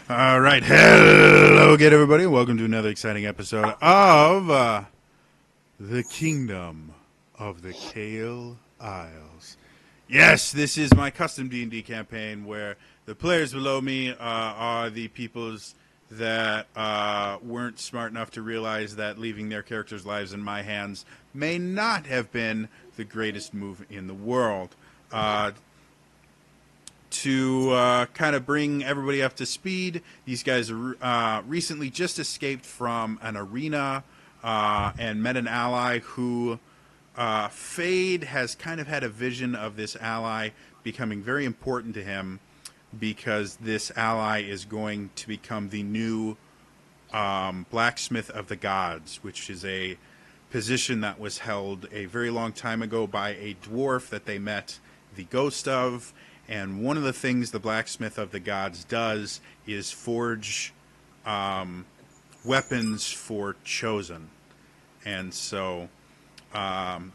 All right, hello again, everybody. Welcome to another exciting episode of the Kingdom of the Kael Isles. Yes, this is my custom D&D campaign where the players below me are the peoples that weren't smart enough to realize that leaving their characters' lives in my hands may not have been the greatest move in the world. To kind of bring everybody up to speed, these guys recently just escaped from an arena and met an ally who Fade has kind of had a vision of this ally becoming very important to him because this ally is going to become the new blacksmith of the gods, which is a position that was held a very long time ago by a dwarf that they met the ghost of. And one of the things the blacksmith of the gods does is forge weapons for Chosen. And so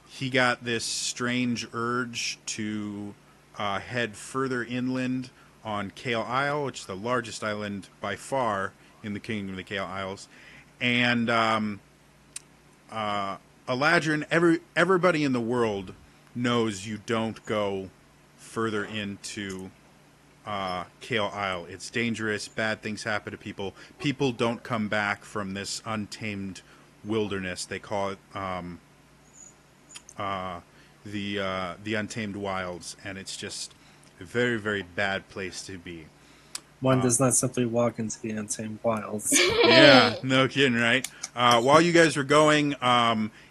he got this strange urge to head further inland on Kael Isle, which is the largest island by far in the Kingdom of the Kael Isles. And Eladrin, everybody in the world knows you don't go further into Kael Isle. It's dangerous. Bad things happen to people. People don't come back from this untamed wilderness. They call it the untamed wilds, and it's just a very, very bad place to be. One does not simply walk into the untamed wilds. Yeah, no kidding, right? While you guys were going,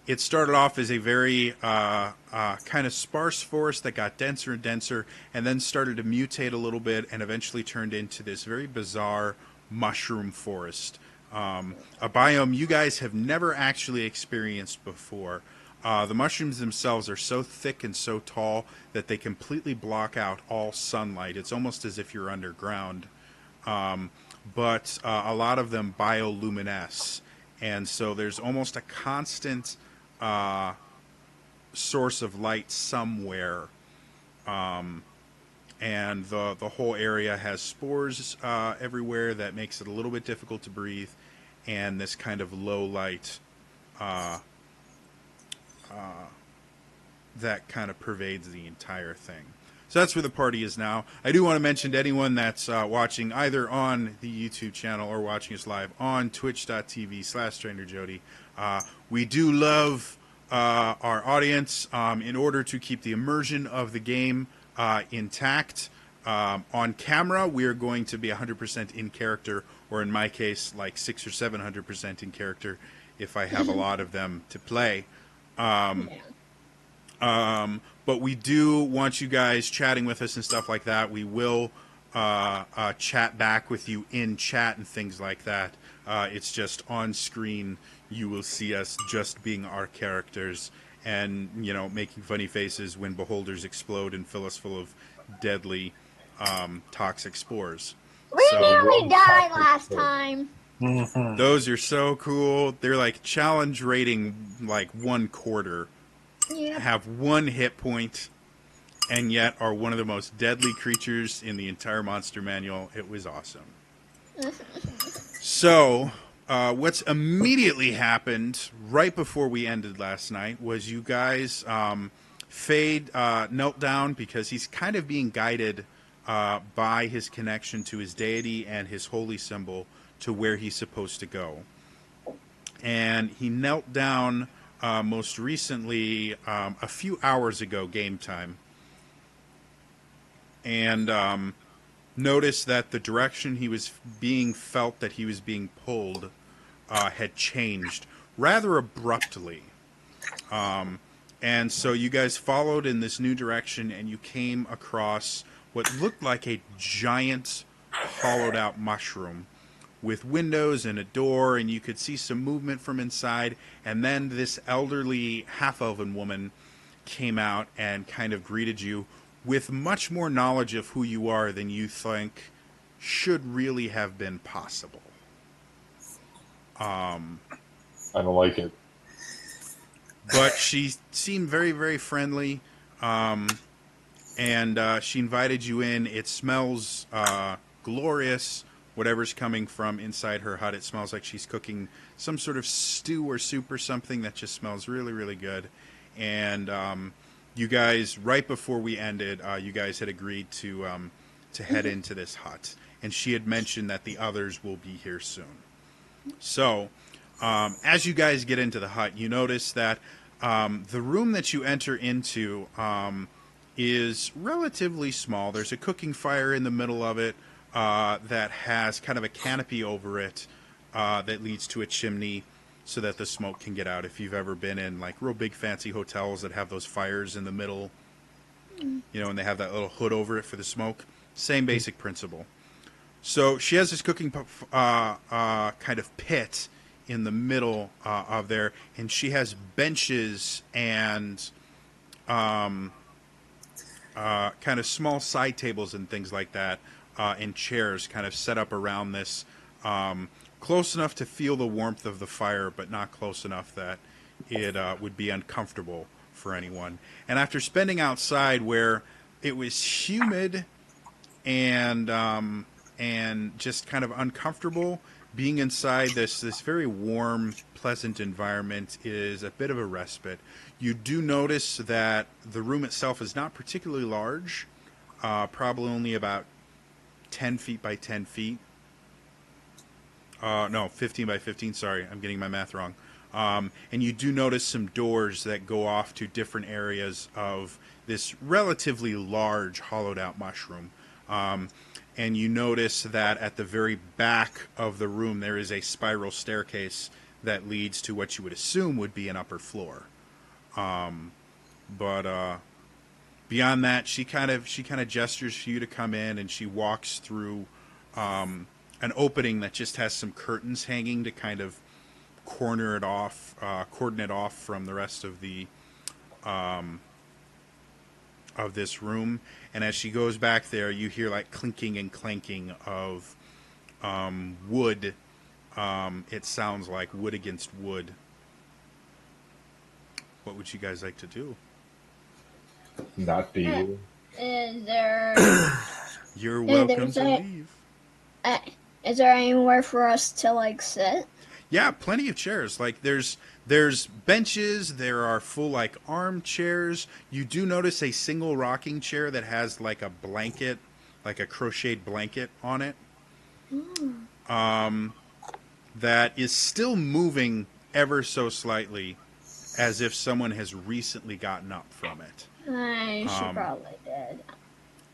it started off as a very kind of sparse forest that got denser and denser, and then started to mutate a little bit, and eventually turned into this very bizarre mushroom forest. A biome you guys have never actually experienced before. The mushrooms themselves are so thick and so tall that they completely block out all sunlight. It's almost as if you're underground. But a lot of them bioluminesce, and so there's almost a constant source of light somewhere, and the whole area has spores everywhere that makes it a little bit difficult to breathe, and this kind of low light that kind of pervades the entire thing. So that's where the party is now. I do want to mention to anyone that's watching either on the YouTube channel or watching us live on twitch.tv/StrangerJody. We do love our audience in order to keep the immersion of the game intact. On camera, we are going to be 100% in character, or in my case, like 600 or 700% in character if I have a lot of them to play. But we do want you guys chatting with us and stuff like that. We will chat back with you in chat and things like that. It's just on screen. You will see us just being our characters and, you know, making funny faces when beholders explode and fill us full of deadly toxic spores. We nearly died last time. Those are so cool. They're like challenge rating like 1/4. Yeah. Have 1 hit point, and yet are one of the most deadly creatures in the entire monster manual. It was awesome. So, what's immediately happened right before we ended last night was you guys, Fade knelt down because he's kind of being guided by his connection to his deity and his holy symbol to where he's supposed to go. And he knelt down most recently a few hours ago, game time, and noticed that the direction he was being felt that he was being pulled had changed rather abruptly. And so you guys followed in this new direction, and you came across what looked like a giant hollowed out mushroom with windows and a door, and you could see some movement from inside, and then this elderly half-elven woman came out and kind of greeted you with much more knowledge of who you are than you think should really have been possible. I don't like it. But she seemed very, very friendly, and she invited you in. It smells glorious. whatever's coming from inside her hut. It smells like she's cooking some sort of stew or soup or something that just smells really, really good. And you guys, right before we ended, you guys had agreed to head into this hut. And she had mentioned that the others will be here soon. So, as you guys get into the hut, you notice that the room that you enter into is relatively small. There's a cooking fire in the middle of it that has kind of a canopy over it that leads to a chimney so that the smoke can get out. If you've ever been in like real big fancy hotels that have those fires in the middle, you know, and they have that little hood over it for the smoke, same basic principle. So she has this cooking kind of pit in the middle of there, and she has benches and kind of small side tables and things like that, and chairs kind of set up around this, close enough to feel the warmth of the fire, but not close enough that it would be uncomfortable for anyone. And after spending outside where it was humid and just kind of uncomfortable, being inside this very warm, pleasant environment is a bit of a respite. You do notice that the room itself is not particularly large, probably only about 10 feet by 10 feet. No, 15 by 15, sorry, I'm getting my math wrong. And you do notice some doors that go off to different areas of this relatively large hollowed out mushroom. And you notice that at the very back of the room there is a spiral staircase that leads to what you would assume would be an upper floor. But beyond that, she kind of gestures for you to come in, and she walks through an opening that just has some curtains hanging to kind of cordon it off from the rest of the of this room. And as she goes back there, you hear like clinking and clanking of wood. It sounds like wood against wood. What would you guys like to do? Not be you. Is there You're welcome to a- leave. is there anywhere for us to like sit? Yeah, plenty of chairs. Like there's benches, there are full like armchairs. You do notice a single rocking chair that has like a blanket, like a crocheted blanket on it. That is still moving ever so slightly, as if someone has recently gotten up from it. She probably did.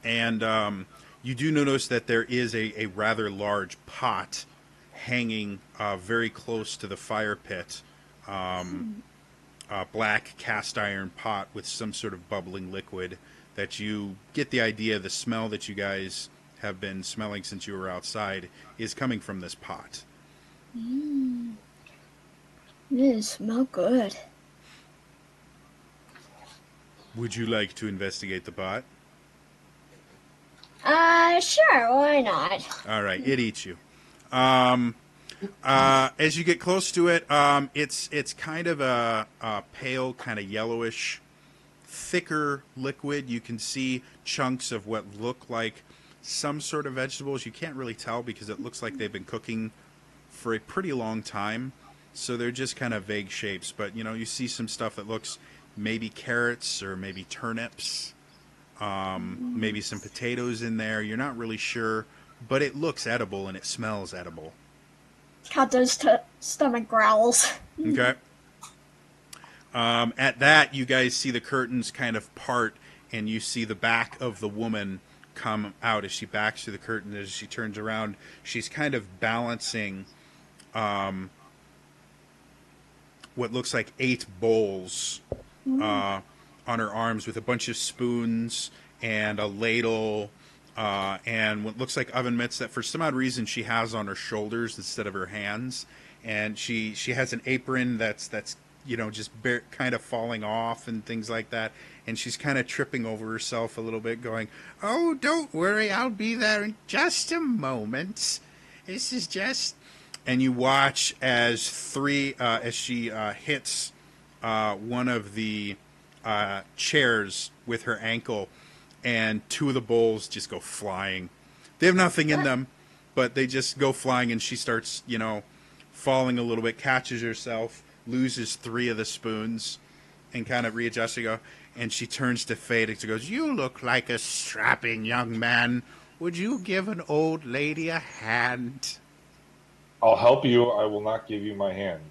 And you do notice that there is a rather large pot hanging very close to the fire pit. A black cast iron pot with some sort of bubbling liquid that you get the idea the smell that you guys have been smelling since you were outside is coming from this pot. It smell good. Would you like to investigate the pot? Sure, why not? All right, it eats you. As you get close to it, it's kind of a pale, kind of yellowish, thicker liquid. You can see chunks of what look like some sort of vegetables. You can't really tell because it looks like they've been cooking for a pretty long time. So they're just kind of vague shapes. But, you know, you see some stuff that looks maybe carrots or maybe turnips, maybe some potatoes in there. You're not really sure, but it looks edible and it smells edible. Got those stomach growls. Okay. At that, you guys see the curtains kind of part, and you see the back of the woman come out as she backs through the curtain. As she turns around, she's kind of balancing what looks like 8 bowls on her arms with a bunch of spoons and a ladle and what looks like oven mitts that for some odd reason she has on her shoulders instead of her hands. And she has an apron that's you know, just kind of falling off and things like that. And she's kind of tripping over herself a little bit, going, "Oh, don't worry, I'll be there in just a moment. This is just..." And you watch as she hits one of the chairs with her ankle, and 2 of the bowls just go flying. They have nothing in them, but they just go flying, and she starts, falling a little bit, catches herself, loses 3 of the spoons, and kind of readjusts. And she turns to Fade and goes, "You look like a strapping young man. Would you give an old lady a hand?" I'll help you. I will not give you my hand.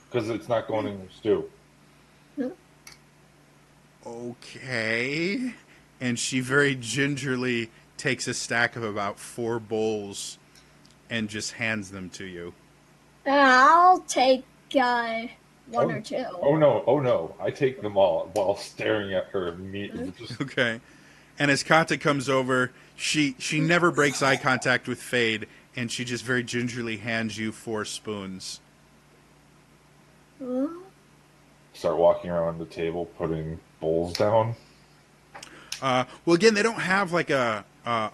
Because it's not going in your stew. Okay. And she very gingerly takes a stack of about 4 bowls and just hands them to you. I'll take one or two. Oh no. I take them all while staring at her immediately. Okay. And as Kata comes over, she never breaks eye contact with Fade, and she just very gingerly hands you 4 spoons. Start walking around the table, putting bowls down. Well, again, they don't have like a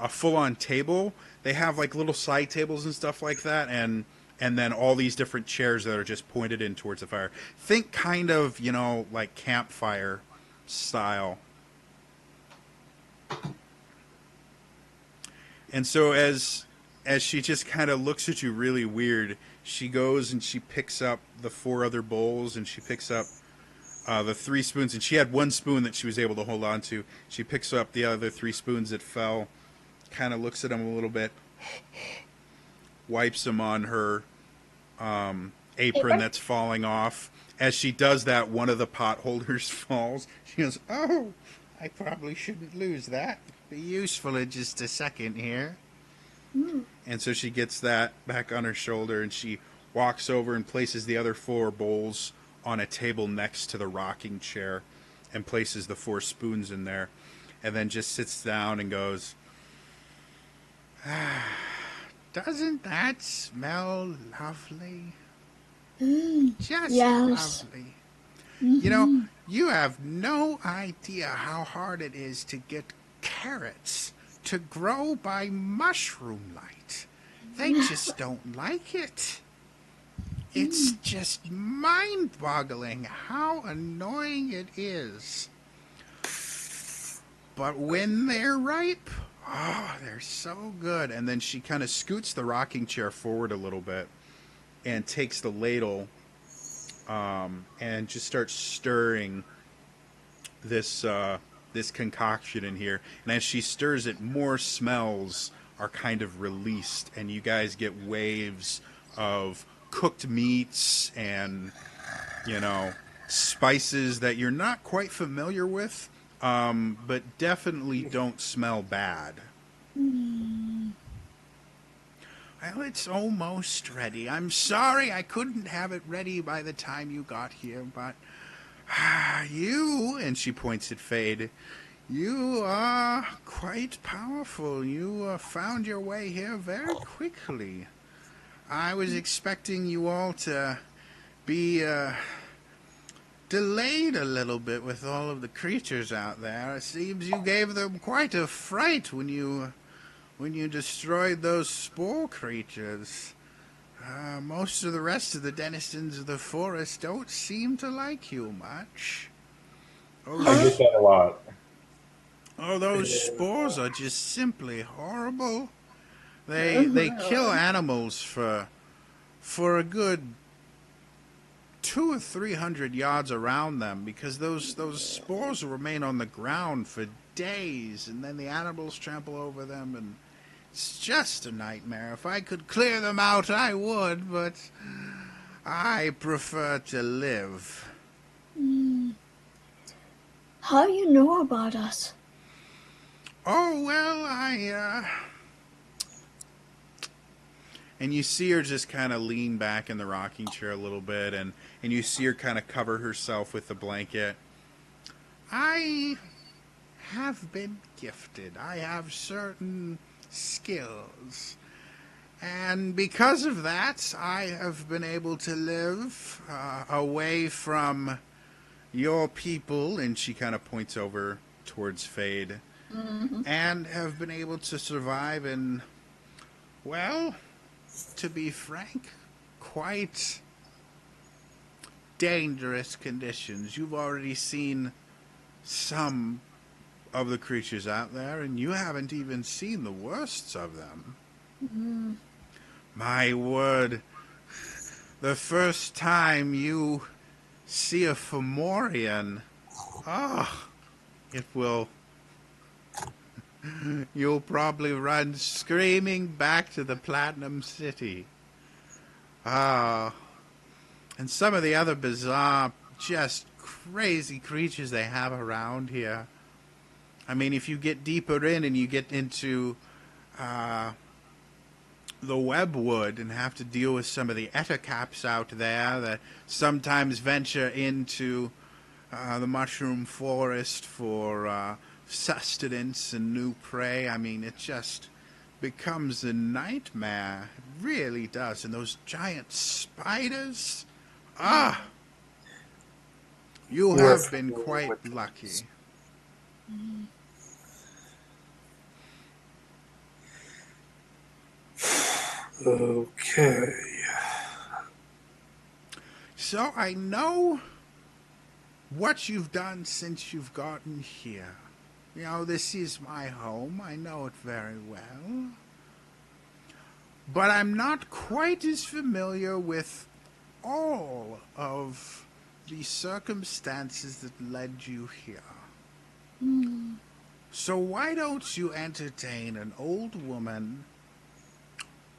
full-on table. They have like little side tables and stuff like that, and then all these different chairs that are just pointed in towards the fire. Think kind of, like campfire style. And so as she just kind of looks at you really weird, she goes and she picks up the 4 other bowls, and she picks up the 3 spoons, and she had 1 spoon that she was able to hold on to. She picks up the other 3 spoons that fell, kind of looks at them a little bit, wipes them on her apron that's falling off. As she does that, one of the pot holders falls. She goes, "Oh, I probably shouldn't lose that. Be useful in just a second here." And so she gets that back on her shoulder, and she walks over and places the other 4 bowls on a table next to the rocking chair, and places the 4 spoons in there, and then just sits down and goes, "Doesn't that smell lovely? Just Yes. lovely. You have no idea how hard it is to get carrots to grow by mushroom light. They just don't like it. It's just mind-boggling how annoying it is. But when they're ripe, they're so good." And then she kind of scoots the rocking chair forward a little bit and takes the ladle and just starts stirring this concoction in here. And as she stirs it, more smells are kind of released, and you guys get waves of cooked meats and spices that you're not quite familiar with, but definitely don't smell bad. Well, it's almost ready. I'm sorry I couldn't have it ready by the time you got here, but you, and she points at Fade, you are quite powerful. You found your way here very quickly. I was expecting you all to be delayed a little bit with all of the creatures out there. It seems you gave them quite a fright when you destroyed those spore creatures. Most of the rest of the denizens of the forest don't seem to like you much. I get that a lot. Oh, those spores are just simply horrible. They kill animals for a good 200 or 300 yards around them, because those spores remain on the ground for days, and then the animals trample over them, and it's just a nightmare. If I could clear them out, I would, but I prefer to live. How do you know about us? Oh, well, And you see her just kind of lean back in the rocking chair a little bit, and you see her kind of cover herself with the blanket. I have been gifted. I have certain skills. And because of that, I have been able to live away from your people, and she kind of points over towards Fade, and have been able to survive in, well, to be frank, quite dangerous conditions. You've already seen some of the creatures out there, and you haven't even seen the worst of them. My word, the first time you see a Fomorian, it will... You'll probably run screaming back to the Platinum City. And some of the other bizarre, just crazy creatures they have around here. I mean, if you get deeper in and you get into the webwood and have to deal with some of the ettercaps out there that sometimes venture into the mushroom forest for sustenance and new prey, I mean, it just becomes a nightmare. It really does. And those giant spiders, you have been quite lucky. Okay. So I know what you've done since you've gotten here. You know, this is my home. I know it very well. But I'm not quite as familiar with all of the circumstances that led you here. So why don't you entertain an old woman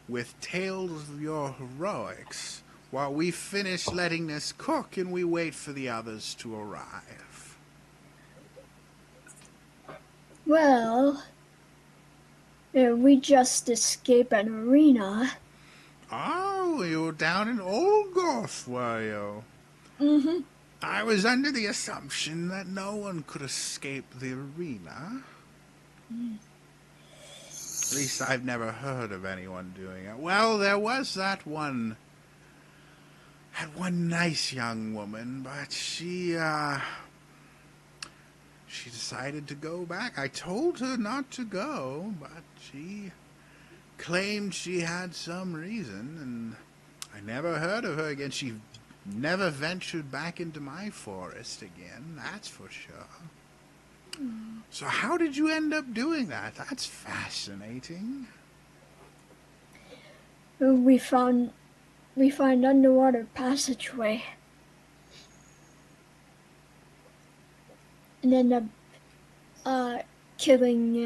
with tales of your heroics while we finish letting this cook and we wait for the others to arrive? Well, we just escaped an arena. Oh, you were down in Olgoth, were you? Mm-hmm. I was under the assumption that no one could escape the arena. At least I've never heard of anyone doing it. Well, there was that one nice young woman, but she decided to go back. I told her not to go, but she claimed she had some reason, and I never heard of her again. She never ventured back into my forest again, that's for sure. So how did you end up doing that? That's fascinating. We found underwater passageway. And ended up killing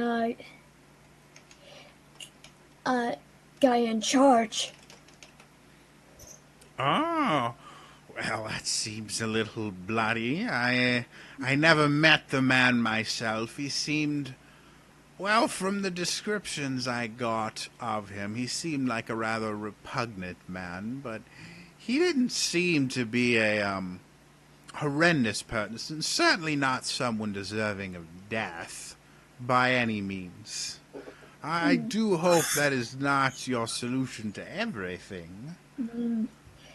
guy in charge. Oh, well, that seems a little bloody. I never met the man myself. He seemed, well, from the descriptions I got of him, he seemed like a rather repugnant man, but he didn't seem to be a horrendous person, certainly not someone deserving of death by any means. I do hope that is not your solution to everything.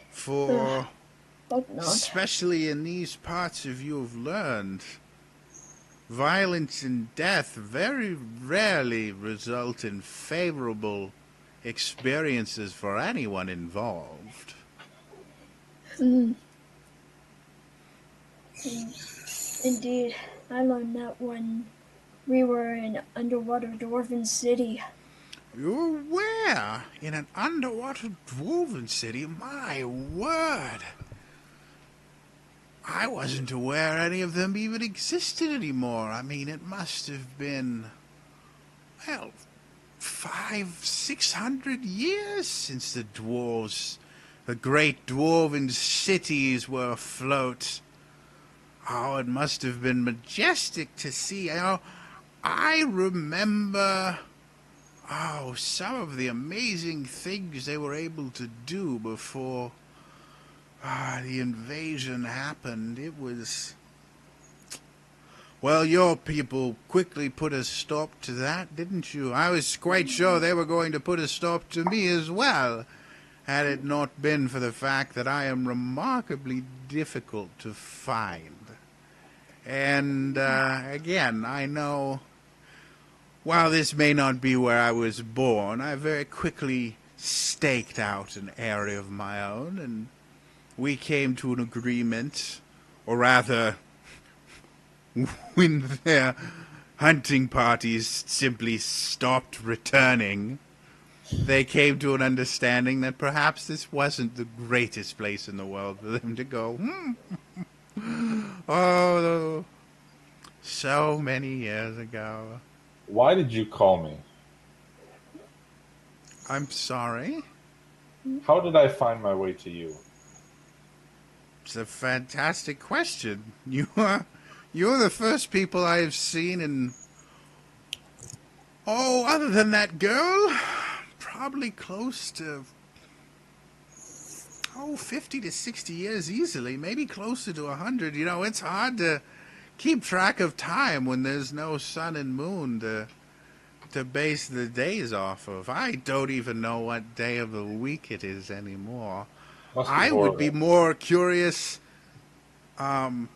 For Hope not. especially in these parts of you have learned, violence and death very rarely result in favorable experiences for anyone involved. Indeed, I learned that when we were in underwater Dwarven City. You're where? In an underwater dwarven city? My word! I wasn't aware any of them even existed anymore. I mean, it must have been, well, 500-600 years since the dwarves, the great dwarven cities were afloat. Oh, it must have been majestic to see. I remember, some of the amazing things they were able to do before the invasion happened. It was... Well, your people quickly put a stop to that, didn't you? I was quite sure they were going to put a stop to me as well, had it not been for the fact that I am remarkably difficult to find. And, again, I know, while this may not be where I was born, I very quickly staked out an area of my own, and we came to an agreement, or rather, when their hunting parties simply stopped returning, they came to an understanding that perhaps this wasn't the greatest place in the world for them to go. Oh, so many years ago. Why did you call me? I'm sorry. How did I find my way to you? It's a fantastic question. You're the first people I have seen in, other than that girl, probably close to 50 to 60 years easily, maybe closer to 100. You know, it's hard to keep track of time when there's no sun and moon to base the days off of. I don't even know what day of the week it is anymore. Must be I would be horrible. more curious to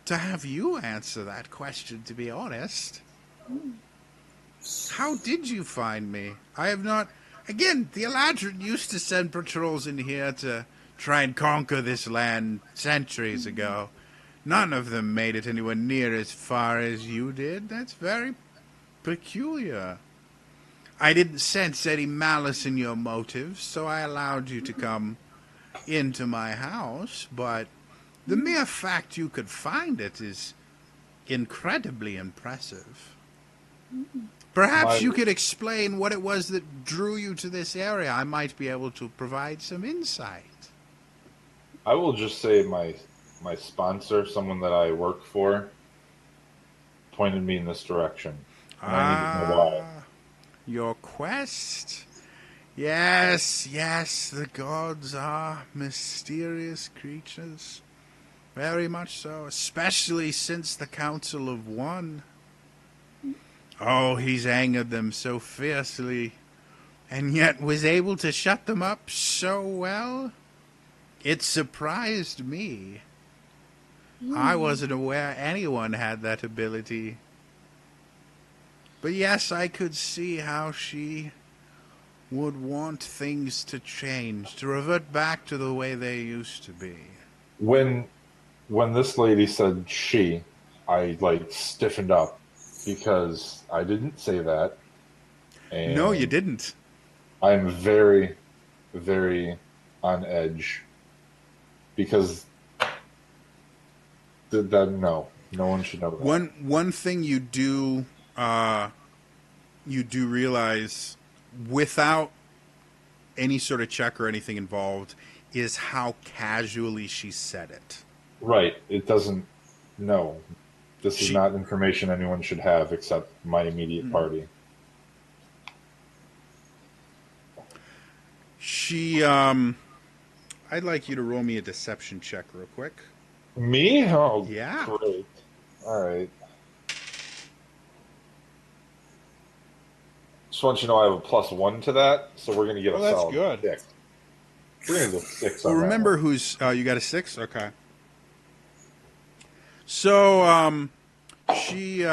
have you answer that question, to be honest. How did you find me? I have not. Again, the Eladrin used to send patrols in here to try and conquer this land centuries ago. None of them made it anywhere near as far as you did. That's very peculiar. I didn't sense any malice in your motives, so I allowed you to come into my house, but the mere fact you could find it is incredibly impressive. Perhaps My, you could explain what it was that drew you to this area. I might be able to provide some insight. I will just say my sponsor, someone that I work for, pointed me in this direction, and I need to know why. Your quest? Yes, yes, the gods are mysterious creatures. Very much so, especially since the Council of One. Oh, he's angered them so fiercely, and yet was able to shut them up so well. It surprised me. I wasn't aware anyone had that ability. But yes, I could see how she would want things to change, to revert back to the way they used to be. When this lady said she, I like stiffened up because I didn't say that, No, you and didn't. I'm very, very on edge because no one should know that. One thing you do realize, without any sort of check or anything involved, is how casually she said it. Right? It doesn't. No, this is She not information anyone should have except my immediate party. She I'd like you to roll me a deception check real quick. Me? Oh, Yeah. great. All right. Just want you to know I have a +1 to that, so we're going to get a Well, that's solid good. 6. We're going to go 6 Well, on that remember one. who's you got a 6? Okay. So she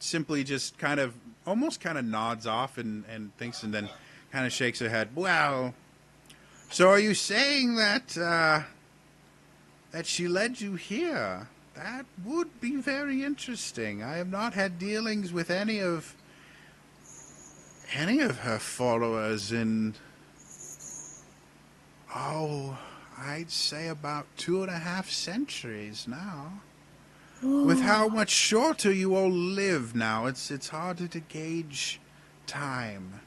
simply just kind of almost kind of nods off and thinks, and then kind of shakes her head. Well, so are you saying that that she led you here? That would be very interesting. I have not had dealings with any of her followers in, I'd say about 2.5 centuries now. With how much shorter you all live now, it's harder to gauge time.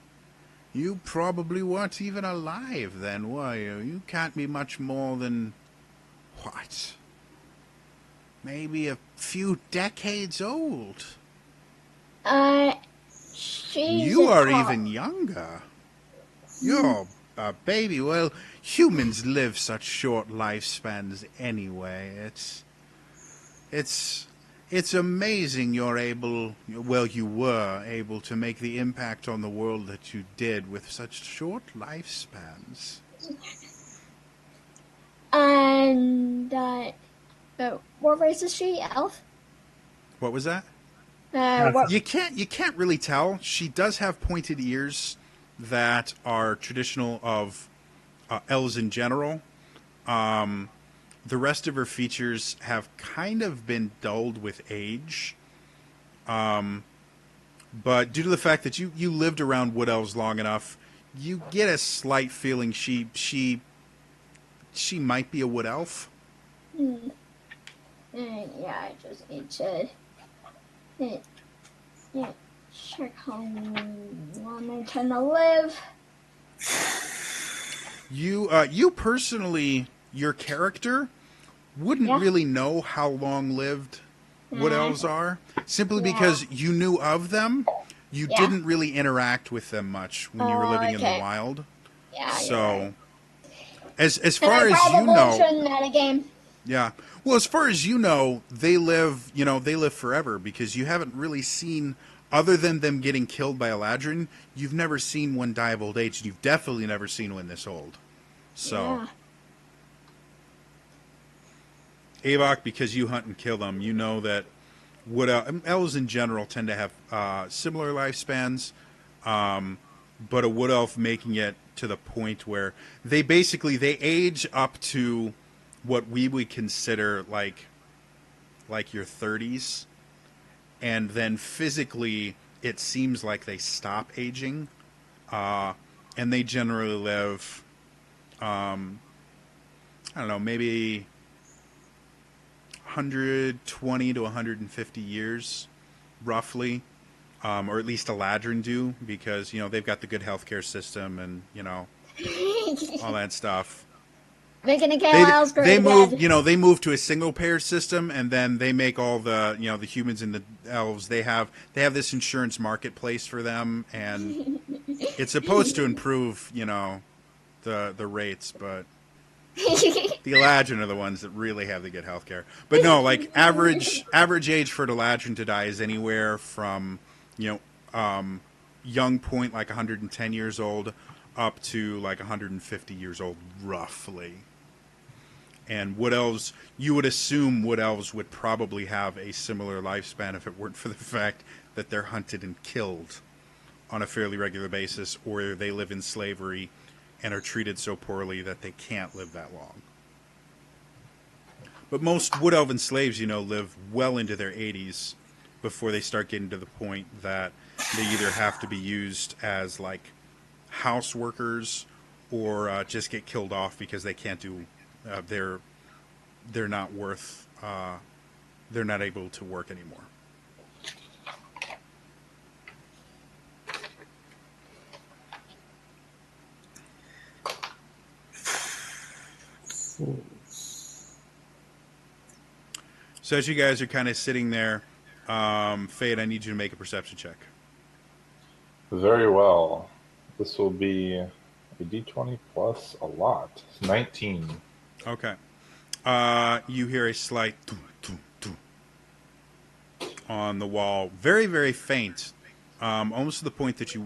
You probably weren't even alive then, were you? You can't be much more than, what? Maybe a few decades old. She's You a are top. even younger. You're a baby. Well, humans live such short lifespans anyway. It's amazing you were able to make the impact on the world that you did with such short lifespans. And what race is she? Elf? What was that? Half What? You can't really tell. She does have pointed ears that are traditional of elves in general. the rest of her features have kind of been dulled with age. But due to the fact that you lived around wood elves long enough, you get a slight feeling she might be a wood elf. Hmm. Yeah, I just need to check how long I tend to live. You personally, your character wouldn't Yeah. really know how long lived wood elves are, simply Yeah. because you knew of them. You Yeah. didn't really interact with them much when you were living in the Okay. wild. Yeah, So, you're right. as And far I as you probably know, shouldn't at a game. yeah. Well, as far as you know, they live. They live forever because you haven't really seen, other than them getting killed by Eladrin, you've never seen one die of old age. You've definitely never seen one this old. So, Yeah. Avok, because you hunt and kill them, you know that elves in general tend to have similar lifespans, but a wood elf making it to the point where they age up to what we would consider like your 30s, and then physically it seems like they stop aging, and they generally live, I don't know, maybe 120 to 150 years, roughly, or at least Eladrin do, because they've got the good healthcare system and all that stuff. Making a Kael house They great move again. they move to a single payer system, and then they make all the the humans and the elves. They have this insurance marketplace for them, and it's supposed to improve the rates, but the Eladrin are the ones that really have the good healthcare. But no, like average age for an Eladrin to die is anywhere from young point like 110 years old up to like 150 years old roughly. And wood elves, you would assume wood elves would probably have a similar lifespan if it weren't for the fact that they're hunted and killed on a fairly regular basis, or they live in slavery and are treated so poorly that they can't live that long. But most wood elven slaves, live well into their 80s before they start getting to the point that they either have to be used as like house workers or just get killed off because they can't do they're not worth they're not able to work anymore. So as you guys are kind of sitting there, Fade, I need you to make a perception check. Very well. This will be a d20 plus a lot. 19. Okay. You hear a slight thum, thum, thum on the wall, very very faint, almost to the point that you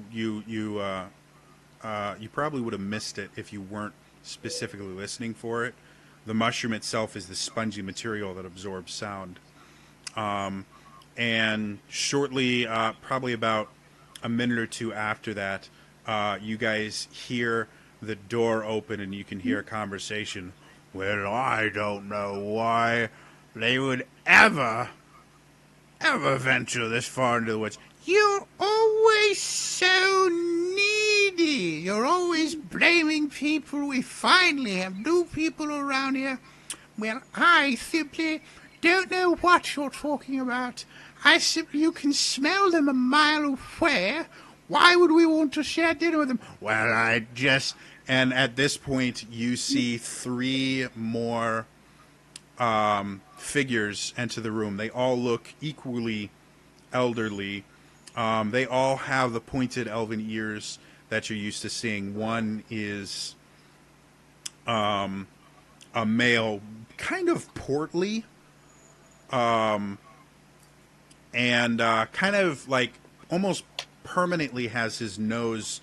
probably would have missed it if you weren't specifically listening for it. The mushroom itself is the spongy material that absorbs sound. And shortly, probably about a minute or two after that, you guys hear the door open and you can hear a conversation. Well, I don't know why they would ever venture this far into the woods. You're always so needy. You're always blaming people. We finally have new people around here. Well, I simply don't know what you're talking about. You can smell them a mile away. Why would we want to share dinner with them? Well, and at this point, you see three more figures enter the room. They all look equally elderly. They all have the pointed elven ears that you're used to seeing. One is a male, kind of portly, and kind of like almost permanently has his nose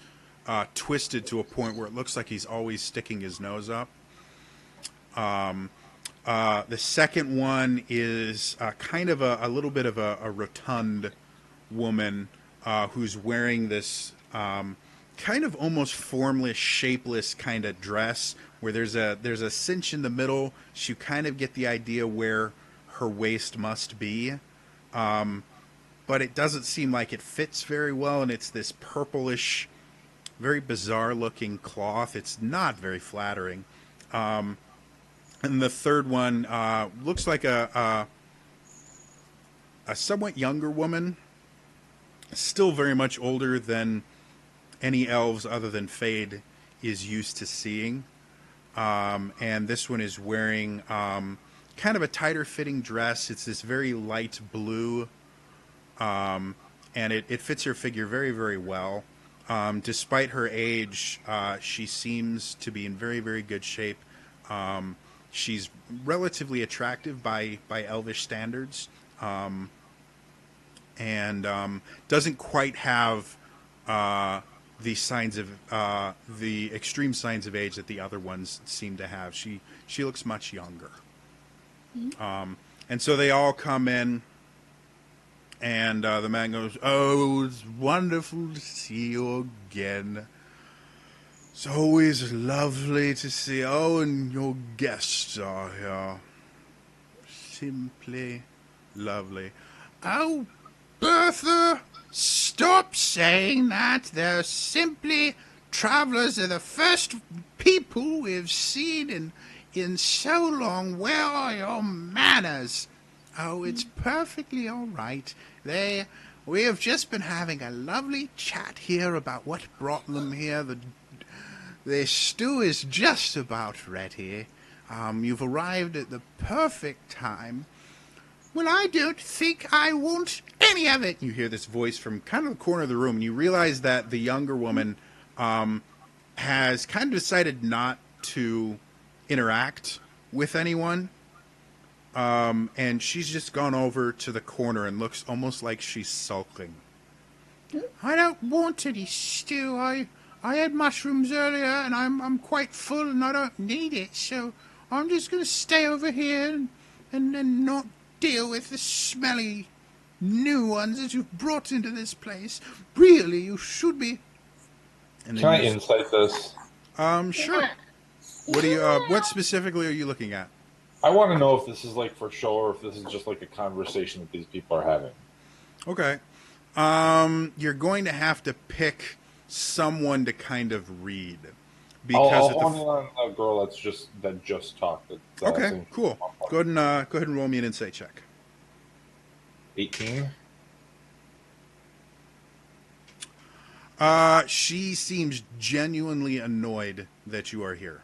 twisted to a point where it looks like he's always sticking his nose up. The second one is kind of a little bit of a rotund woman who's wearing this kind of almost formless, shapeless kind of dress where there's a cinch in the middle. So you kind of get the idea where her waist must be, but it doesn't seem like it fits very well, and it's this purplish, very bizarre looking cloth. It's not very flattering. And the third one looks like a somewhat younger woman, still very much older than any elves other than Fade is used to seeing. And this one is wearing kind of a tighter fitting dress. It's this very light blue, and it fits her figure very, very well. Despite her age, she seems to be in very, very good shape. She's relatively attractive by elvish standards, and doesn't quite have the signs of the extreme signs of age that the other ones seem to have. She looks much younger. And so they all come in, and the man goes, "Oh, it's wonderful to see you again. It's always lovely to see. Oh, and your guests are here. Simply lovely. Oh, Bertha, stop saying that. They're simply travelers. They're the first people we've seen in so long. Where are your manners? Oh, it's perfectly all right. We have just been having a lovely chat here about what brought them here. The stew is just about ready. You've arrived at the perfect time. Well, I don't think I want any of it." You hear this voice from kind of the corner of the room, and you realize that the younger woman has kind of decided not to interact with anyone. And she's just gone over to the corner and looks almost like she's sulking. "I don't want any stew. I had mushrooms earlier, and I'm quite full, and I don't need it. So I'm just going to stay over here and not deal with the smelly new ones that you've brought into this place. Really, you should be." And Can I insight this? Sure. What specifically are you looking at? I want to know if this is like for show or if this is just like a conversation that these people are having. Okay. You're going to have to pick someone to kind of read. I'll hone in on a girl that just talked. Okay, cool. Go ahead and roll me an insight check. 18. She seems genuinely annoyed that you are here.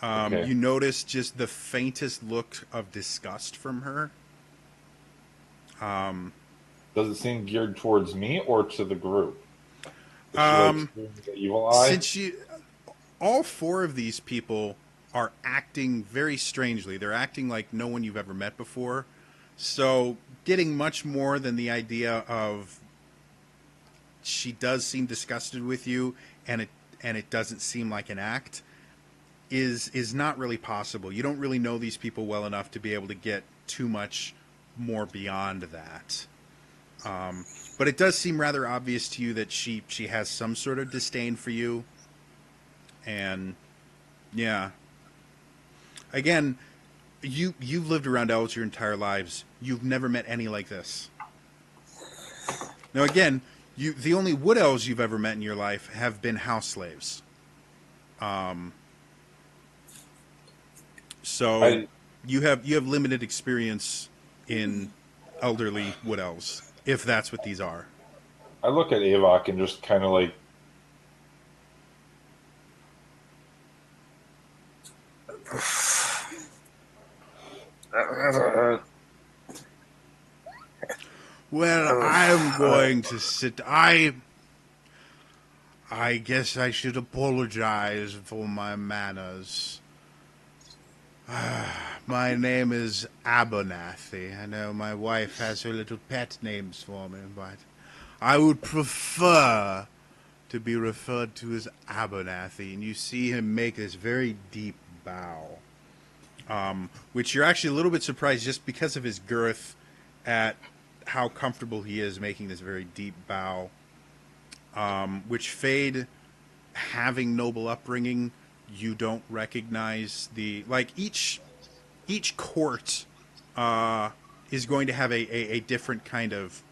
Okay. You notice just the faintest look of disgust from her. Does it seem geared towards me or to the group? Is she like the evil eye? Since all four of these people are acting very strangely. They're acting like no one you've ever met before. So getting much more than the idea of she does seem disgusted with you, and it doesn't seem like an act is not really possible. You don't really know these people well enough to be able to get too much more beyond that. But it does seem rather obvious to you that she has some sort of disdain for you. And yeah. Again, you've lived around elves your entire lives. You've never met any like this. Now again, the only wood elves you've ever met in your life have been house slaves. So you have limited experience in elderly wood elves, if that's what these are. I look at Avok and just kind of like, well, I'm going to sit. I guess I should apologize for my manners. My name is Abernathy. I know my wife has her little pet names for me, but I would prefer to be referred to as Abernathy. And you see him make this very deep bow, which you're actually a little bit surprised just because of his girth at how comfortable he is making this very deep bow. which Fade, having noble upbringing, you don't recognize the each court is going to have a different kind of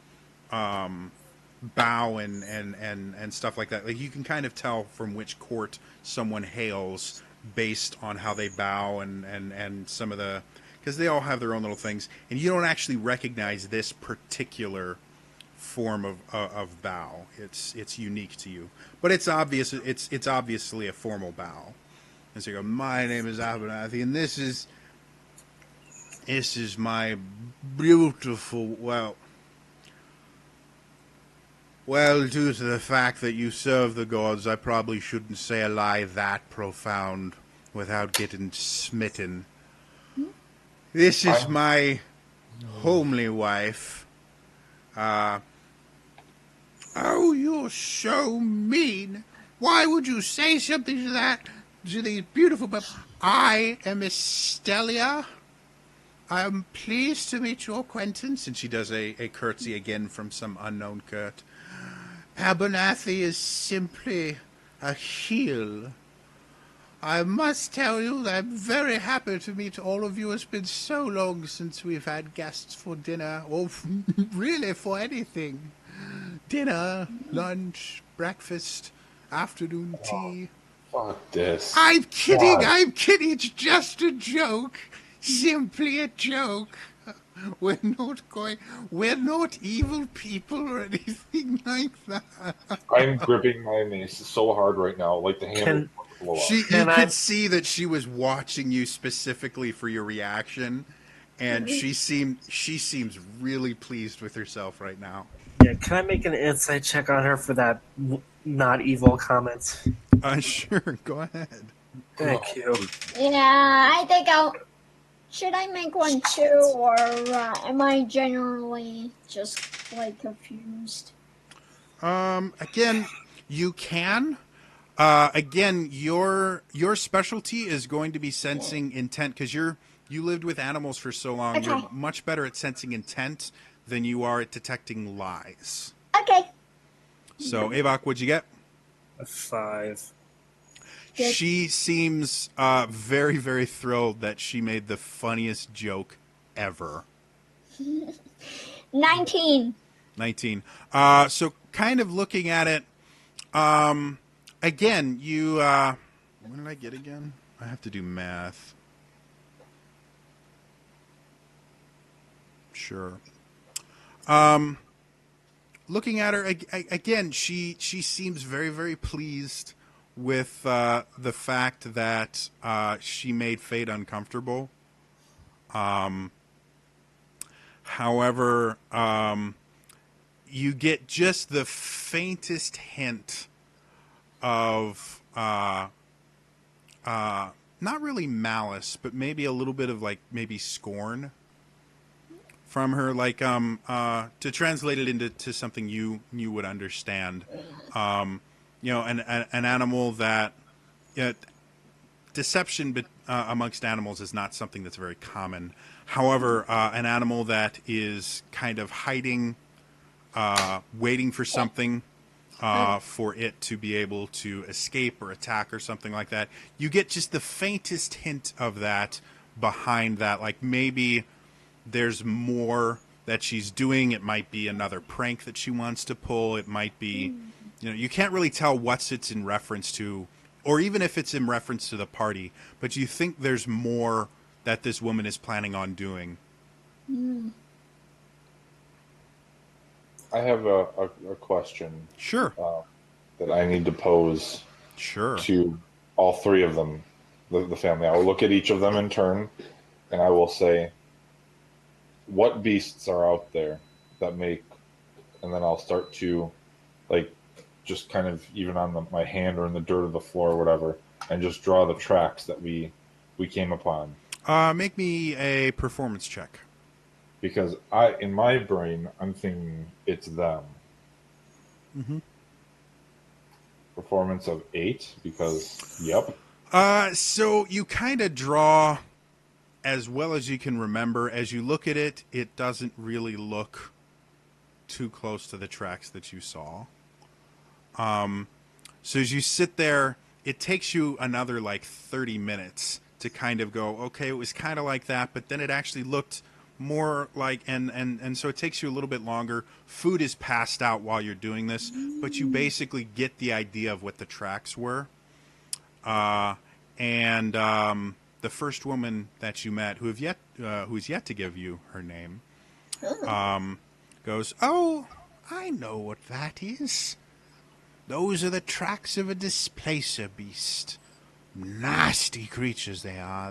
bow and stuff like that. Like you can kind of tell from which court someone hails based on how they bow and some of the, because they all have their own little things, and you don't actually recognize this particular form of bow. It's unique to you, but it's obvious. It's obviously a formal bow. And so you go, my name is Abernathy, and this is my beautiful, well, due to the fact that you serve the gods, I probably shouldn't say a lie that profound without getting smitten. This is my homely wife. Oh, you're so mean. Why would you say something to that, to these beautiful, but I am Estelia. I am pleased to meet your acquaintance. And she does a curtsy again from some unknown court. Abernathy is simply a heel. I must tell you that I'm very happy to meet all of you. It's been so long since we've had guests for dinner, or really for anything. Dinner, lunch, breakfast, afternoon tea. Fuck this. I'm kidding, God. I'm kidding. It's just a joke. Simply a joke. We're not evil people or anything like that. I'm gripping my mace so hard right now, like the handle blow up. You could see that she was watching you specifically for your reaction, and she seems really pleased with herself right now. Yeah, can I make an insight check on her for that not evil comment? Sure, go ahead. Thank you. Yeah, I think I'll. Should I make one too, or am I generally just like confused? Again, you can. Again, your specialty is going to be sensing intent, because you lived with animals for so long. Okay. You're much better at sensing intent than you are at detecting lies. Okay. So, Avok, what'd you get? A 5. Good. She seems very, very thrilled that she made the funniest joke ever. 19. 19. So kind of looking at it, again, you, what did I get again? I have to do math. Sure. Looking at her, again, she seems very, very pleased with the fact that she made Fate uncomfortable. However, you get just the faintest hint of not really malice, but maybe a little bit of maybe scorn from her, to translate it into something you would understand. An animal that deception amongst animals is not something that's very common. However, an animal that is kind of hiding, waiting for something for it to be able to escape or attack or something like that, you get just the faintest hint of that behind that. Like maybe there's more that she's doing. It might be another prank that she wants to pull. It might be... you can't really tell what it's in reference to, or even if it's in reference to the party, but you think there's more that this woman is planning on doing. I have a question. Sure. That I need to pose. Sure. To all three of them, the family. I will look at each of them in turn, and I will say, what beasts are out there that make, and then I'll start to, just kind of even on my hand or in the dirt of the floor or whatever, and just draw the tracks that we came upon. Make me a performance check. Because in my brain, I'm thinking it's them. Mm-hmm. Performance of 8, because, yep. So you kind of draw as well as you can remember. As you look at it, it doesn't really look too close to the tracks that you saw. So as you sit there, it takes you another like 30 minutes to kind of go, okay, it was kind of like that, but then it actually looked more like, and so it takes you a little bit longer. Food is passed out while you're doing this, but you basically get the idea of what the tracks were. And the first woman that you met, who's yet to give you her name, goes, "Oh, I know what that is. Those are the tracks of a displacer beast. Nasty creatures they are.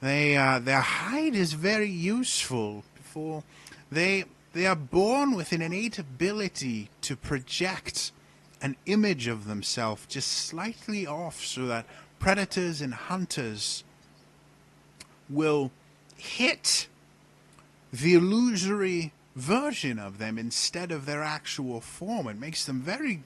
Their hide is very useful. For they are born with an innate ability to project an image of themselves just slightly off, so that predators and hunters will hit the illusory version of them instead of their actual form. It makes them very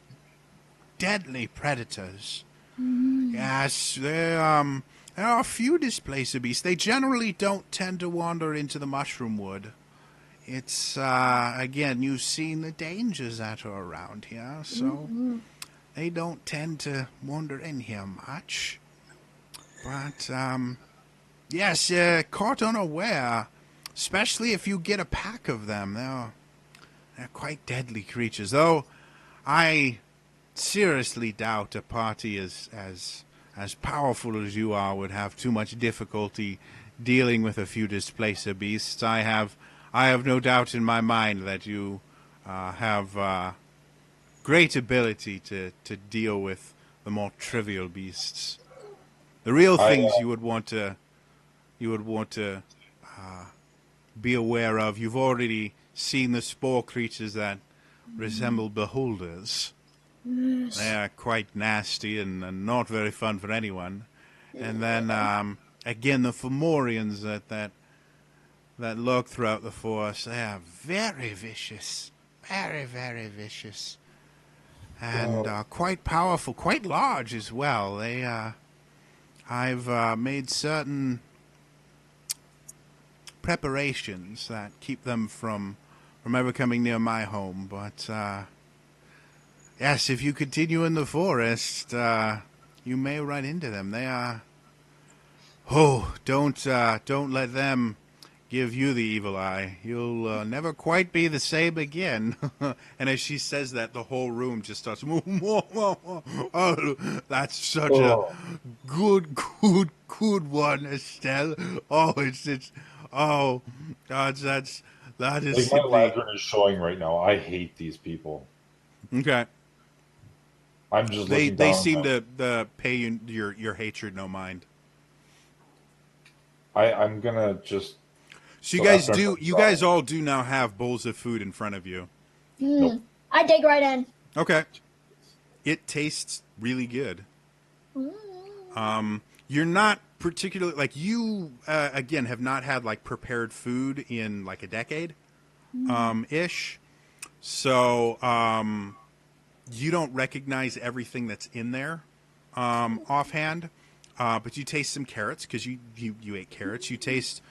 deadly predators. Yes, there are a few displacer beasts. They generally don't tend to wander into the mushroom wood. It's, again, you've seen the dangers that are around here, so they don't tend to wander in here much. But, yes, caught unaware, especially if you get a pack of them. They're quite deadly creatures, though I seriously doubt a party as powerful as you are would have too much difficulty dealing with a few displacer beasts. I have no doubt in my mind that you have great ability to deal with the more trivial beasts. The real things you would want to be aware of. You've already seen the spore creatures that resemble beholders. They are quite nasty and not very fun for anyone. And then again, the Fomorians that lurk throughout the forest, they are very vicious, very, very vicious, and quite powerful, quite large as well. I've made certain preparations that keep them from ever coming near my home, but yes, if you continue in the forest, you may run into them. They are... Oh, don't let them give you the evil eye. You'll never quite be the same again. And as she says that, the whole room just starts... Oh, that's such a good one, Estelle. Oh, oh, God, that is Like my simply... lantern is showing right now. I hate these people. Okay. I'm just They looking down. seem to pay your hatred no mind. I'm gonna just. So you guys all do now have bowls of food in front of you. Nope. I dig right in. Okay. It tastes really good. You're not particularly like you again have not had like prepared food in like a decade ish. So you don't recognize everything that's in there offhand. But you taste some carrots because you ate carrots. You taste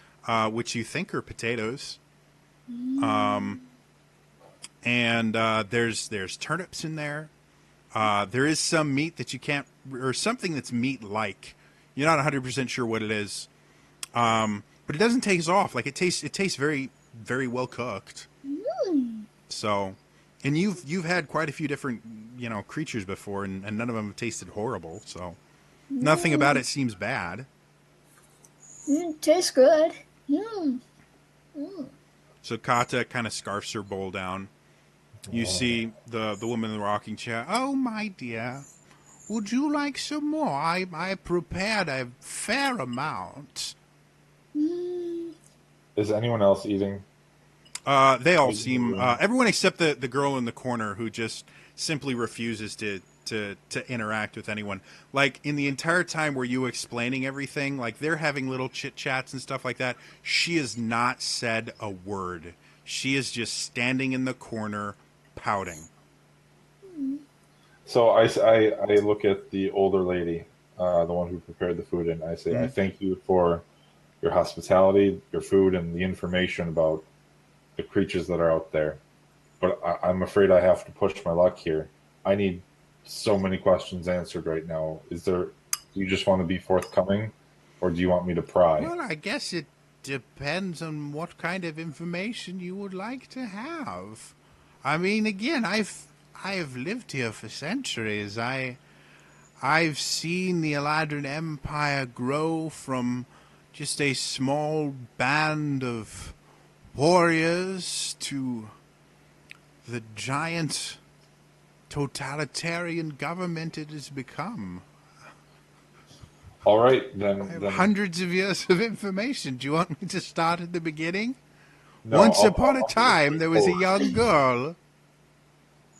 which you think are potatoes. And there's turnips in there. There is some meat that you can't, or something that's meat-like. You're not 100% sure what it is. But it doesn't taste off. Like it tastes very, very well cooked. So, and you've had quite a few different, creatures before, and none of them have tasted horrible. So, nothing about it seems bad. Tastes good. So Kata kind of scarfs her bowl down. You see the woman in the rocking chair. Oh, my dear, would you like some more? I prepared a fair amount. Is anyone else eating? They all seem everyone except the girl in the corner who just simply refuses to interact with anyone. Like in the entire time where you explaining everything, like they're having little chit chats and stuff like that. She has not said a word. She is just standing in the corner, pouting. So I look at the older lady, the one who prepared the food, and I say, I thank you for your hospitality, your food, and the information about the creatures that are out there. but I'm afraid I have to push my luck here. I need so many questions answered right now. Do you just want to be forthcoming, or do you want me to pry? Well, I guess it depends on what kind of information you would like to have. I mean, again, I've lived here for centuries. I've seen the Eladrin Empire grow from just a small band of warriors to the giant totalitarian government it has become. All right, I have hundreds of years of information. Do you want me to start at the beginning? no. Once upon a I'll time, there was a young girl.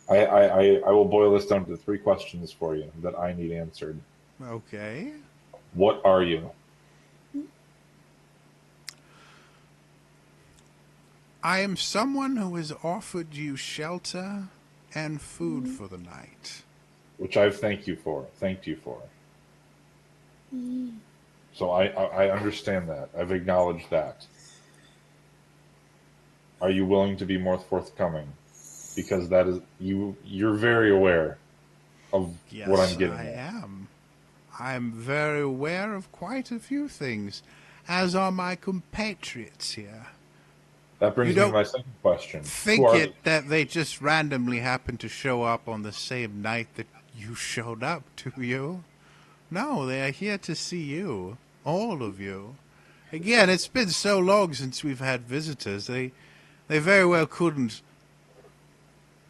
I will boil this down to 3 questions for you that I need answered. Okay. What are you? I am someone who has offered you shelter and food for the night. Which I've thanked you for. So I understand that. I've acknowledged that. Are you willing to be more forthcoming? Because that is you're very aware of what Yes, I'm getting I at. am. I'm very aware of quite a few things, as are my compatriots here. That brings You me to don't my second question. Who think are it that they just randomly happen to show up on the same night that you showed up, do you? No, they are here to see you. All of you. Again, it's been so long since we've had visitors. They very well couldn't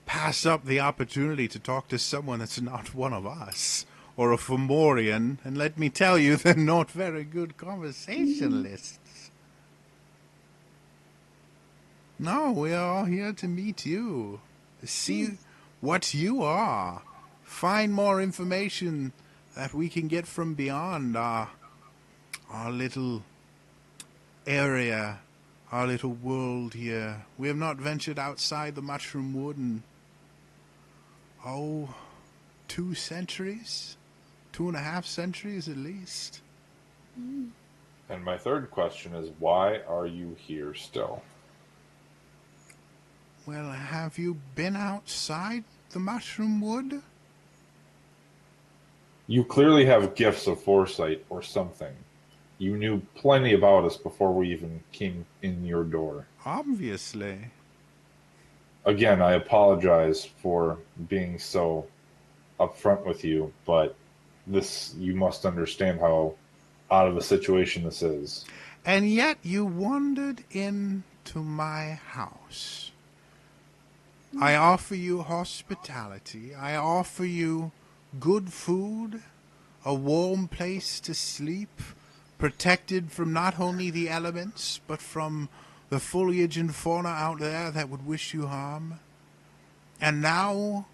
pass up the opportunity to talk to someone that's not one of us, or a Fomorian, and let me tell you, they're not very good conversationalists. No, we are all here to meet you, see what you are, find more information that we can get from beyond our little area, our little world here. We have not ventured outside the Mushroom Wood in 2 centuries? 2.5 centuries at least. And my third question is, why are you here still? Well, have you been outside the Mushroom Wood? You clearly have gifts of foresight or something. You knew plenty about us before we even came in your door. Obviously. Again, I apologize for being so upfront with you, but you must understand how out of a situation this is. And yet you wandered into my house. I offer you hospitality. I offer you good food, a warm place to sleep, protected from not only the elements, but from the foliage and fauna out there that would wish you harm. And now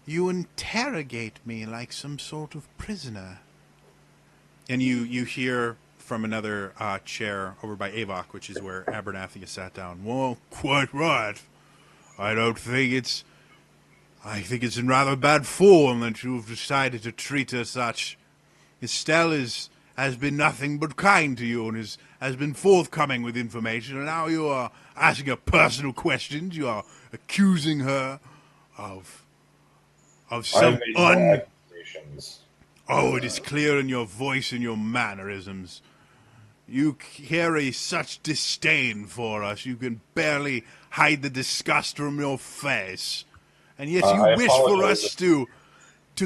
you interrogate me like some sort of prisoner. And you hear from another chair over by Avok, which is where Abernathy is sat down. Well, quite right. I think it's in rather bad form that you've decided to treat her such. Estelle has been nothing but kind to you and has been forthcoming with information, and now you are asking her personal questions. You are accusing her of I some have made no accusations. Oh, it is clear in your voice and your mannerisms. You carry such disdain for us, you can barely hide the disgust from your face. And yet you I wish for apologize us to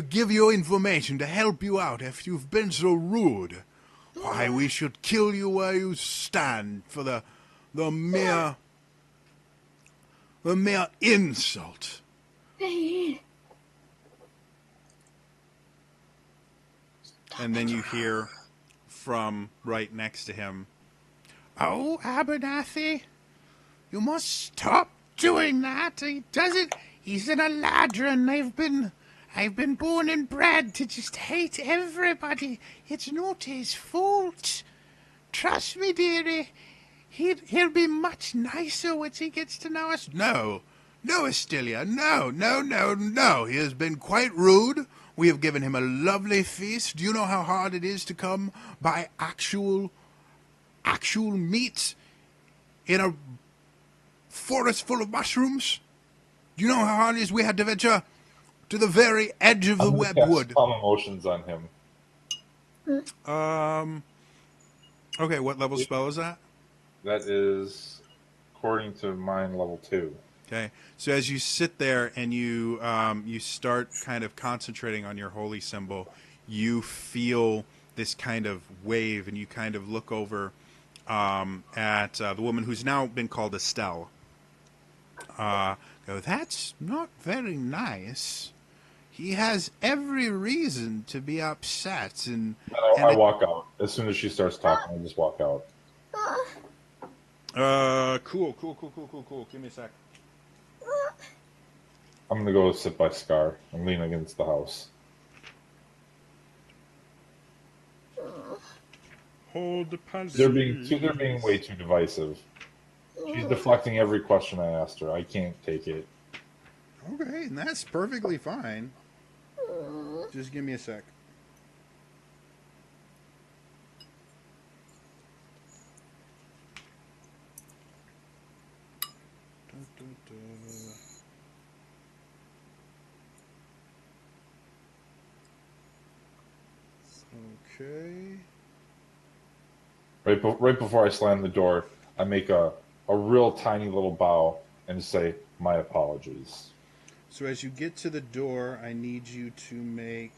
give you information, to help you out after you've been so rude. Why, we should kill you where you stand for the mere insult. And then you hear from right next to him, "Oh, Abernathy, you must stop doing that. He doesn't. He's an Eladrin. I've been born and bred to just hate everybody. It's not his fault. Trust me, dearie. He'll be much nicer once he gets to know us." No, Estilia, no. He has been quite rude. We have given him a lovely feast. Do you know how hard it is to come by actual meat in a forest full of mushrooms. Do you know how hard it is? We had to venture to the very edge of the I'm gonna cast webwood. Calm Emotions on him. Okay, what level spell is that? That is, according to mine, level 2. Okay, so as you sit there and you start kind of concentrating on your holy symbol, you feel this kind of wave, and you kind of look over at the woman who's now been called Estelle. Go, that's not very nice. He has every reason to be upset, and I walk out. As soon as she starts talking, I just walk out. Cool. Give me a sec. I'm going to go sit by Scar and lean against the house. Hold the punch. They're being way too divisive. She's deflecting every question I asked her. I can't take it. Okay, and that's perfectly fine. Just give me a sec. Okay. Right before I slam the door, I make a real tiny little bow and say, my apologies. So as you get to the door, I need you to make...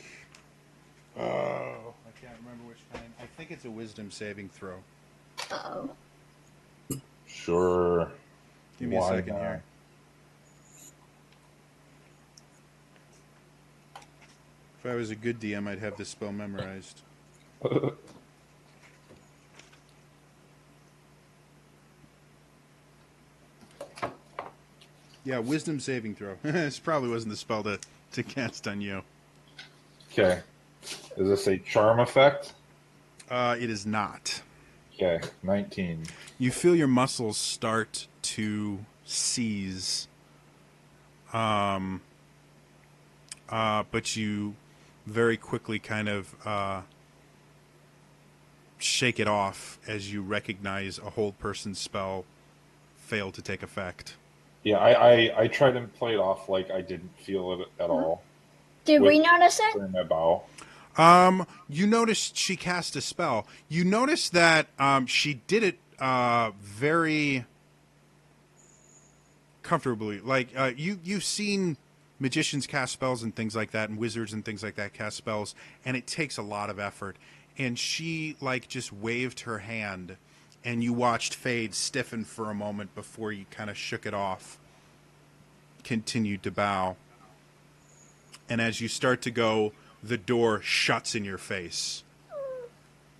Oh, I can't remember which kind. I think it's a wisdom saving throw. Uh-oh. Sure. Give me a Why second not? here. If I was a good DM, I'd have this spell memorized. Yeah, wisdom saving throw. This probably wasn't the spell to cast on you. Okay. Is this a charm effect? It is not. Okay, 19. You feel your muscles start to seize. But you very quickly kind of shake it off as you recognize a hold person spell failed to take effect. Yeah, I tried and play it off like I didn't feel it at all. Did we notice it? During my bow. You noticed she cast a spell. You noticed that she did it very comfortably. Like you've seen magicians cast spells and things like that, and wizards and things like that cast spells, and it takes a lot of effort. And she just waved her hand, and you watched Fade stiffen for a moment before you kind of shook it off. Continued to bow. And as you start to go, the door shuts in your face.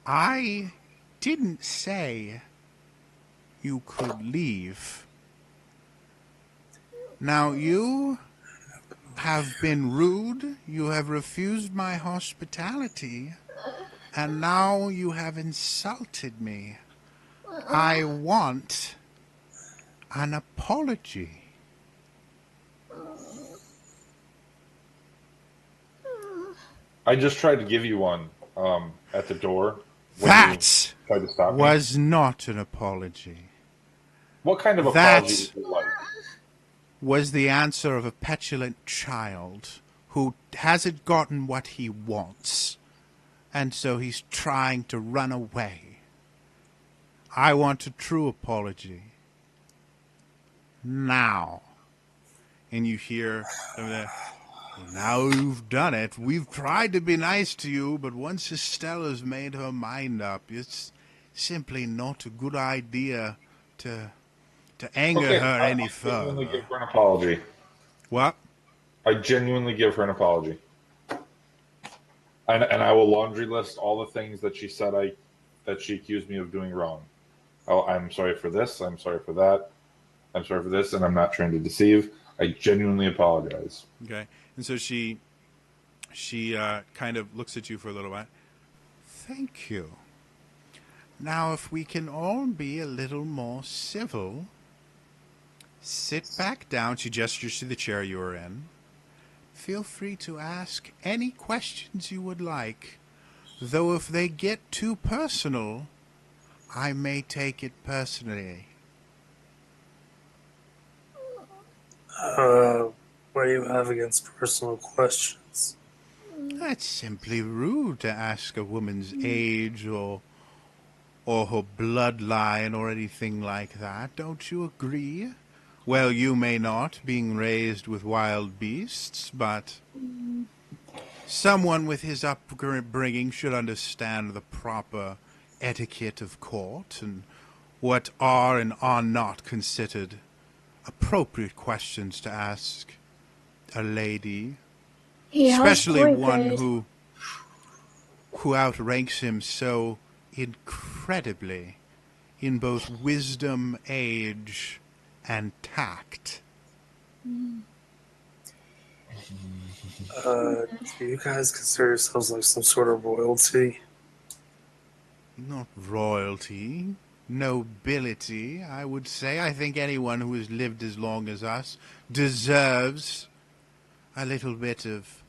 I didn't say you could leave. Now you have been rude, you have refused my hospitality, and now you have insulted me. I want an apology. I just tried to give you one at the door. That tried to stop me. was not an apology. What kind of That apology would you like? was the answer of a petulant child who hasn't gotten what he wants, and so he's trying to run away. I want a true apology. Now. And you hear some of that, now you've done it. We've tried to be nice to you, but once Estella's made her mind up, it's simply not a good idea to anger her any I genuinely further. give her an apology. What? I genuinely give her an apology. And I will laundry list all the things that she said that she accused me of doing wrong. I'm sorry for this. I'm sorry for that. I'm sorry for this, and I'm not trying to deceive. I genuinely apologize. Okay. And so she kind of looks at you for a little while. Thank you. Now, if we can all be a little more civil, sit back down. She gestures to the chair you are in. Feel free to ask any questions you would like, though if they get too personal, I may take it personally. What do you have against personal questions? That's simply rude to ask a woman's age or her bloodline or anything like that. Don't you agree? Well, you may not, being raised with wild beasts, but someone with his upbringing should understand the proper etiquette of court and what are and are not considered appropriate questions to ask a lady, He has especially great one grades. who outranks him so incredibly in both wisdom, age, and tact. Do you guys consider yourselves like some sort of royalty? Not royalty, nobility, I would say. I think anyone who has lived as long as us deserves a little bit of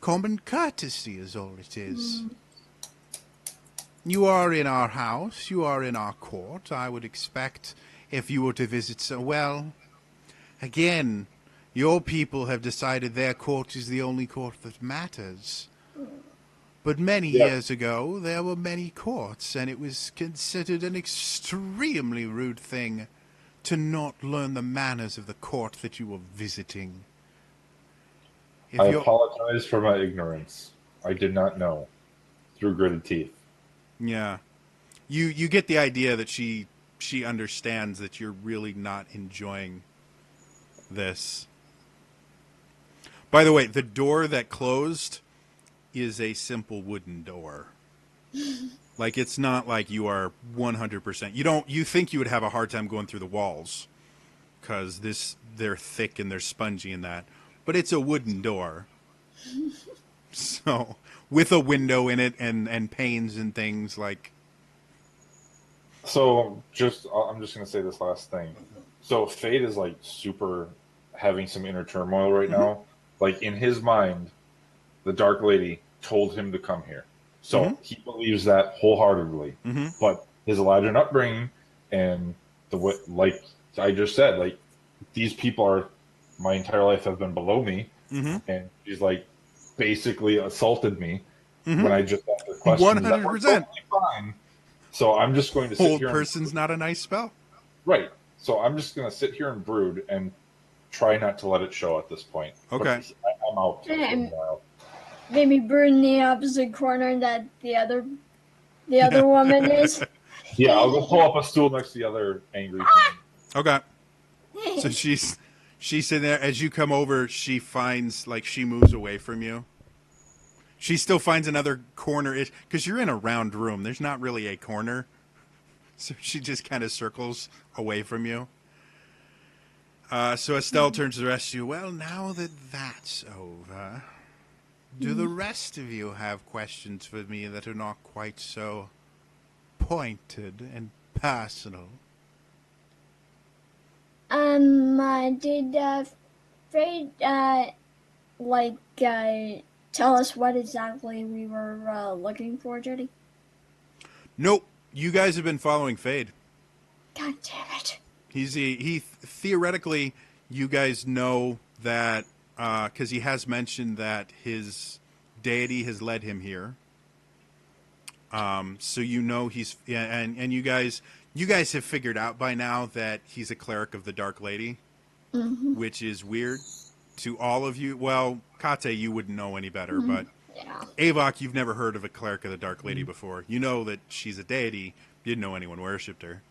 common courtesy is all it is. You are in our house, you are in our court. I would expect if you were to visit well, again, your people have decided their court is the only court that matters. But many years ago, there were many courts, and it was considered an extremely rude thing to not learn the manners of the court that you were visiting. I apologize for my ignorance. I did not know. Through gritted teeth. Yeah. You get the idea that she understands that you're really not enjoying this. By the way, the door that closed is a simple wooden door. Like, it's not like you are 100%. You think you would have a hard time going through the walls because they're thick and they're spongy and that, but it's a wooden door. So, with a window in it and panes and things like. So, I'm just going to say this last thing. So, Fate is like super having some inner turmoil right now. Like, in his mind, the Dark Lady told him to come here. So, he believes that wholeheartedly. But his Eladrin upbringing and like I just said, like, these people are, my entire life have been below me. And she's like, basically assaulted me when I just asked the question. 100%. Totally fine. So I'm just going to sit Old here. Person's not a nice spell. Right. So I'm just going to sit here and brood and try not to let it show at this point. Okay. But I'm out. And maybe burn the opposite corner that the other woman is. Yeah, I'll go pull up a stool next to the other angry team. Okay. So she's sitting there. As you come over, she finds, like, she moves away from you. She still finds another corner, because you're in a round room. There's not really a corner. So she just kind of circles away from you. So Estelle turns to the rest of you. Well, now that that's over, do the rest of you have questions for me that are not quite so pointed and personal? Did Fade tell us what exactly we were looking for, Judy? Nope. You guys have been following Fade. God damn it. He theoretically, you guys know that because he has mentioned that his deity has led him here. So you know and you guys have figured out by now that he's a cleric of the Dark Lady, which is weird to all of you. Well, Kate, you wouldn't know any better, but Yeah. Avok, you've never heard of a cleric of the Dark Lady before. You know that she's a deity. You didn't know anyone worshipped her.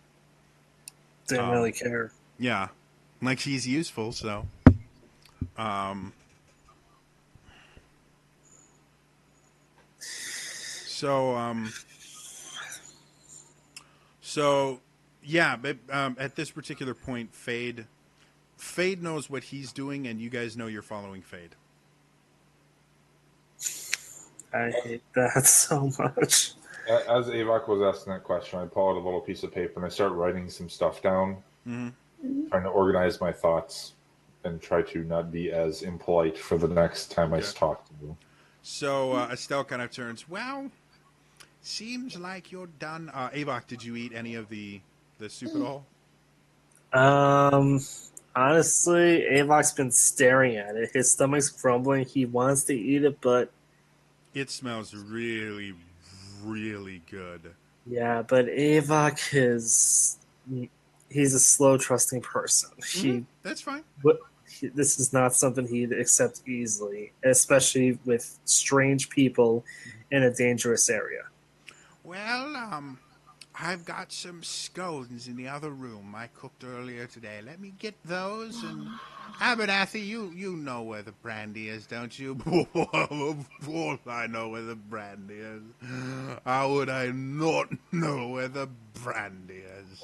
Didn't really care. Yeah, like she's useful. So, so yeah. But at this particular point, Fade knows what he's doing, and you guys know you're following Fade. I hate that so much. As Avok was asking that question, I pull out a little piece of paper and I start writing some stuff down, trying to organize my thoughts and try to not be as impolite for the next time I talk to you. So Estelle kind of turns, well, seems like you're done. Avok, did you eat any of the soup at all? Honestly, Avok's been staring at it. His stomach's grumbling. He wants to eat it, but It smells really, really good. yeah, but Avok is he's a slow trusting person. That's fine. But this is not something he'd accept easily, especially with strange people in a dangerous area. Well, I've got some scones in the other room I cooked earlier today. Let me get those. And Abernathy, you know where the brandy is, don't you? Of course I know where the brandy is. How would I not know where the brandy is?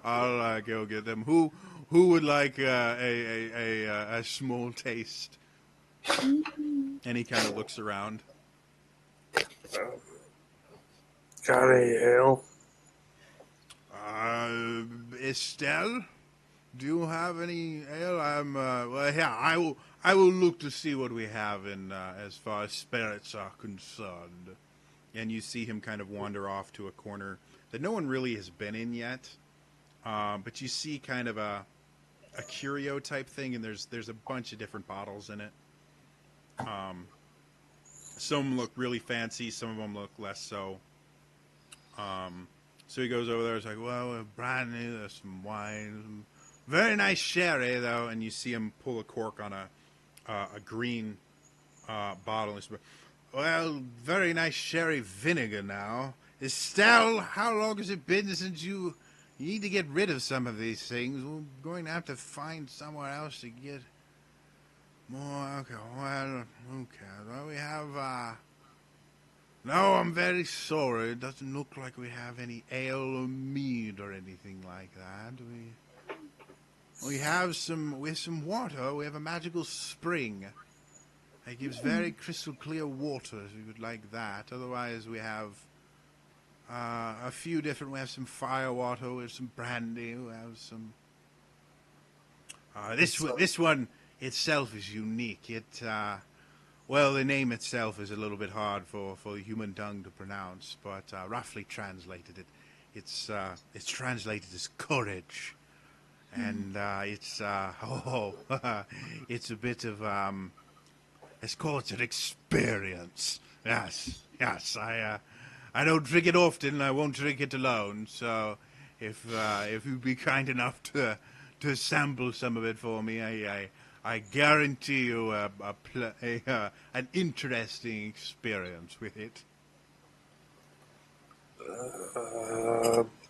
I'll go get them. Who would like a small taste? And he kind of looks around. Got any ale? Estelle, do you have any ale? Well, yeah, I will look to see what we have in as far as spirits are concerned. And you see him kind of wander off to a corner that no one really has been in yet. But you see kind of a curio type thing, and there's a bunch of different bottles in it. Some of them look really fancy, some of them look less so. So he goes over there. It's like, well, brandy, there's some wine, some very nice sherry, though. And you see him pull a cork on a green bottle. He's, well, very nice sherry vinegar now. Estelle, how long has it been since you need to get rid of some of these things? We're going to have to find somewhere else to get more. Okay, well, we have. No, I'm very sorry. It doesn't look like we have any ale or mead or anything like that. We have some water. We have a magical spring. It gives very crystal clear water if you would like that. Otherwise, we have a few different. We have some fire water. We have some brandy. We have some. This one itself is unique. Well, the name itself is a little bit hard for the human tongue to pronounce, but roughly translated, it's translated as courage, and it's it's a bit of let's call it an experience. Yes, I don't drink it often. I won't drink it alone. So, if you'd be kind enough to sample some of it for me, I guarantee you an interesting experience with it.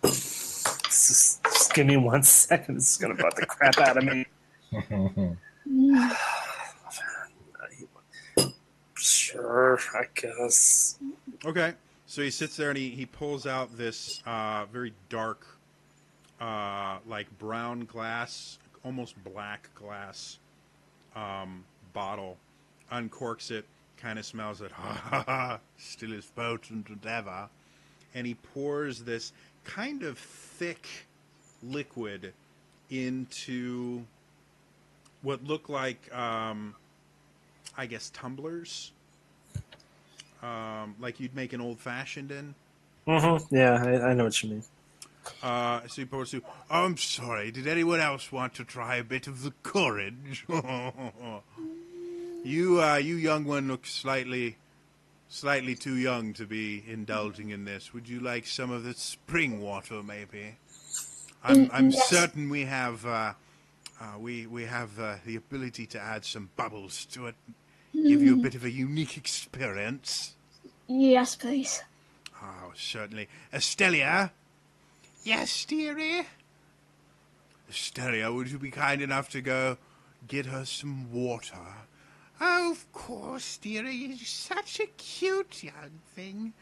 Just give me 1 second. This is going to butt the crap out of me. Sure, I guess. Okay, so he sits there and he pulls out this very dark, like brown glass, almost black glass bottle, uncorks it, kind of smells it, still as potent as ever, and he pours this kind of thick liquid into what look like, I guess, tumblers, like you'd make an old-fashioned in. Mm-hmm. Yeah, I know what you mean. So he pours to. Oh, I'm sorry. Did anyone else want to try a bit of the courage? You young one look slightly too young to be indulging in this. Would you like some of the spring water, maybe? I'm Yes. certain we have we have the ability to add some bubbles to it, give you a bit of a unique experience. Yes, please. Oh, certainly. Estelia? Yes, dearie? Estelia, would you be kind enough to go get her some water? Oh, of course, dearie. You're such a cute young thing.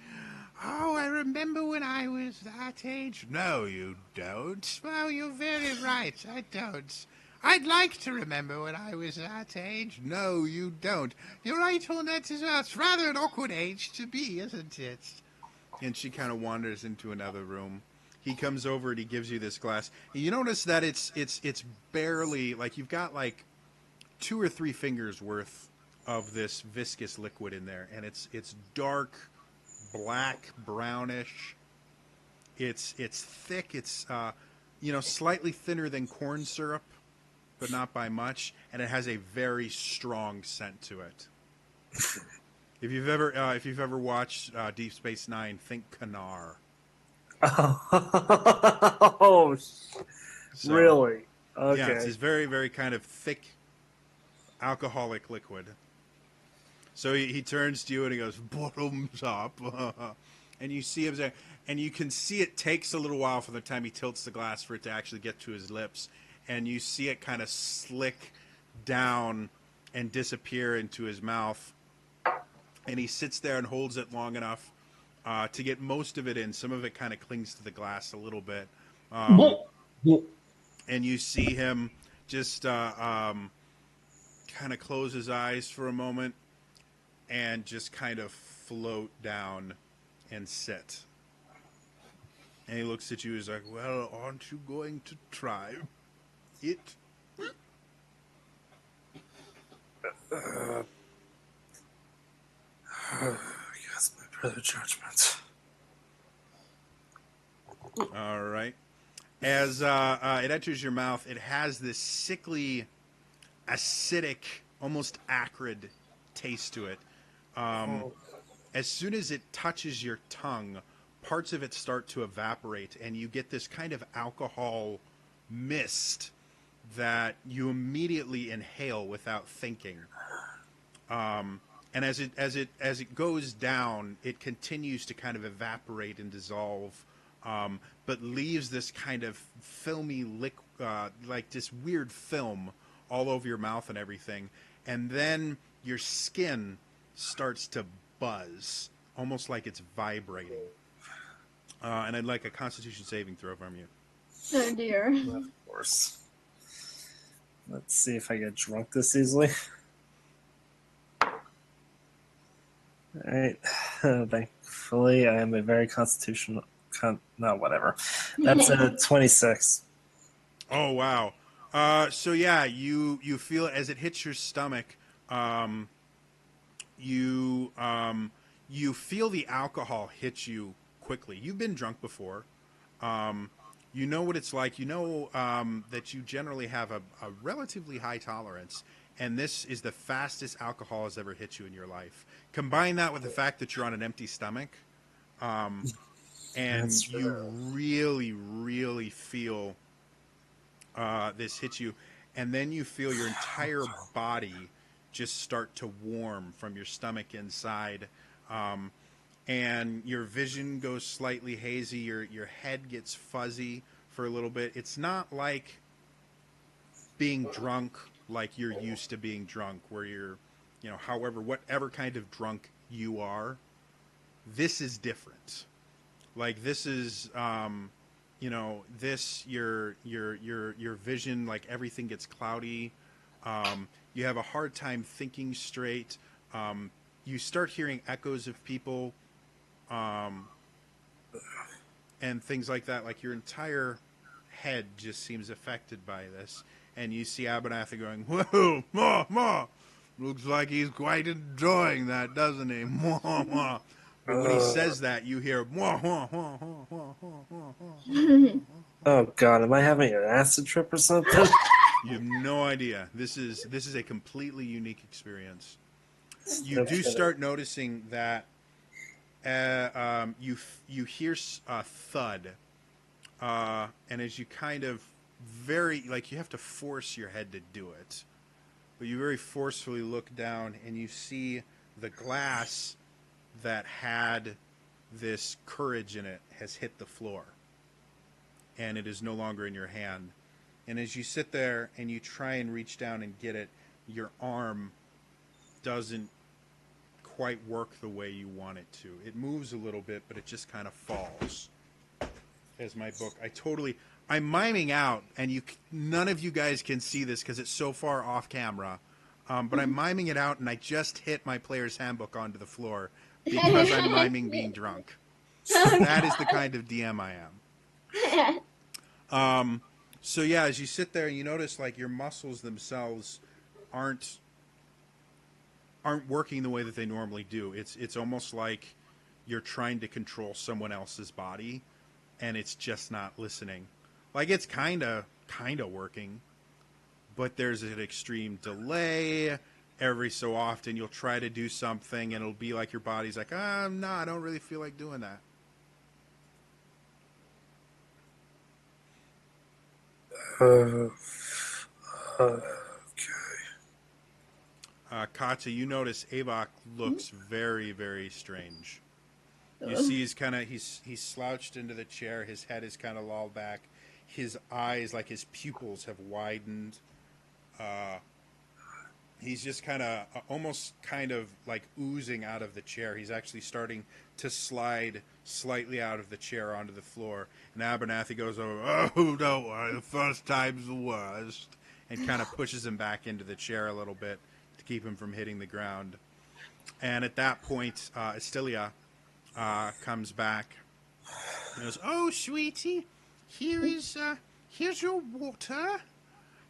Oh, I remember when I was that age. No, you don't. Well, you're very right. I don't. I'd like to remember when I was that age. No, you don't. You're right on that as well. It's rather an awkward age to be, isn't it? And she kind of wanders into another room. He comes over and he gives you this glass. You notice that it's barely, like, you've got like 2 or 3 fingers worth of this viscous liquid in there, and it's dark, black, brownish. It's thick. It's slightly thinner than corn syrup, but not by much, and it has a very strong scent to it. If you've ever watched Deep Space Nine, think Kanar. Oh, So, really? yeah, it's Okay. this very, very kind of thick alcoholic liquid. So he turns to you and he goes, "Bottoms up," and you see him there, and you can see it takes a little while from the time he tilts the glass for it to actually get to his lips, and you see it kind of slick down and disappear into his mouth, and he sits there and holds it long enough to get most of it in. Some of it kind of clings to the glass a little bit, and you see him just kind of close his eyes for a moment and just kind of float down and sit. And he looks at you. He's like, "Well, aren't you going to try it?" Yes, my brother judgment. All right. As it enters your mouth, it has this sickly, acidic, almost acrid taste to it. As soon as it touches your tongue, parts of it start to evaporate, and you get this kind of alcohol mist that you immediately inhale without thinking. And as it goes down, it continues to kind of evaporate and dissolve, but leaves this kind of filmy like this weird film all over your mouth and everything. And then your skin starts to buzz, almost like it's vibrating. And I'd like a Constitution saving throw from you. Oh dear. Of course. Let's see if I get drunk this easily. Alright. Thankfully, I am a very constitutional... no, whatever. That's a 26. Oh wow! So yeah, you feel it as it hits your stomach. You feel the alcohol hit you quickly. You've been drunk before. You know what it's like. You know that you generally have a relatively high tolerance, and this is the fastest alcohol has ever hit you in your life. Combine that with the fact that you're on an empty stomach, and That's you true. really, really feel this hit you, and then you feel your entire body just start to warm from your stomach inside, and your vision goes slightly hazy. Your head gets fuzzy for a little bit. It's not like being drunk like you're used to being drunk, where you're, however, whatever kind of drunk you are. This is different. Like this is this your vision, like everything gets cloudy. You have a hard time thinking straight. You start hearing echoes of people, and things like that. Like your entire head just seems affected by this, and you see Abernathy going, "Whoa, ma! Looks like he's quite enjoying that, doesn't he?" Mwah, mwah. But when he says that, you hear, "Mwah, mwah, mwah, mwah, mwah, mwah, mwah." Oh god, am I having an acid trip or something? You have no idea. This is a completely unique experience. You No do kidding. start noticing that you hear a thud, and as you kind of you have to force your head to do it, but you very forcefully look down and you see the glass that had this courage in it has hit the floor, and it is no longer in your hand. And as you sit there and you try and reach down and get it, your arm doesn't quite work the way you want it to. It moves a little bit, but it just kind of falls. As my book, I'm miming out, and none of you guys can see this because it's so far off camera. But I'm miming it out, and I just hit my player's handbook onto the floor because I'm miming being drunk. That is the kind of DM I am. So yeah, as you sit there, you notice like your muscles themselves aren't working the way that they normally do. It's almost like you're trying to control someone else's body, and it's just not listening. Like it's kind of working, but there's an extreme delay. Every so often you'll try to do something and it'll be like your body's like, no, I don't really feel like doing that. Okay. Katya, you notice Avok looks very, very strange. You see he's slouched into the chair, his head is kind of lolled back, his eyes, like his pupils have widened. He's just kind of almost kind of like oozing out of the chair. He's actually starting to slide slightly out of the chair onto the floor. And Abernathy goes over, oh, don't worry, the first time's the worst. And kind of pushes him back into the chair a little bit to keep him from hitting the ground. And at that point, Estilia comes back and goes, oh, sweetie, here's your water.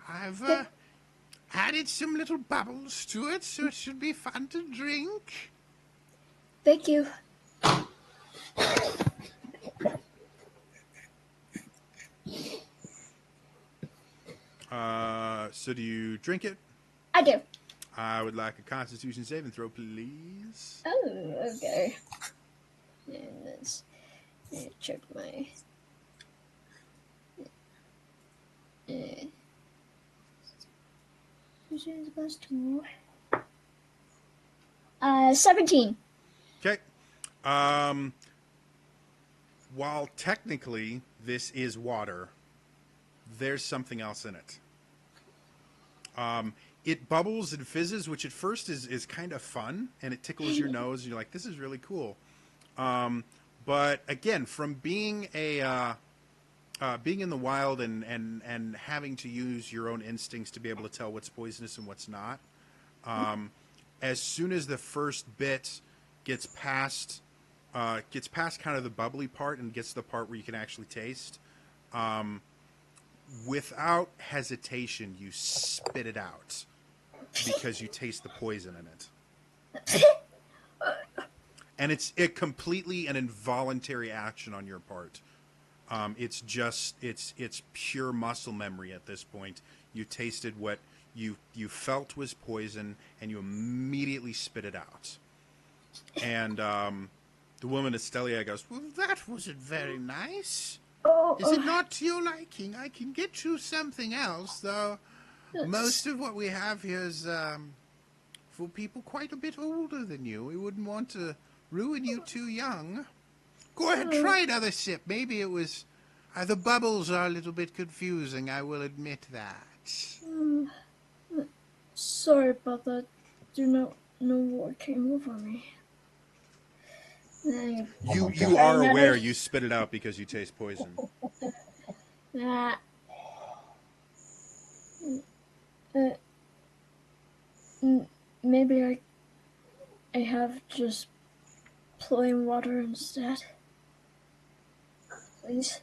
I've added some little bubbles to it, so it should be fun to drink. Thank you. So do you drink it? I do. I would like a Constitution saving throw, please. Oh, okay. And let's check my. Which is plus 2. 17. Okay. While technically this is water, there's something else in it. It bubbles and fizzes, which at first is kind of fun, and it tickles your nose, and you're like, this is really cool. But again, from being being in the wild and having to use your own instincts to be able to tell what's poisonous and what's not, as soon as the first bit gets past kind of the bubbly part and gets to the part where you can actually taste, without hesitation, you spit it out because you taste the poison in it. And it's completely an involuntary action on your part. It's pure muscle memory at this point. You tasted what you felt was poison, and you immediately spit it out. And the woman Estelia goes, well, that wasn't very nice. Is it not to your liking? I can get you something else, though. Most of what we have here is for people quite a bit older than you. We wouldn't want to ruin you too young. Go ahead, try another sip. Maybe it was... the bubbles are a little bit confusing, I will admit that. Sorry about that. Do not know what came over me. You are aware you spit it out because you taste poison. Maybe I have just plain water instead. Please.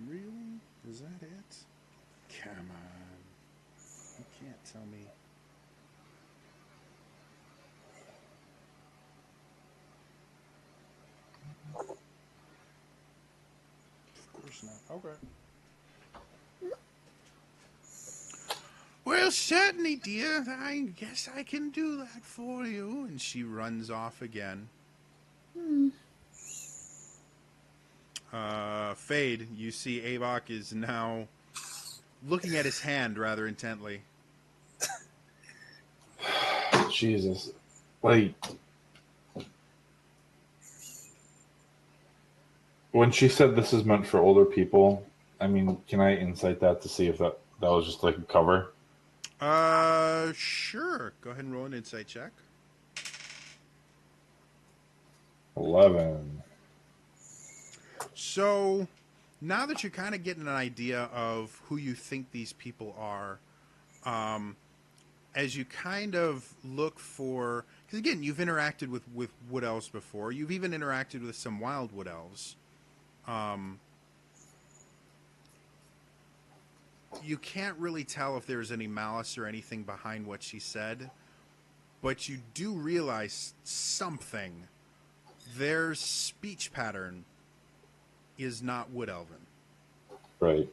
Really? Is that it? Come on. You can't tell me. Of course not. Okay. Well, certainly, dear. I guess I can do that for you. And she runs off again. Fade, you see Avok is now looking at his hand rather intently. Jesus. Like, when she said this is meant for older people, I mean, can I insight that to see if that was just like a cover? Sure. Go ahead and roll an insight check. 11. So, now that you're kind of getting an idea of who you think these people are, as you kind of look for... Because again, you've interacted with wood elves before. You've even interacted with some wild wood elves. You can't really tell if there's any malice or anything behind what she said, but you do realize something. Their speech pattern is not Wood Elven. Right.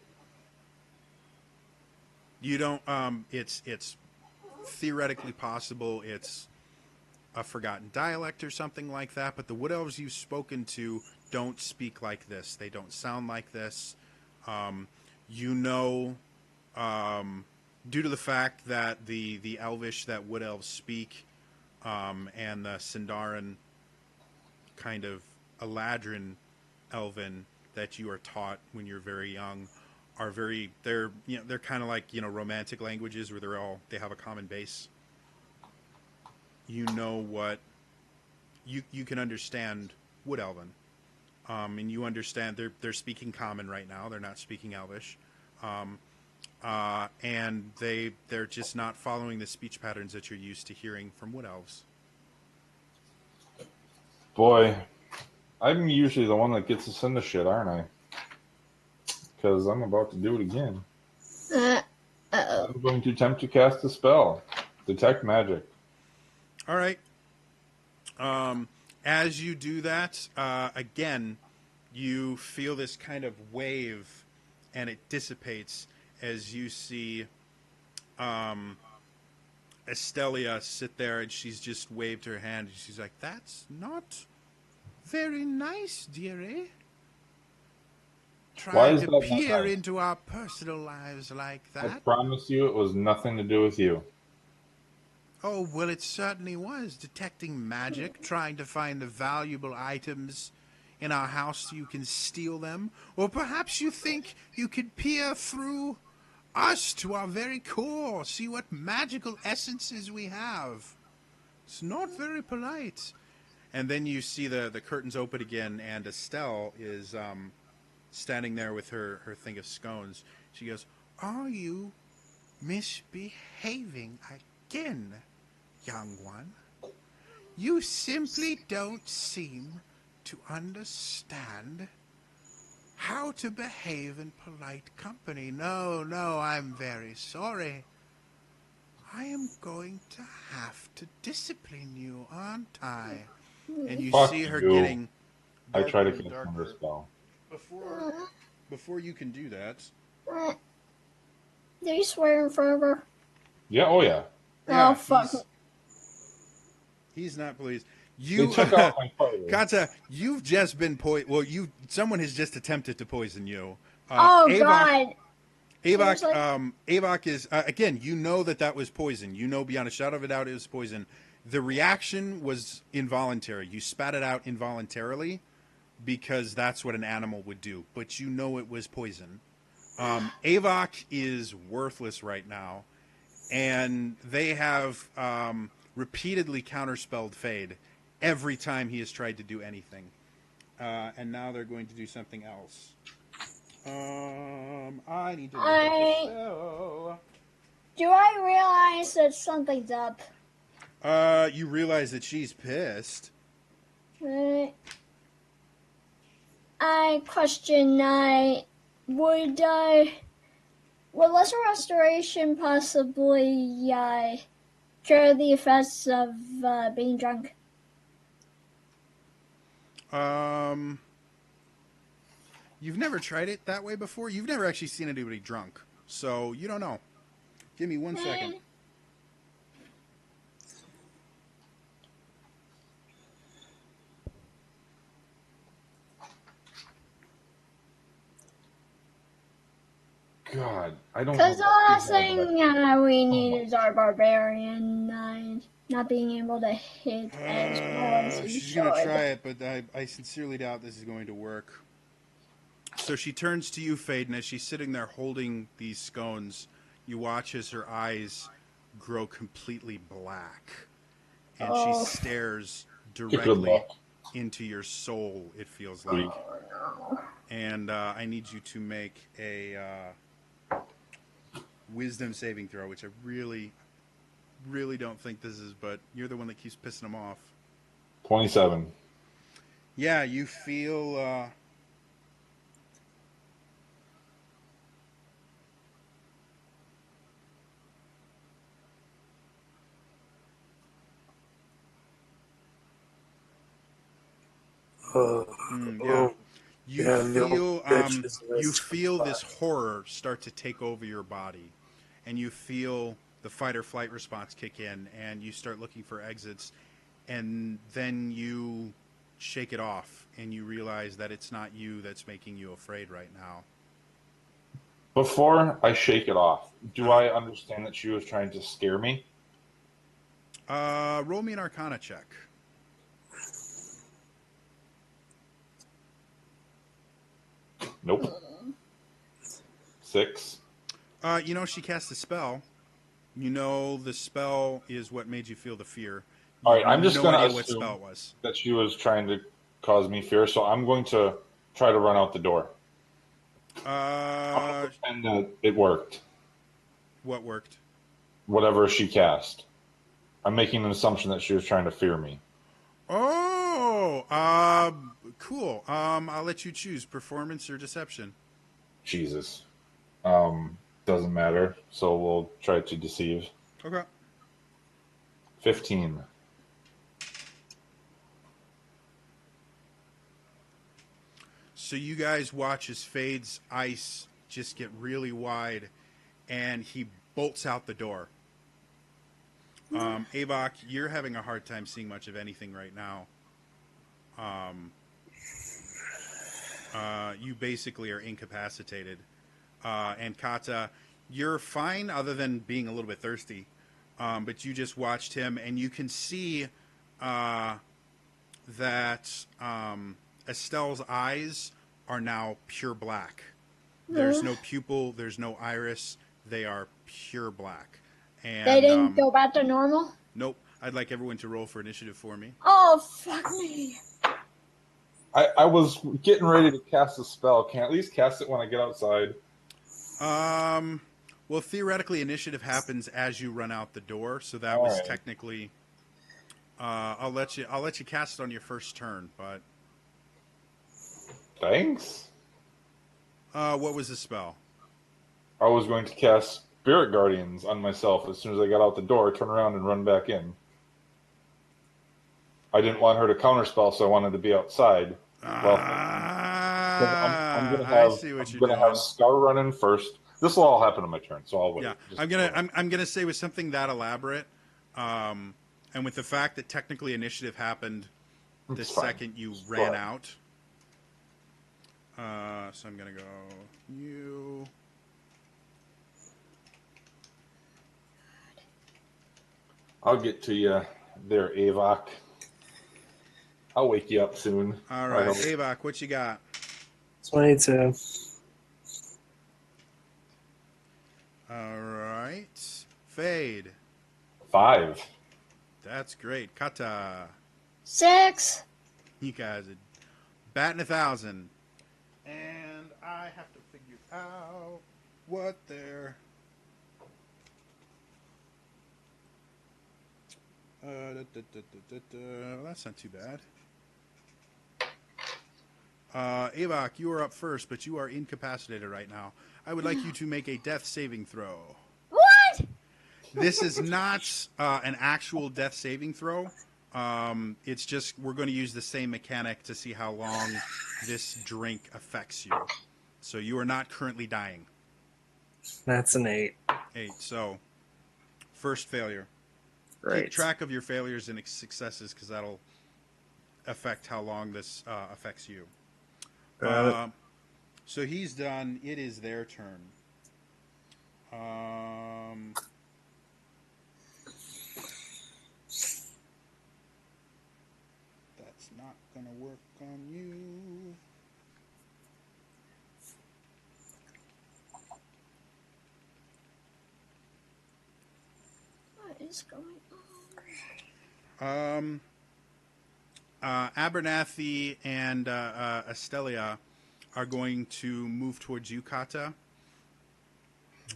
You don't. It's theoretically possible. It's a forgotten dialect or something like that. But the Wood Elves you've spoken to don't speak like this. They don't sound like this. You know, due to the fact that the Elvish that Wood Elves speak, and the Sindarin kind of Eladrin Elven that you are taught when you're very young are they're kind of like romantic languages where they have a common base. You know what you can understand Wood Elven, and you understand they're speaking Common right now. They're not speaking Elvish, and they're just not following the speech patterns that you're used to hearing from Wood Elves. Boy, I'm usually the one that gets us into shit, aren't I? Because I'm about to do it again. I'm going to attempt to cast a spell. Detect magic. All right. As you do that, again, you feel this kind of wave, and it dissipates as you see Estelia sit there, and she's just waved her hand, and she's like, "That's not very nice, dearie. Why Trying is to that not peer nice? into our personal lives like I that." promise you it was nothing to do with you. Oh, well, it certainly was. Detecting magic, trying to find the valuable items in our house so you can steal them. Or perhaps you think you could peer through us to our very core, see what magical essences we have. It's not very polite. And then you see the curtains open again, and Estelle is standing there with her thing of scones. She goes, "Are you misbehaving again, young one? You simply don't seem to understand how to behave in polite company. No, I'm very sorry. I am going to have to discipline you, aren't I?" And you Fuck see her you. getting I try to darker and cast another darker. spell. Before you can do that, Do you swear in forever? Yeah, oh yeah. Oh, yeah, fuck. he's not pleased. They You, took out my fighter. Kata, you've just been someone has just attempted to poison you. Oh, Avok, God. Avok, Seriously? Avok is again. You know that was poison. You know beyond a shadow of a doubt it was poison. The reaction was involuntary. You spat it out involuntarily because that's what an animal would do. But you know it was poison. Avok is worthless right now, and they have repeatedly counterspelled Fade every time he has tried to do anything. And now they're going to do something else. I need to look at the spell. Do I realize that something's up? You realize that she's pissed. I question, would Lesser Restoration possibly cure the effects of being drunk? You've never tried it that way before? You've never actually seen anybody drunk. So you don't know. Give me 1 second. God, I don't Because know. the last thing we need is our barbarian not being able to hit as well as he She's should. going to try it, but I sincerely doubt this is going to work. So she turns to you, Fade, and as she's sitting there holding these scones, you watch as her eyes grow completely black. And she stares directly into your soul, it feels like. And I need you to make a wisdom saving throw, which I really, really don't think this is, but you're the one that keeps pissing them off. 27. Yeah, you feel... yeah. You Yeah, the old feel bitch is you Rustic. feel this horror start to take over your body, and you feel the fight or flight response kick in, and you start looking for exits, and then you shake it off, and you realize that it's not you that's making you afraid right now. Before I shake it off, do Uh-huh. I understand that she was trying to scare me? Roll me an Arcana check. Nope. 6. She cast a spell. You know the spell is what made you feel the fear. You All have right, I'm just no going to idea what spell assume it was. that she was trying to cause me fear, so I'm going to try to run out the door. I'm going to pretend that it worked. What worked? Whatever she cast. I'm making an assumption that she was trying to fear me. Oh, cool. I'll let you choose performance or deception. Jesus. Doesn't matter, so we'll try to deceive. Okay. 15. So you guys watch as Fade's ice just get really wide, and he bolts out the door. Avok, you're having a hard time seeing much of anything right now. You basically are incapacitated. And Kata, you're fine other than being a little bit thirsty. But you just watched him, and you can see that Estelle's eyes are now pure black. There's no pupil, there's no iris. They are pure black. And They didn't go back to normal? nope. I'd like everyone to roll for initiative for me. Oh, fuck me. I was getting ready to cast a spell. Can I at least cast it when I get outside? Well, theoretically, initiative happens as you run out the door, so that All was right. technically. I'll let you cast it on your first turn, but Thanks. what was the spell? I was going to cast Spirit Guardians on myself as soon as I got out the door, turn around and run back in. I didn't want her to counterspell, so I wanted to be outside. Well, I'm gonna I have see what I'm you're gonna doing. have Scar run in first. This will all happen on my turn, so I'll wait. Yeah, Just I'm gonna say with something that elaborate, and with the fact that technically initiative happened the It's fine. second you Just go ran ahead. out. So I'm gonna go you. I'll get to you there, Avok. I'll wake you up soon. All I right, hope. Avok, what you got? 22. All right, Fade. 5. That's great. Kata. 6. You guys are batting 1,000. And I have to figure out what their well, that's not too bad. Avok, you are up first, but you are incapacitated right now. I would like you to make a death saving throw. What? This is not an actual death saving throw. It's just we're going to use the same mechanic to see how long this drink affects you. So you are not currently dying. That's an 8. 8. So first failure. Great. Keep track of your failures and successes because that'll affect how long this affects you. So he's done. It is their turn. That's not gonna work on you. What is going Abernathy and Estelia are going to move towards you, Kata.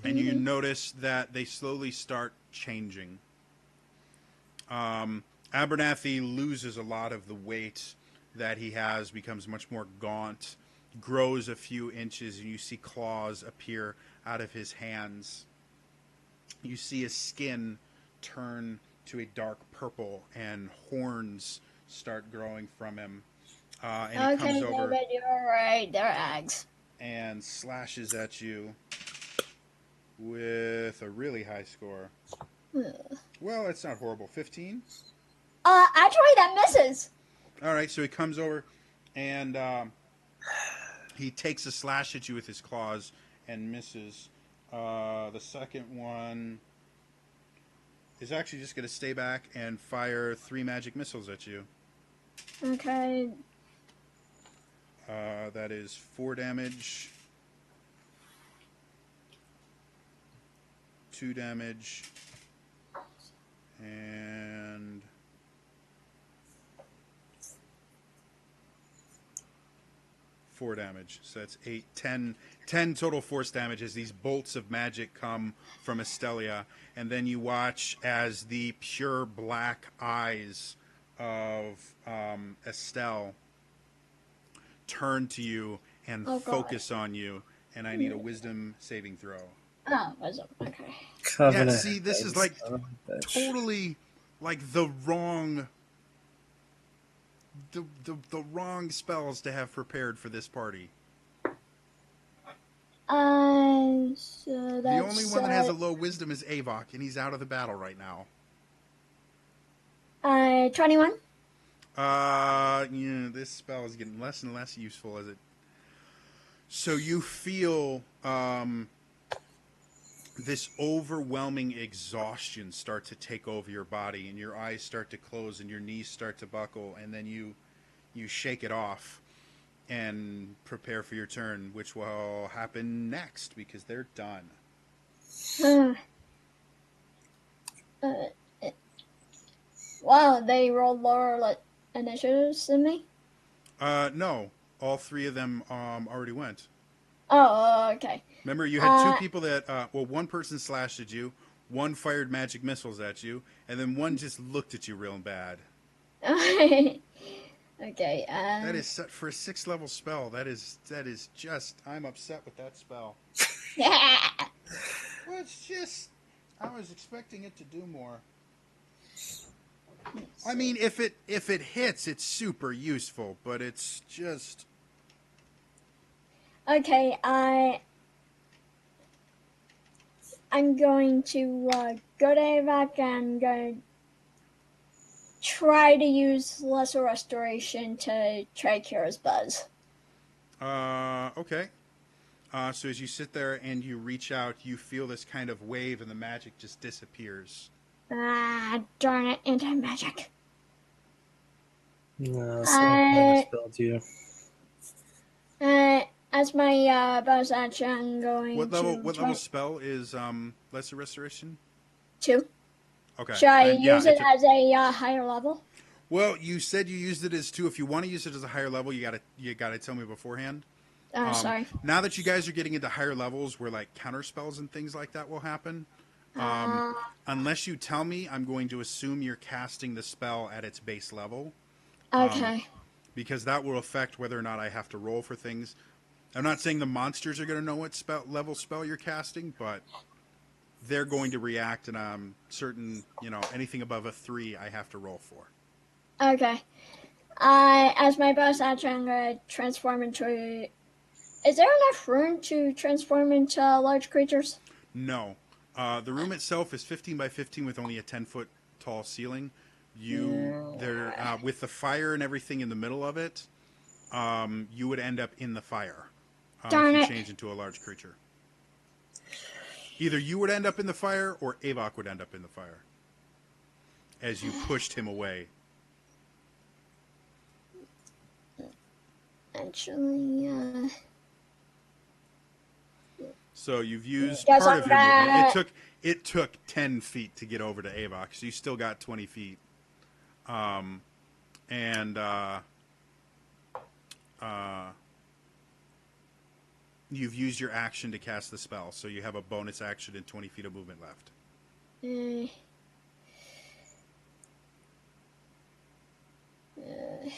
And you notice that they slowly start changing. Abernathy loses a lot of the weight that he has, becomes much more gaunt, grows a few inches, and you see claws appear out of his hands. You see his skin turn to a dark purple, and horns start growing from him. And he comes Okay, over David, you're right. They're eggs. and slashes at you with a really high score. Well, it's not horrible. 15? Actually, that misses. All right, so he comes over and he takes a slash at you with his claws and misses. The second one is actually just going to stay back and fire 3 magic missiles at you. Okay. That is 4 damage, 2 damage, and 4 damage. So that's 8, 10 total force damage as these bolts of magic come from Estelia. And then you watch as the pure black eyes of Estelle turn to you and focus on you. And I need a wisdom saving throw. Oh, wisdom. Okay. Covenant. Yeah, see, this is like totally like the wrong the wrong spells to have prepared for this party. So that's, the only one that has a low wisdom is Avok, and he's out of the battle right now. 21. Yeah, this spell is getting less and less useful as it. So you feel this overwhelming exhaustion start to take over your body, and your eyes start to close, and your knees start to buckle, and then you shake it off and prepare for your turn, which will happen next because they're done. Wow, they rolled lower initiatives than me? No, all 3 of them already went. Oh, okay. Remember, you had 2 people that, one person slashed at you, 1 fired magic missiles at you, and then 1 just looked at you real bad. Okay. That is set for a 6th level spell. That is just, I'm upset with that spell. Well, it's just, I was expecting it to do more. I mean, if it hits, it's super useful, but it's just. Okay, I'm going to go to Avok and go try to use Lesser Restoration to try to cure his buzz. Okay. So as you sit there and you reach out, you feel this kind of wave, and the magic just disappears. Ah, darn it, anti-magic. No, someone spelled you. As my bonus action, I'm going What level? to What level spell is Lesser Restoration? 2. Okay. Should I then, yeah, use it as a higher level? Well, you said you used it as 2. If you want to use it as a higher level, you gotta tell me beforehand. Sorry. Now that you guys are getting into higher levels where like counter spells and things like that will happen, unless you tell me, I'm going to assume you're casting the spell at its base level. Okay. Because that will affect whether or not I have to roll for things. I'm not saying the monsters are going to know what level spell you're casting, but they're going to react, and I'm certain, anything above a 3 I have to roll for. Okay. As my bonus action, I'm going to transform into a... Is there enough room to transform into large creatures? No. The room itself is 15 by 15 with only a 10-foot tall ceiling. With the fire and everything in the middle of it, you would end up in the fire if you change into a large creature. Either you would end up in the fire or Avok would end up in the fire as you pushed him away. Actually, So you've used part of your movement. It took 10 feet to get over to Avok, so you still got 20 feet. You've used your action to cast the spell, so you have a bonus action and 20 feet of movement left. God.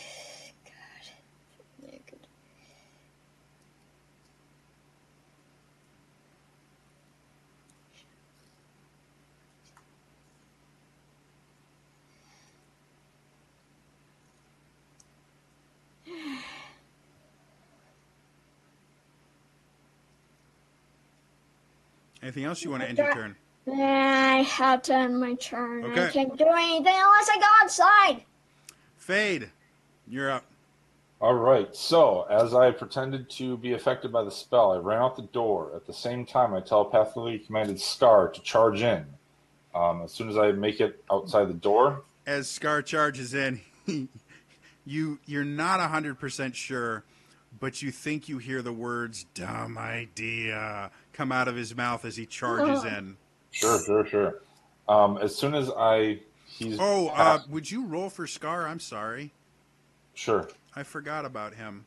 Anything else you want to end your turn? I have to end my turn. Okay. I can't do anything unless I go outside. Fade, you're up. All right. So, as I pretended to be affected by the spell, I ran out the door. At the same time, I telepathically commanded Scar to charge in. As soon as I make it outside the door, As Scar charges in, you're not 100% sure, but you think you hear the words "dumb idea" come out of his mouth as he charges in. sure. As soon as he's Oh, past, would you roll for Scar? I'm sorry, sure. I forgot about him.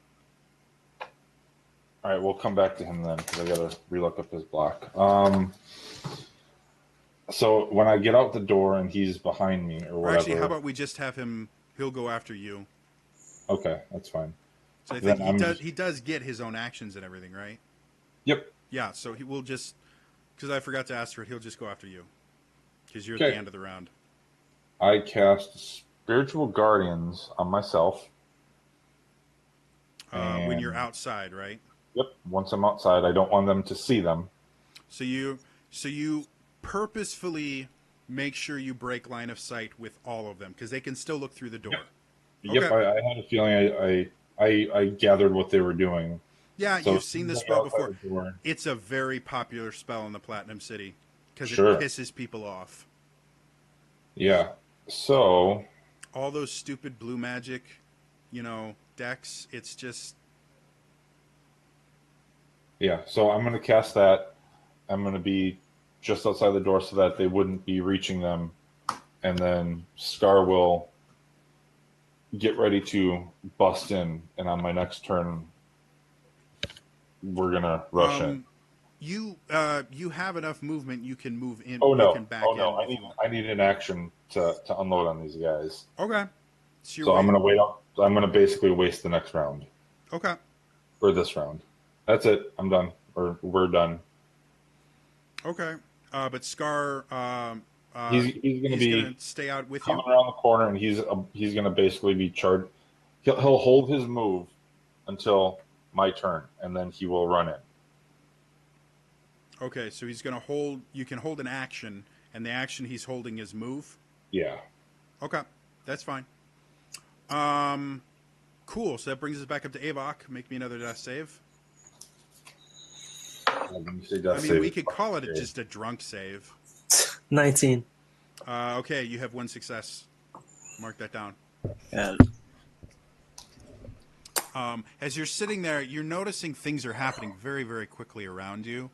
All right, we'll come back to him then because I gotta relook up his block. So when I get out the door and he's behind me or Or whatever, actually, how about we just have him? He'll go after you. okay, that's fine. So I Then think I'm he does get his own actions and everything, right? Yep. Yeah. So he will just, because I forgot to ask for it, he'll just go after you because you're at Okay. the end of the round. I cast Spiritual Guardians on myself. When you're And- outside, right? Yep. Once I'm outside, I don't want them to see them. So you purposefully make sure you break line of sight with all of them because they can still look through the door. Yep. Okay. I had a feeling I gathered what they were doing. Yeah, So you've seen this spell before. outside the door- It's a very popular spell in the Platinum City because Sure. it pisses people off. Yeah. So All those stupid blue magic, decks. It's just yeah. So I'm gonna cast that. I'm gonna be just outside the door so that they wouldn't be reaching them, and then Scar will get ready to bust in, and on my next turn, we're gonna rush in. you have enough movement. You can move in. Oh You no! can back Oh in no! if you want. I need an action to unload on these guys. Okay. So, So I'm gonna wait up. I'm gonna basically waste the next round Okay. or this round. That's it. I'm done, or we're done. Okay. But Scar, He's gonna be gonna stay out with coming you. around the corner, and he's gonna basically be charged. He'll hold his move until my turn, and then he will run in. Okay, so he's gonna hold. You can hold an action, and the action he's holding is move. Yeah. Okay, that's fine. Cool. So that brings us back up to Avok. Make me another death save. We could call it just a drunk save. 19. Okay, you have one success. Mark that down. Yeah. As you're sitting there, you're noticing things are happening very, very quickly around you.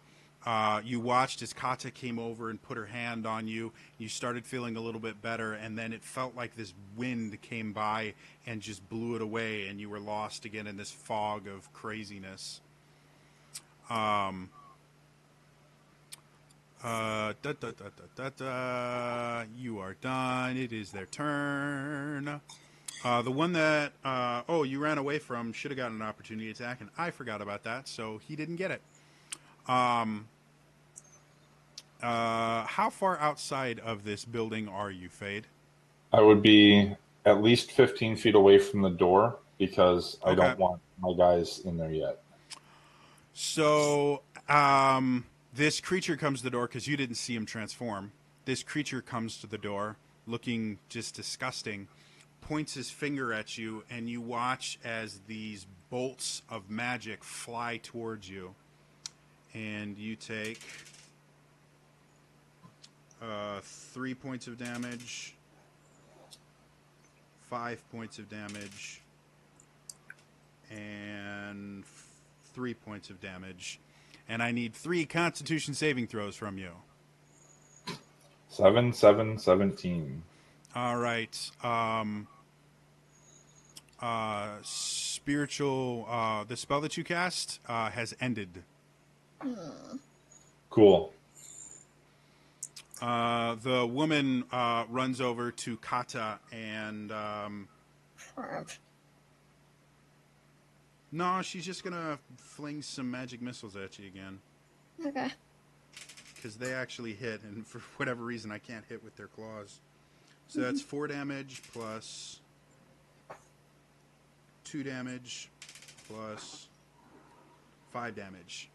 You watched as Kata came over and put her hand on you. You started feeling a little bit better, and then it felt like this wind came by and just blew it away, and you were lost again in this fog of craziness. You are done. It is their turn. The one that you ran away from should have gotten an opportunity attack, and I forgot about that, so he didn't get it. How far outside of this building are you, Fade? I would be at least 15 feet away from the door because I Okay. don't want my guys in there yet. So this creature comes to the door because you didn't see him transform. This creature comes to the door looking just disgusting, points his finger at you, and you watch as these bolts of magic fly towards you. And you take 3 points of damage, 5 points of damage, and 3 points of damage. And I need 3 Constitution saving throws from you. 7, 7, 17. All right. Spiritual. The spell that you cast has ended. Cool. The woman runs over to Kata and no, she's just gonna fling some magic missiles at you again Okay. because they actually hit, and for whatever reason, I can't hit with their claws. So that's 4 damage plus 2 damage plus 5 damage.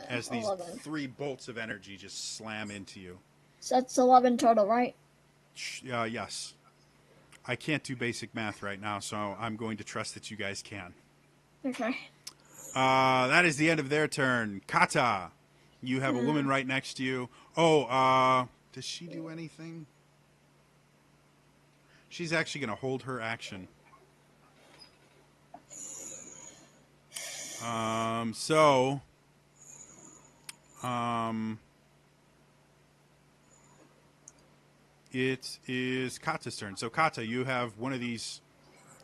as these 11. 3 bolts of energy just slam into you. So that's 11 total, right? Yes. I can't do basic math right now, so I'm going to trust that you guys can. Okay. That is the end of their turn. Kata, you have a woman right next to you. Oh, does she do anything? She's actually going to hold her action. It is Kata's turn. So, Kata, you have one of these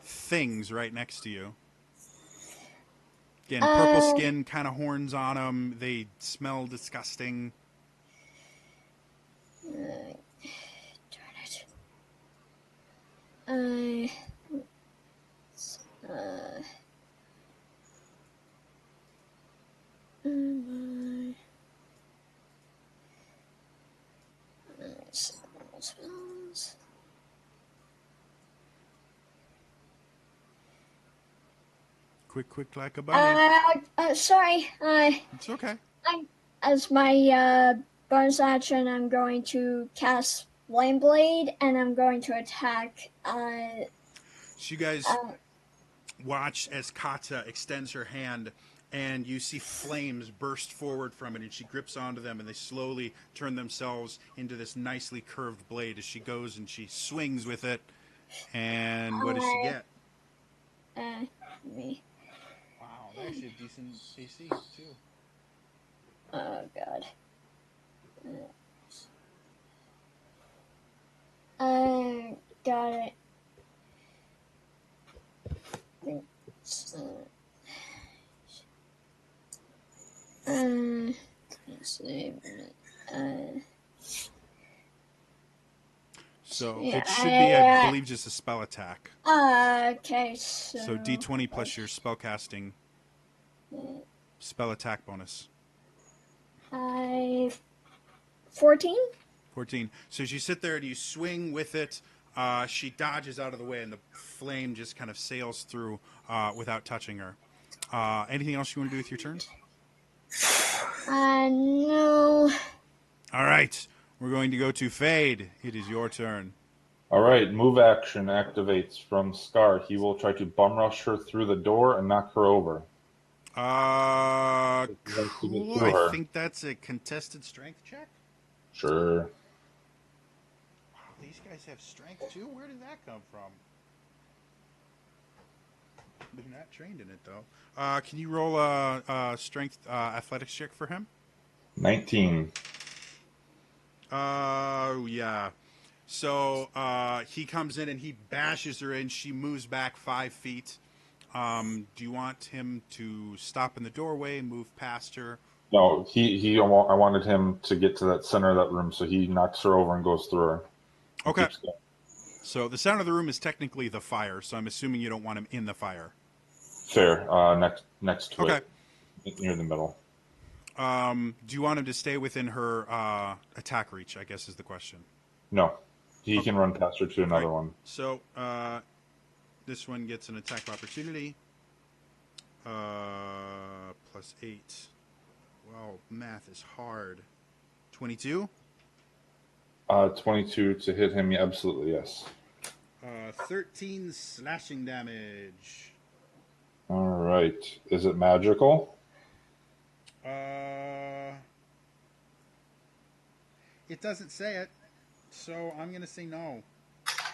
things right next to you. Again, purple skin, kind of horns on them. They smell disgusting. Darn it. Spells. Quick like a bunny. Sorry. It's okay. As my bonus action, I'm going to cast Flame Blade, and I'm going to attack. So you guys watch as Kata extends her hand, and you see flames burst forward from it, and she grips onto them, and they slowly turn themselves into this nicely curved blade as she goes and she swings with it. And what does she get? Me. Wow, they actually have decent AC, too. Oh, God. Got it. Let's see. So Yeah, it should be, I believe, just a spell attack. Okay, So D20 plus your spellcasting spell attack bonus. 14? 14. So as you sit there and you swing with it, she dodges out of the way, and the flame just kind of sails through without touching her. Anything else you want to do with your turn? No. All right. We're going to go to Fade. It is your turn. All right, move action activates from Scar. He will try to bum rush her through the door and knock her over. Cool. I think that's a contested strength check. Sure. Wow, these guys have strength too? Where did that come from? They're not trained in it, though. Can you roll a strength athletics check for him? 19. Yeah. So he comes in and he bashes her in. She moves back 5 feet. Do you want him to stop in the doorway, move past her? No, I wanted him to get to that center of that room, so he knocks her over and goes through her. Okay. So the center of the room is technically the fire, so I'm assuming you don't want him in the fire. Fair. Next to it. Near the middle. Do you want him to stay within her attack reach, I guess is the question. No. He can run past her to another one. So this one gets an attack of opportunity. Plus 8. Wow, math is hard. 22? 22 to hit him, yeah, absolutely, yes. 13 slashing damage. All right. Is it magical? It doesn't say it, so I'm going to say no.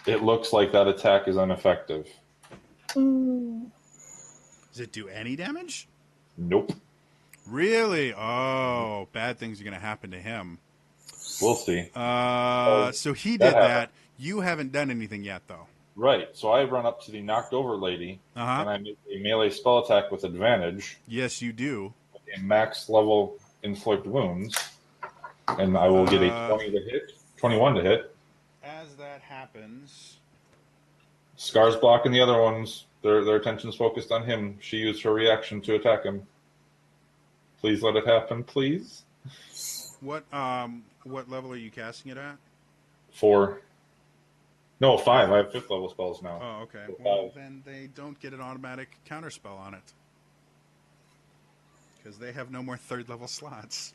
It looks like that attack is ineffective. Does it do any damage? Nope. Really? Oh, bad things are going to happen to him. We'll see. So he did that. You haven't done anything yet, though. Right. So I run up to the knocked over lady, and I make a melee spell attack with advantage. Yes, you do. A max level inflict wounds, and I will get a 21 to hit. As that happens, Scar's blocking the other ones. Their attention's focused on him. She used her reaction to attack him. Please let it happen, please. What level are you casting it at? 4. No, 5. I have 5th level spells now. Oh, okay. Well, then they don't get an automatic counterspell on it. because they have no more third level slots.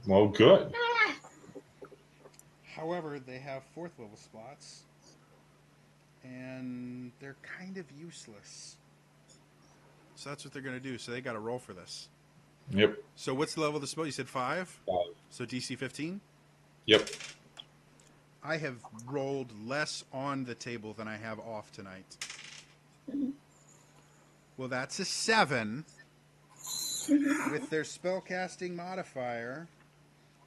Well, good. Ah, However, they have fourth level slots, and they're kind of useless. So that's what they're going to do. So they got to roll for this. Yep. So what's the level of the spell? You said 5? 5. So DC 15? Yep. I have rolled less on the table than I have off tonight. Well, that's a 7. With their spellcasting modifier,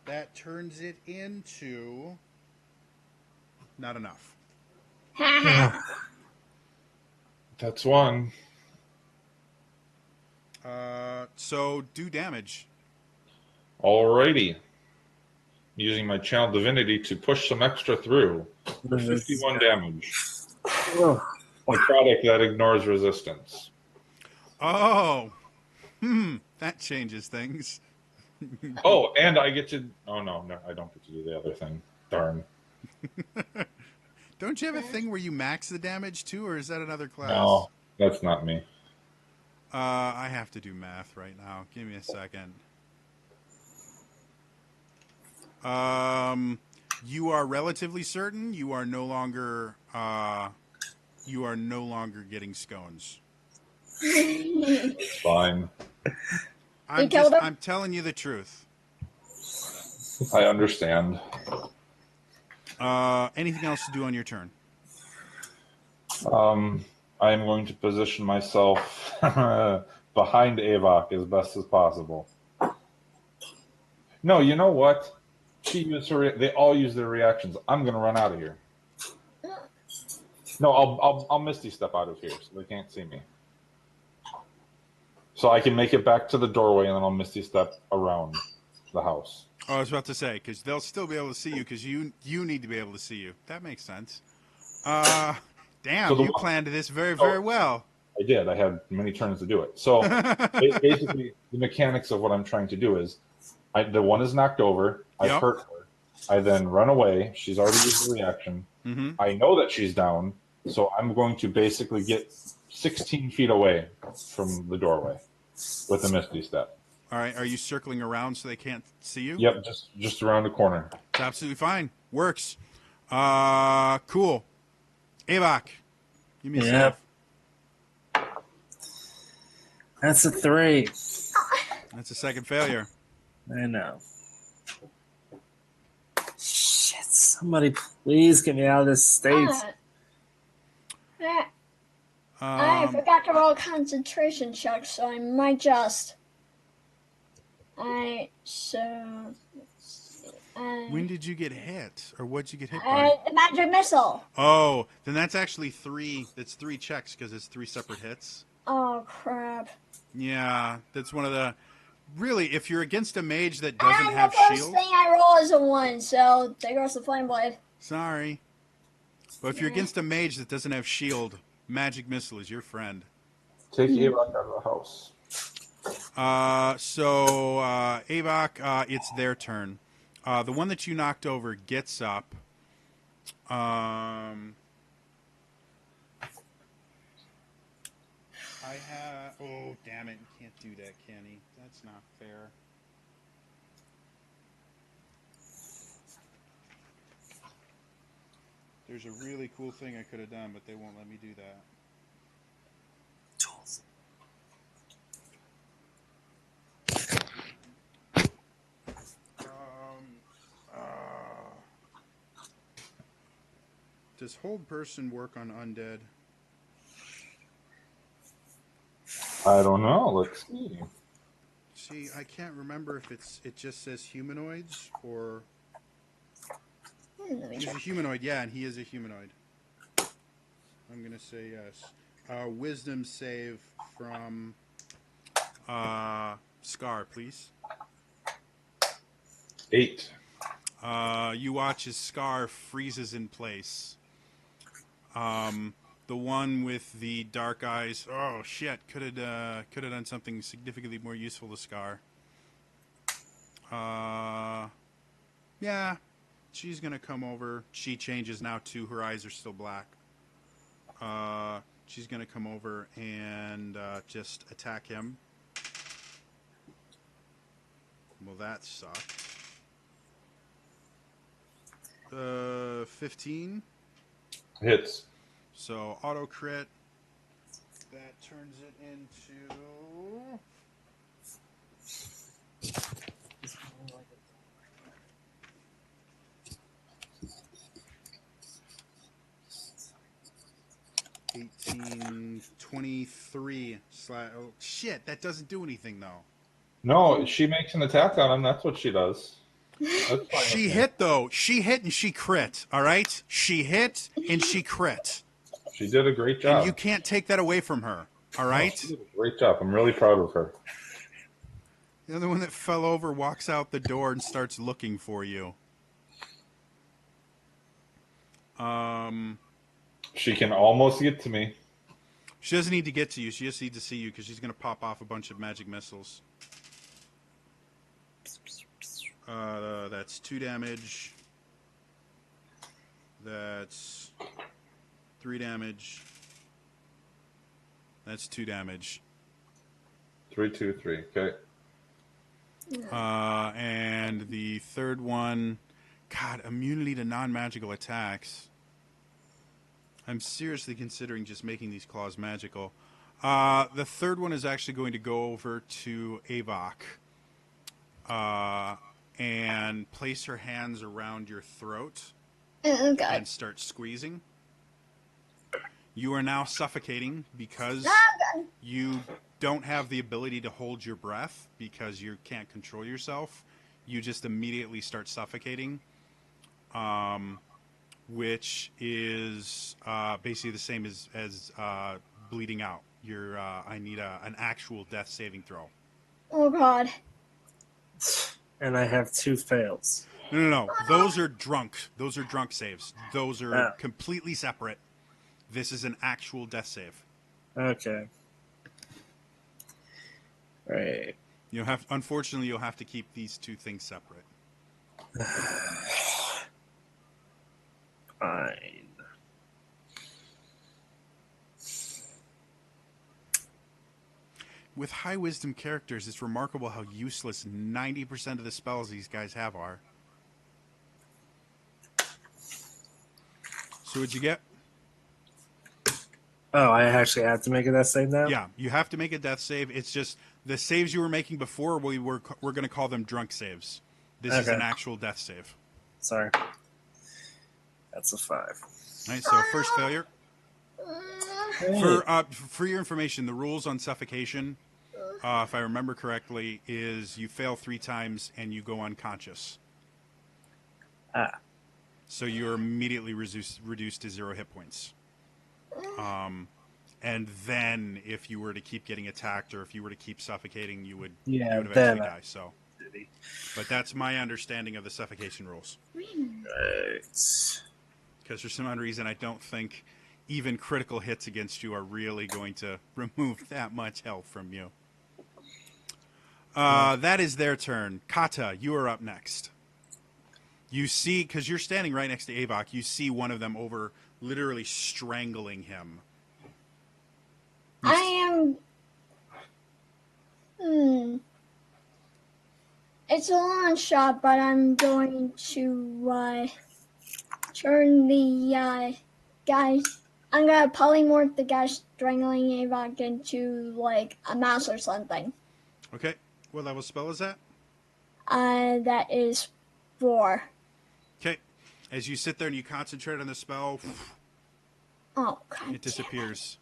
that turns it into not enough. That's one. So do damage. Alrighty. Using my channel divinity to push some extra through for 51 damage. Oh, A product that ignores resistance. Oh, that changes things. Oh, and I get to. Oh no, I don't get to do the other thing. Darn. Don't you have a thing where you max the damage too, or is that another class? No, that's not me. I have to do math right now. Give me a second. You are relatively certain you are no longer getting scones. Fine. I'm telling you the truth. I understand. Anything else to do on your turn? I am going to position myself behind Avok as best as possible. No, you know what? She used her. They all use their reactions. I'm going to run out of here. No, I'll Misty step out of here so they can't see me. So I can make it back to the doorway, and then I'll Misty step around the house. Oh, I was about to say, because they'll still be able to see you, because you need to be able to see you. That makes sense. Damn, So you planned this very, very well. I did. I had many turns to do it. So basically, the mechanics of what I'm trying to do is, the one is knocked over. I've hurt her. I then run away. She's already used the reaction. Mm-hmm. I know that she's down, so I'm going to basically get 16 feet away from the doorway with a Misty Step. All right, are you circling around so they can't see you? Yep, just around the corner. It's absolutely fine. Works. Cool. Avok, give me a save. that's a 3. That's a second failure. I know. Shit, somebody please get me out of this state. I forgot to roll concentration check, so I might just. When did you get hit, or what'd you get hit by? The magic missile. Oh, then that's actually 3. That's 3 checks because it's 3 separate hits. Oh crap! Yeah, that's one of the. Really, if you're against a mage that doesn't have the first shield. thing I roll is a 1, so there goes the flame blade. Sorry, but if you're against a mage that doesn't have shield, magic missile is your friend. Take Avok out of the house. So Avok, it's their turn. The one that you knocked over gets up. I have. Oh, damn it! You can't do that, can he? That's not fair. There's a really cool thing I could have done, but they won't let me do that. Does hold person work on undead? I don't know. Let's see. See, I can't remember if it just says humanoids or he's a humanoid. Yeah, and he is a humanoid. I'm gonna say yes. Wisdom save from Scar, please. 8. You watch as Scar freezes in place. The one with the dark eyes. Oh shit! Could have done something significantly more useful to Scar. Yeah, she's gonna come over. She changes now too. Her eyes are still black. She's gonna come over and just attack him. Well, that sucked. 15. Hits. So auto crit. That turns it into 18, 23. Oh, shit, that doesn't do anything, though. No, she makes an attack on him. That's what she does. That's fine She with me. hit, though. She hit and she crit, all right? She hit and she crit. She did a great job. And you can't take that away from her, all right? She did a great job. I'm really proud of her. The other one that fell over walks out the door and starts looking for you. She can almost get to me. She doesn't need to get to you. She just needs to see you because she's going to pop off a bunch of magic missiles. That's 2 damage. That's 3 damage. That's 2 damage. 3, 2, 3. Okay. And the third one, God, immunity to non-magical attacks. I'm seriously considering just making these claws magical. The third one is actually going to go over to Avok and place her hands around your throat and start squeezing. You are now suffocating because you don't have the ability to hold your breath because you can't control yourself. You just immediately start suffocating, which is basically the same as bleeding out. I need an actual death saving throw. Oh God. And I have 2 fails. No. Those are drunk. Those are drunk saves. Those are completely separate. This is an actual death save. Okay. Right. Unfortunately, you'll have to keep these 2 things separate. Fine. With high wisdom characters, it's remarkable how useless 90% of the spells these guys have are. So what'd you get? Oh, I actually have to make a death save now? Yeah, you have to make a death save. It's just the saves you were making before, we're going to call them drunk saves. This is an actual death save. Sorry. That's a 5. All right, so first failure. For your information, the rules on suffocation, if I remember correctly, is you fail 3 times and you go unconscious. So you're immediately reduced to 0 hit points. And then if you were to keep getting attacked or if you were to keep suffocating, you would eventually die. So, but that's my understanding of the suffocation rules. Right. Because for some odd reason, I don't think even critical hits against you are really going to remove that much health from you. That is their turn. Kata, you are up next. You see, because you're standing right next to Avok, you see one of them literally strangling him. I am. It's a long shot, but I'm going to turn the guy. I'm gonna polymorph the guy strangling Avok into like a mouse or something. Okay. What level spell is that? That is 4. Okay. As you sit there and you concentrate on the spell, Oh God! it disappears.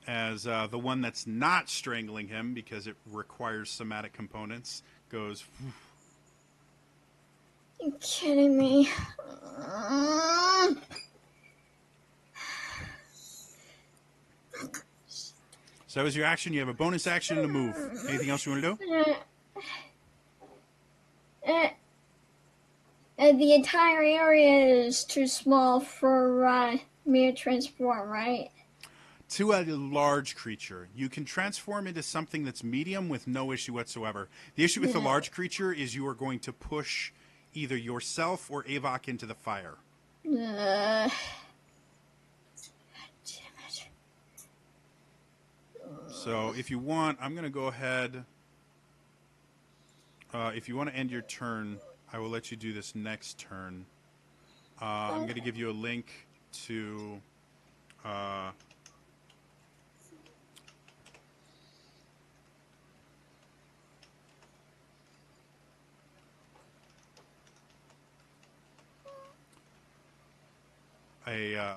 As the one that's not strangling him, because it requires somatic components, goes. You kidding me? So that was your action. You have a bonus action and a move. Anything else you want to do? The entire area is too small for me to transform, right? To a large creature. You can transform into something that's medium with no issue whatsoever. The issue with the large creature is you are going to push either yourself or Avok into the fire. Damn it. So if you want, I'm going to go ahead. if you want to end your turn, I will let you do this next turn. I'm going to give you a link to a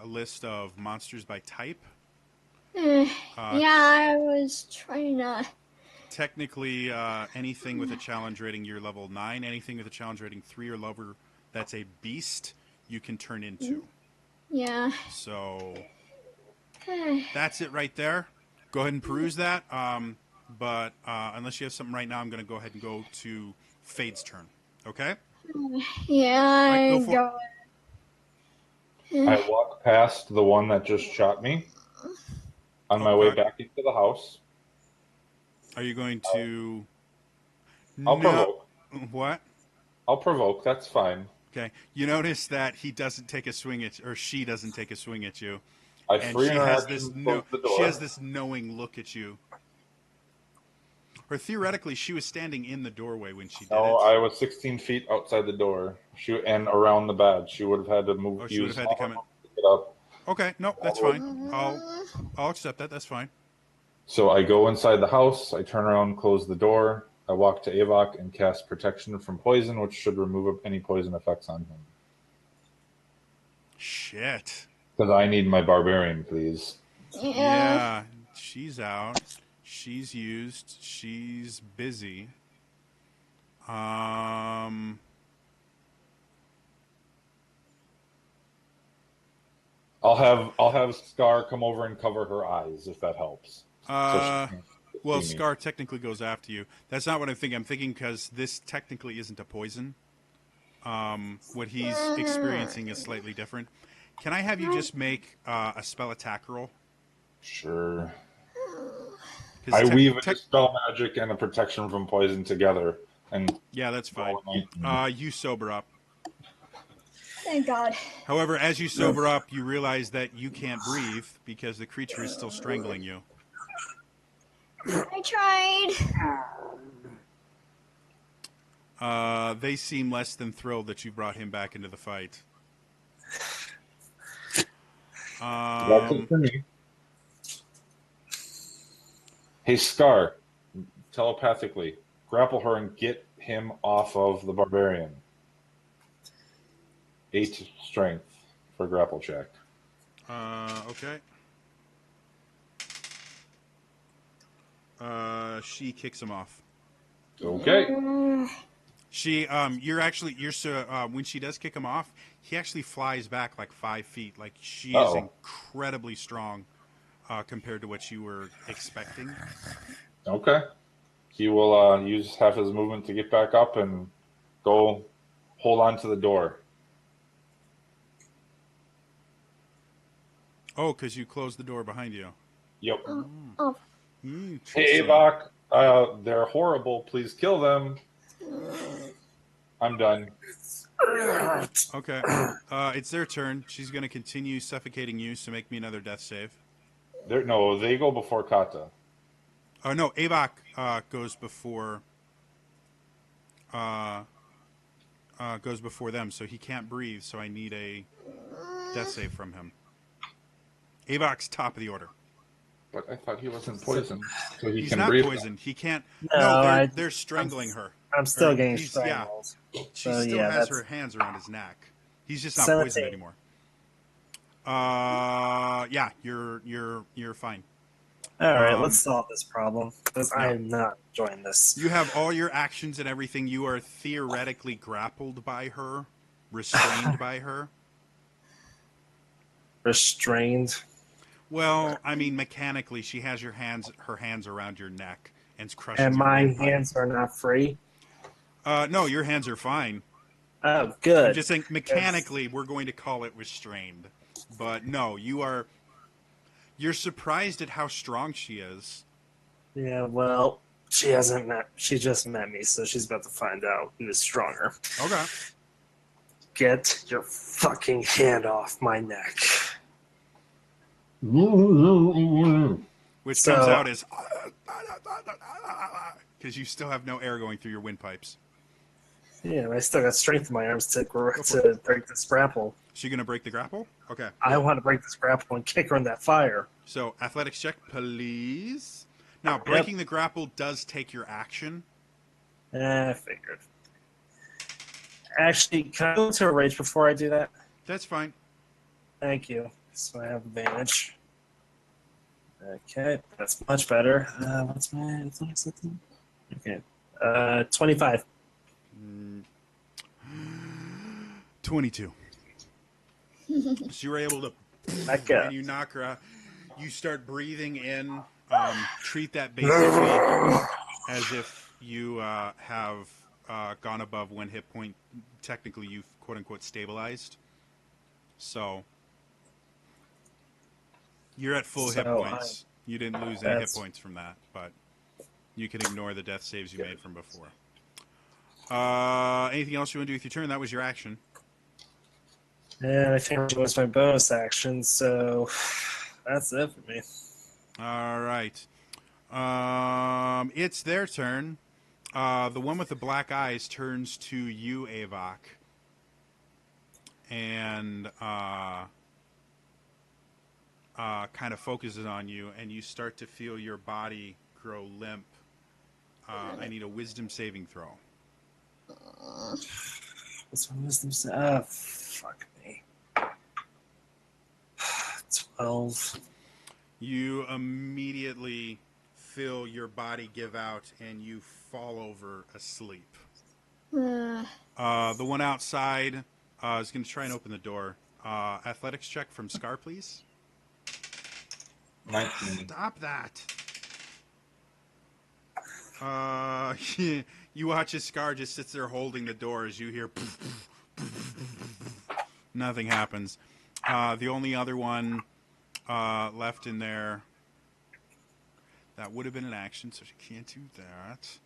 list of monsters by type. Yeah, I was trying to. Technically, anything with a challenge rating, you're level 9. Anything with a challenge rating 3 or lower that's a beast, you can turn into. Yeah. So that's it right there. Go ahead and peruse that. But unless you have something right now, I'm going to go ahead and go to Fade's turn. Okay? Yeah, Right, go I for go. I walk past the one that just shot me on my way Okay. back into the house. Are you going to... I'll No. provoke. What? I'll provoke. That's fine. Okay. You notice that he doesn't take a swing at, or she doesn't take a swing at you, I and free she has interaction, this close the door. she has this knowing look at you. Or theoretically, she was standing in the doorway when she did No, it. I was 16 feet outside the door. And around the bed. She would have had to move. Oh, she would have had to come in. Get up. Okay, no, that's fine. I'll accept that. That's fine. So I go inside the house. I turn around, close the door. I walk to Avok and cast protection from poison, which should remove any poison effects on him. Shit. Because I need my barbarian, please. Yeah, she's out. She's used. She's busy. I'll have Scar come over and cover her eyes if that helps. Well, Scar technically goes after you. That's not what I'm thinking. I'm thinking because this technically isn't a poison. What he's experiencing is slightly different. Can I have you just make a spell attack roll? Sure. I weave a spell magic and a protection from poison together, and yeah, that's fine. You sober up. Thank God. However, as you sober up, you realize that you can't breathe because the creature is still strangling you. I tried. They seem less than thrilled that you brought him back into the fight. That's it for me. Hey, Scar, telepathically, grapple her and get him off of the barbarian. 8 strength for grapple check. Okay. She kicks him off. Okay. She, when she does kick him off, he actually flies back like 5 feet. Like she is incredibly strong compared to what you were expecting. Okay. He will use half his movement to get back up and go hold on to the door. Oh, because you closed the door behind you. Yep. Oh. Hey, Avok, they're horrible. Please kill them. I'm done. Okay. It's their turn. She's going to continue suffocating you, so make me another death save. No, they go before Kata. Oh, no, Avok goes before them, so he can't breathe, so I need a death save from him. Avok's top of the order. But I thought he wasn't poisoned, so He's can not breathe. poisoned. He can't. No, they're strangling her. I'm still getting strangled. She still has her hands around his neck. He's just not poisoned anymore. Yeah, you're fine. All right, let's solve this problem because I am not enjoying this. You have all your actions and everything. You are theoretically grappled by her, restrained by her. Restrained. Well, I mean, mechanically, she has her hands around your neck and crushing. And my hands are not free. No, your hands are fine. Oh, good. I'm just saying, mechanically, we're going to call it restrained, but no, you're surprised at how strong she is. Yeah, well, she just met me, so she's about to find out who's stronger. Okay. Get your fucking hand off my neck. Which comes out as... because you still have no air going through your windpipes. Yeah, and I still got strength in my arms to break this grapple. So you're going to break the grapple? Okay. I want to break this grapple and kick her in that fire. So athletics check, please. Now, breaking the grapple does take your action. I figured. Actually, can I go into a rage before I do that? That's fine. Thank you. So I have advantage. Okay, that's much better. What's my athletics? Okay. 25. 22. So you were able to, and you knock her out. You start breathing in. Treat that basically as if you have gone above 1 hit point. Technically, you've quote unquote stabilized. So you're at full hit points. You didn't lose any hit points from that, but you can ignore the death saves you made from before. Anything else you want to do with your turn? That was your action. And I think it was my bonus action, so that's it for me. All right. It's their turn. The one with the black eyes turns to you, Avok, and kind of focuses on you, and you start to feel your body grow limp. I need a wisdom saving throw. What's my wisdom? Fuck me. 12. You immediately feel your body give out, and you fall over asleep. The one outside is going to try and open the door. Athletics check from Scar, please. 19. Stop that. You watch as Scar just sits there holding the door as you hear nothing happens. The only other one left in there, that would have been an action, so she can't do that.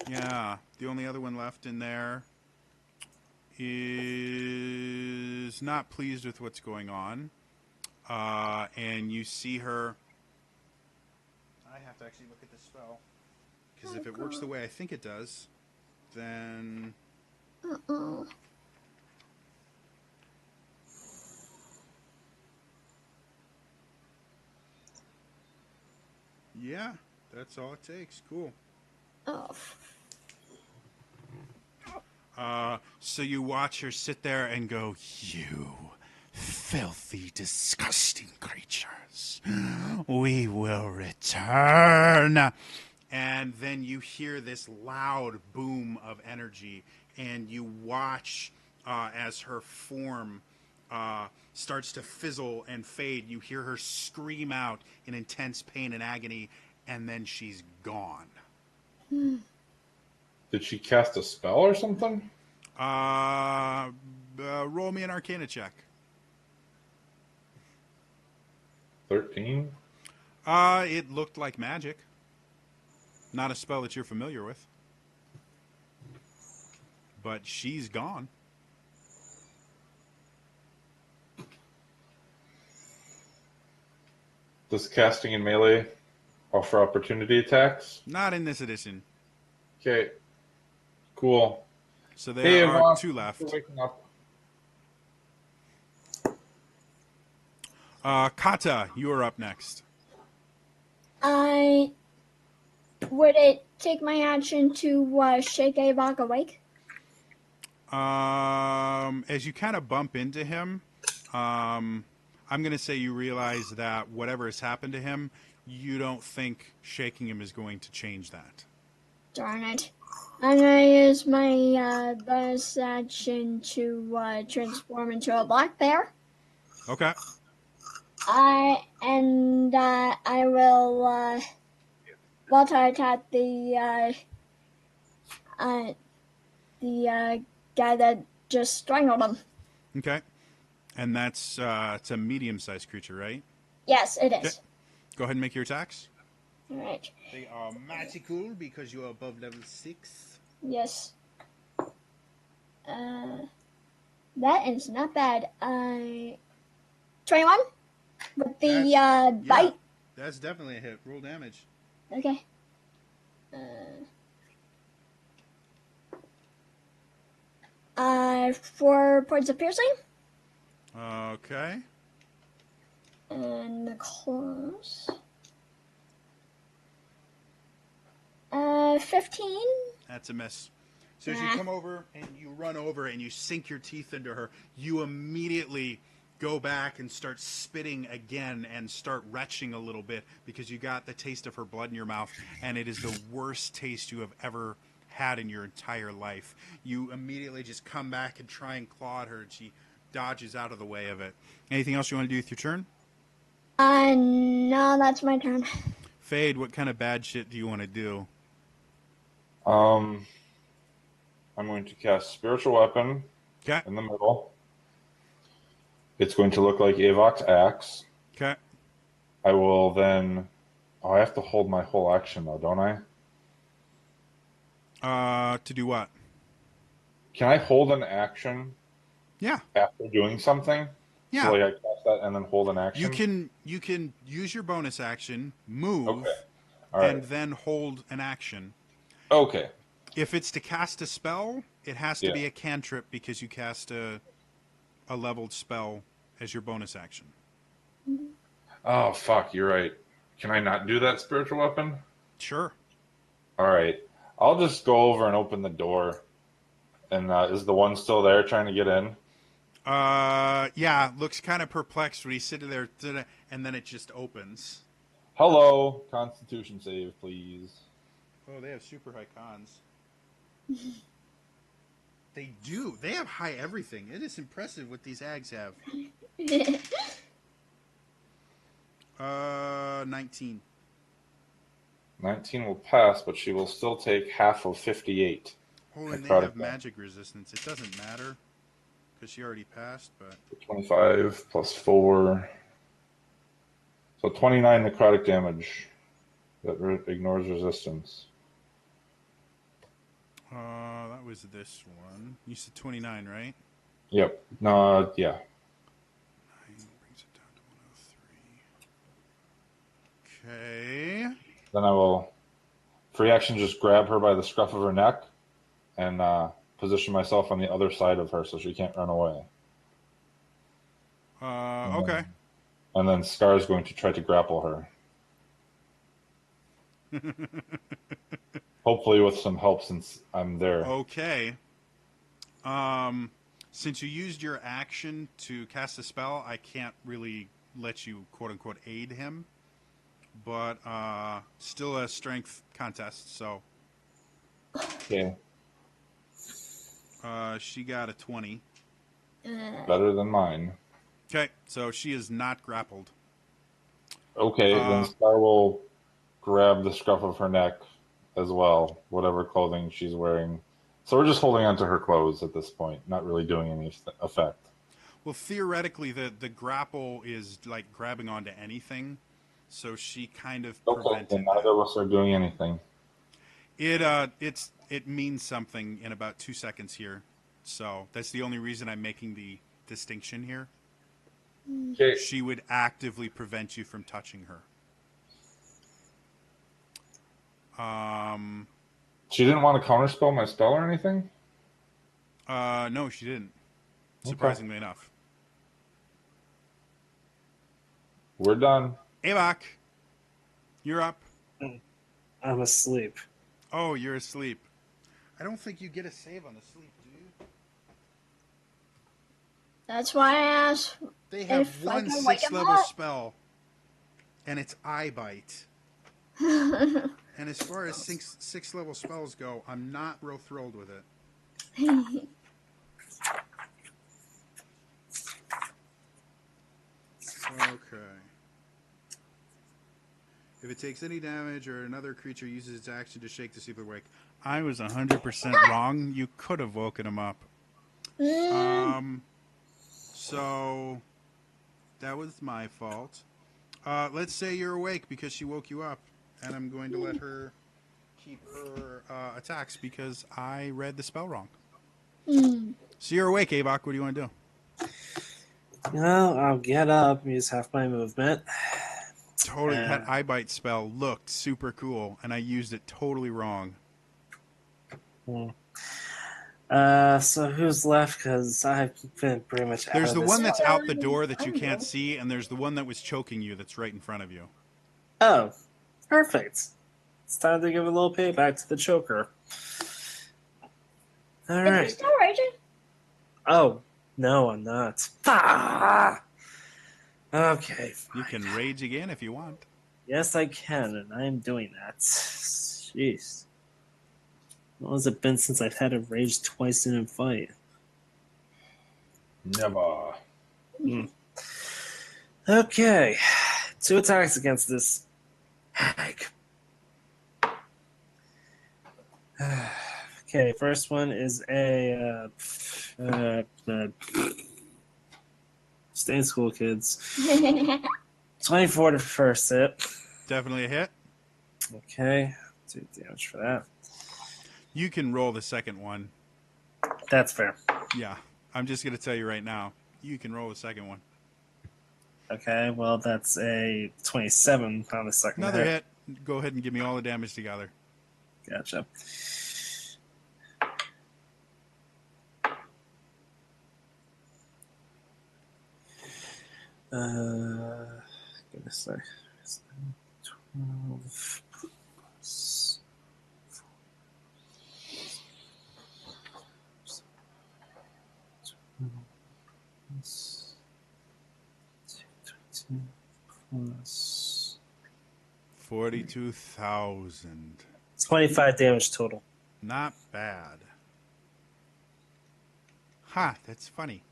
Yeah, the only other one left in there is not pleased with what's going on. And you see her. I have to actually look at this spell, because if it works the way I think it does, then. Yeah, that's all it takes. Cool. So you watch her sit there and go, "You filthy, disgusting creatures. We will return." And then you hear this loud boom of energy, and you watch as her form starts to fizzle and fade. You hear her scream out in intense pain and agony, and then she's gone. Did she cast a spell or something? Roll me an Arcana check. 13? It looked like magic. Not a spell that you're familiar with. But she's gone. Does casting in melee offer opportunity attacks? Not in this edition. Okay. Cool. So there are Avok, 2 left. you're waking up. Kata, you are up next. Would it take my action to shake Avok awake? As you kind of bump into him, I'm going to say you realize that whatever has happened to him, you don't think shaking him is going to change that. Darn it. I'm going to use my bonus action to transform into a black bear. Okay. I will multi-attack the guy that just strangled him. Okay. And that's it's a medium-sized creature, right? Yes, it is. Okay. Go ahead and make your attacks. All right. They are magical because you are above level 6. Yes. That is not bad. 21 with the bite. That's definitely a hit. Roll damage. Okay. 4 points of piercing. Okay. And the claws. 15. That's a miss. So as you come over and you run over and you sink your teeth into her, you immediately go back and start spitting again and start retching a little bit because you got the taste of her blood in your mouth, and it is the worst taste you have ever had in your entire life. You immediately just come back and try and claw at her, and she dodges out of the way of it. Anything else you want to do with your turn? No, that's my turn. Fade, what kind of bad shit do you want to do? I'm going to cast Spiritual Weapon Okay. in the middle. It's going to look like Avok's axe. Okay. I will then... Oh, I have to hold my whole action, though, don't I? To do what? Can I hold an action Yeah. after doing something? Yeah. So, like, I cast that and then hold an action? You can use your bonus action, move, Okay. All right. and then hold an action. Okay. If it's to cast a spell, it has to Yeah. be a cantrip because you cast a leveled spell as your bonus action. Oh, fuck, you're right. Can I not do that Spiritual Weapon? Sure. All right. I'll just go over and open the door. And is the one still there trying to get in? Yeah, looks kind of perplexed when he's sitting there, and then it just opens. Hello. Constitution save, please. Oh, they have super high cons. They do. They have high everything. It is impressive what these ags have. 19. 19 will pass, but she will still take half of 58. Oh, and they Necrotic have damage. magic resistance. It doesn't matter because she already passed, but 25 plus 4. So 29 necrotic damage. That ignores resistance. that was this one. You said 29, right? Yep. No, yeah. 9 brings it down to 103. Okay. Then I will free action just grab her by the scruff of her neck and position myself on the other side of her so she can't run away. Okay. And then Scar's going to try to grapple her. Hopefully with some help since I'm there. Okay. Since you used your action to cast a spell, I can't really let you quote unquote aid him. But still a strength contest, so Okay. she got a 20. Better than mine. Okay, so she is not grappled. Okay, then Scar will grab the scruff of her neck as well, whatever clothing she's wearing. So we're just holding onto her clothes at this point, not really doing any effect. Well, theoretically, the grapple is like grabbing onto anything, so she kind of Okay, prevented then that. neither of us are doing anything. It means something in about 2 seconds here, so that's the only reason I'm making the distinction here. Okay. She would actively prevent you from touching her. She didn't want to counterspell my spell or anything? No, she didn't. Surprisingly enough. We're done. Avok, you're up. I'm asleep. Oh, you're asleep. I don't think you get a save on the sleep, do you? That's why I asked. They have If I one can wake 6th him level up. spell, and it's Eye Bite. And as far as 6th level spells go, I'm not real thrilled with it. Okay. If it takes any damage or another creature uses its action to shake the sleeper awake. I was 100% wrong. You could have woken him up. So that was my fault. Let's say you're awake because she woke you up, and I'm going to let her keep her attacks because I read the spell wrong. So you're awake, Avok. What do you want to do? Well, I'll get up and use half my movement. Totally, that eye bite spell looked super cool, and I used it totally wrong. So who's left? Because I've been pretty much out There's of the this one that's fight. out the door that you I'm can't good. see, and there's the one that was choking you that's right in front of you. Oh, perfect. It's time to give a little payback to the choker. All Are you right. still raging? Oh, no, I'm not. Ah! Okay, You fine. can rage again if you want. Yes, I can, and I am doing that. Jeez. How long has it been since I've had to rage twice in a fight? Never. Okay. 2 attacks against this hag. Okay, first one is a stay in school, kids. 24 to first hit. Definitely a hit. Okay, 2 damage for that. You can roll the second one. That's fair. Yeah, I'm just going to tell you right now. You can roll the second one. Okay, well that's a 27 on the second Another hit. Go ahead and give me all the damage together. Gotcha. Goodness sake. 12 plus 12 plus 22 plus 42,000. 25 damage total. Not bad. Ha, that's funny.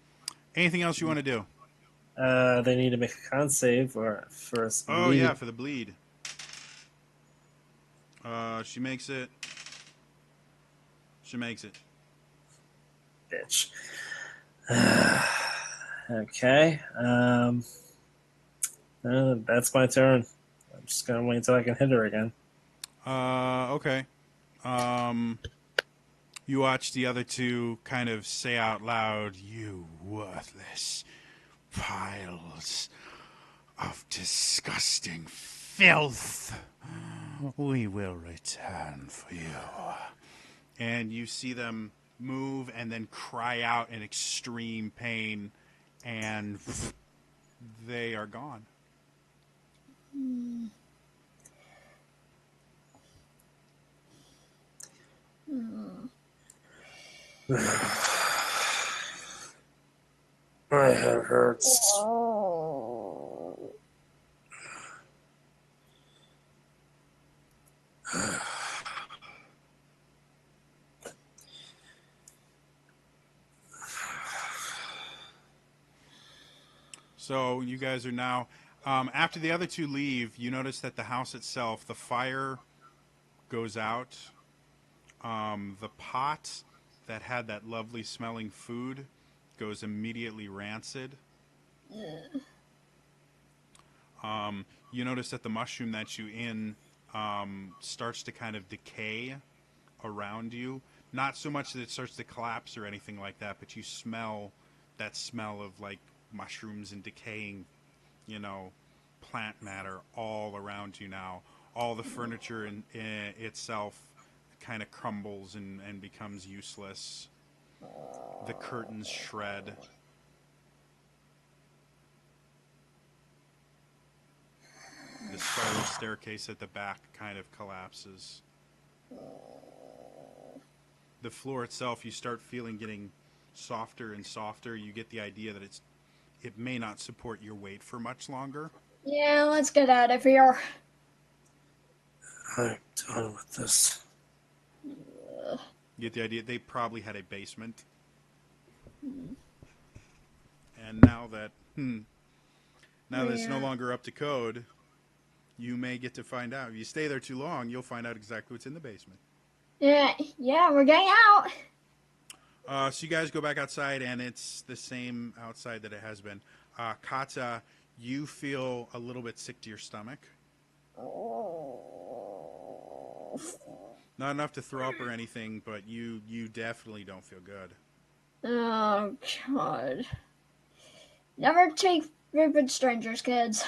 Anything else you want to do? They need to make a con save or first. Oh, yeah, for the bleed. She makes it. She makes it. Bitch. Okay. That's my turn. I'm just gonna wait until I can hit her again. Okay. You watch the other two kind of say out loud, "You worthless piles of disgusting filth. We will return for you." And you see them move and then cry out in extreme pain, and they are gone. My head hurts. So you guys are now, after the other two leave, you notice that the house itself, the fire goes out. The pot that had that lovely smelling food goes immediately rancid. You notice that the mushroom that you in starts to kind of decay around you. Not so much that it starts to collapse or anything like that, but you smell that smell of like mushrooms and decaying, plant matter all around you now. All the furniture in itself kind of crumbles and becomes useless. The curtains shred. The spiral staircase at the back kind of collapses. The floor itself, you start feeling getting softer and softer. You get the idea that it may not support your weight for much longer. Yeah, let's get out of here. I'm done with this. You get the idea they probably had a basement. And now that it's no longer up to code, you may get to find out. If you stay there too long, you'll find out exactly what's in the basement. Yeah, we're getting out. So you guys go back outside, and it's the same outside that it has been. Kata, you feel a little bit sick to your stomach. Not enough to throw up or anything, but you definitely don't feel good. Oh, God. Never take stupid strangers, kids.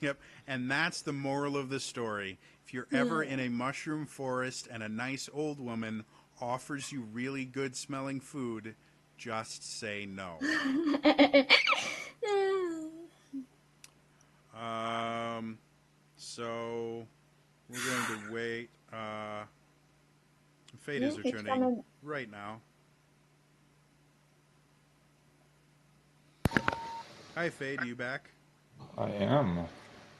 Yep, and that's the moral of the story. If you're ever in a mushroom forest and a nice old woman offers you really good smelling food, just say no. So we're going to wait. Fate is It's returning right now. Hi, Fate. Are you back? I am.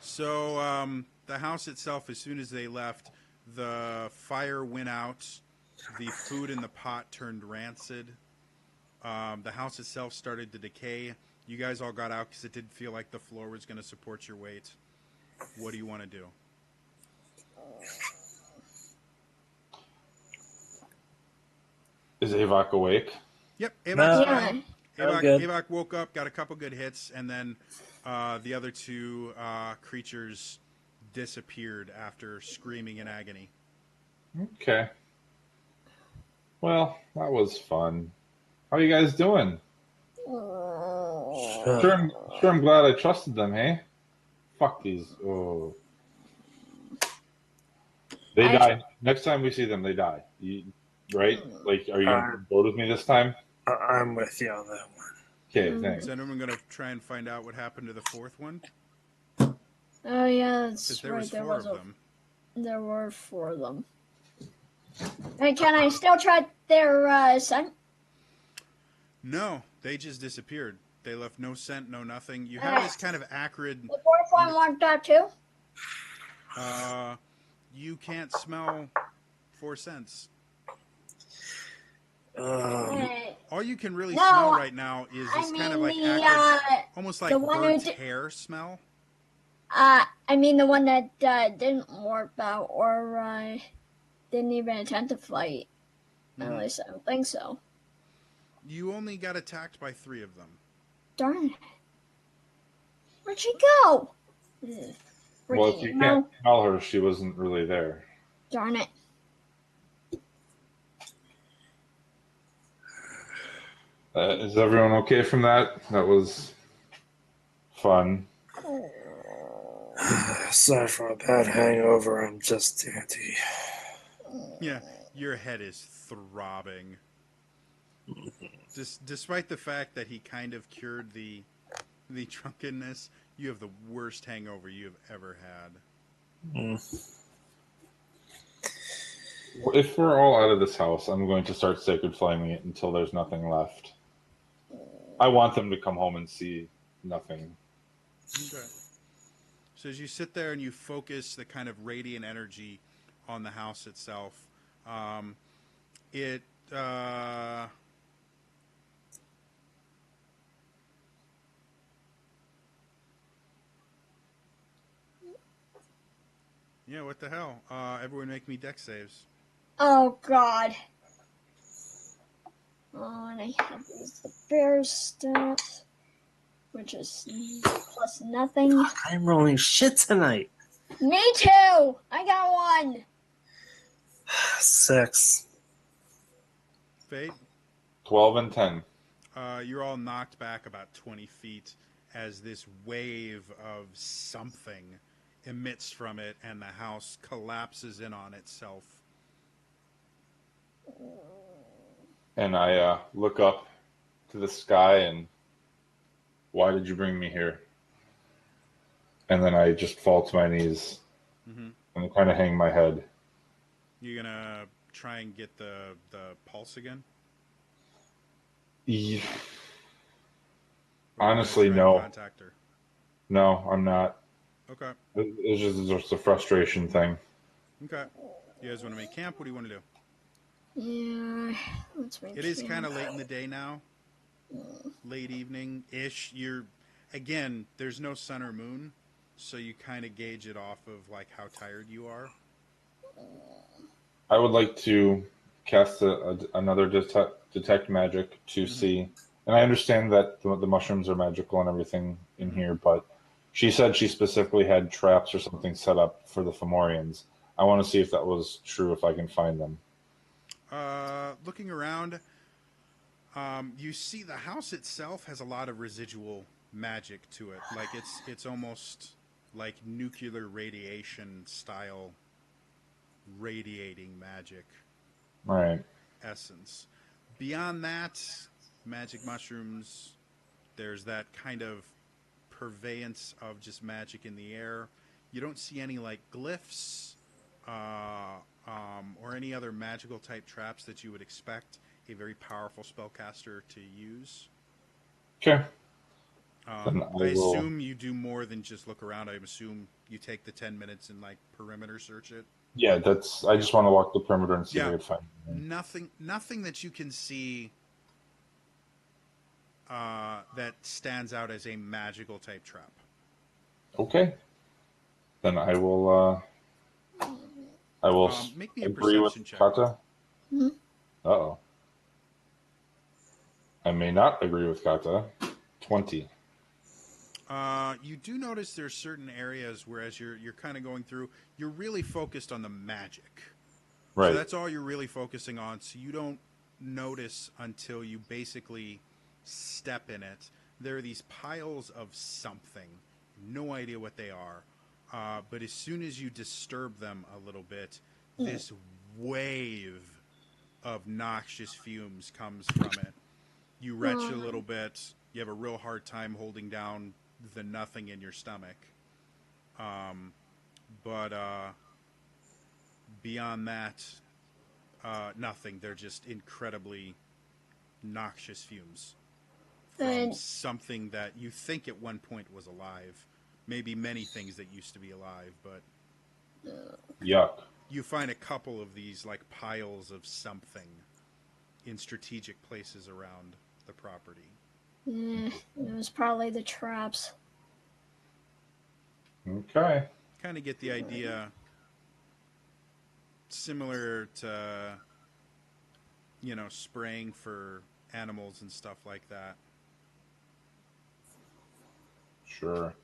So the house itself, as soon as they left, the fire went out. The food in the pot turned rancid. The house itself started to decay. You guys all got out because it didn't feel like the floor was going to support your weight. What do you want to do? Is Avok awake? Yep, No. Avok's Yeah. fine. I'm good. Avok woke up, got a couple good hits, and then the other two creatures disappeared after screaming in agony. Okay. Well, that was fun. How are you guys doing? Sure, I'm glad I trusted them, hey? Fuck these. Oh. They die. Next time we see them, they die. Right? Like, are you going to vote with me this time? I'm with you on that one. Okay, thanks. Is anyone going to try and find out what happened to the fourth one? Oh yeah, that's Because there right. was four of them. There were 4 of them. And can I still try their scent? No, they just disappeared. They left no scent, no nothing. You have this kind of acrid. The 4th one walked out too. You can't smell 4 scents. All you can really smell right now is this kind of like acrid, almost like burnt hair smell. I mean the one that didn't warp out or didn't even attempt to fight. At least I don't think so. You only got attacked by 3 of them. Darn it. Where'd she go? Well, if you can't tell her, she wasn't really there. Darn it. Is everyone okay from that? That was fun. Aside from a bad hangover, I'm just dandy. Yeah, your head is throbbing. Despite the fact that he kind of cured the drunkenness, you have the worst hangover you have ever had. If we're all out of this house, I'm going to start sacred flaming it until there's nothing left. I want them to come home and see nothing. Okay. So as you sit there and you focus the kind of radiant energy on the house itself, it yeah, what the hell? Everyone make me dex saves. Oh god. Oh, and I have the bear stuff, which is plus nothing. I'm rolling shit tonight. Me too! I got 1. 6. Fate? 12 and 10. You're all knocked back about 20 feet as this wave of something emits from it and the house collapses in on itself. And I look up to the sky and, why did you bring me here? And then I just fall to my knees and kind of hang my head. You gonna try and get the pulse again? Yeah. Honestly, no. Contact her? No, I'm not. Okay. It's just a frustration thing. Okay. You guys want to make camp? What do you want to do? Yeah, let's make It is kind of late in the day now. Late evening-ish. Again, there's no sun or moon, so you kind of gauge it off of like how tired you are. I would like to cast another detect magic to see. And I understand that the mushrooms are magical and everything in here, but she said she specifically had traps or something set up for the Fomorians. I want to see if that was true, if I can find them. Looking around, you see the house itself has a lot of residual magic to it. Like it's almost like nuclear radiation style radiating magic Right. essence. Beyond that, magic mushrooms, there's that kind of purveyance of just magic in the air. You don't see any like glyphs or any other magical type traps that you would expect a very powerful spellcaster to use. Okay. Then I I will. assume you do more than just look around. I assume you take the 10 minutes and like perimeter search it. Yeah, that's. I just want to walk the perimeter and see if Yeah. I can find anything. Nothing that you can see that stands out as a magical type trap. Okay. Then I will. I will Make me a agree with perception check. Kata. Hmm? Uh-oh. I may not agree with Kata. 20. You do notice there's certain areas where as you're kind of going through, you're really focused on the magic. Right. So that's all you're really focusing on. So you don't notice until you basically step in it. There are these piles of something. No idea what they are. But as soon as you disturb them a little bit, this wave of noxious fumes comes from it. You retch a little bit. You have a real hard time holding down the nothing in your stomach. But beyond that, nothing. They're just incredibly noxious fumes from And something that you think at one point was alive. Maybe many things that used to be alive, but Yuck. you find a couple of these like piles of something in strategic places around the property. it was probably the traps. Okay. Kind of get the idea, similar to, spraying for animals and stuff like that. Sure.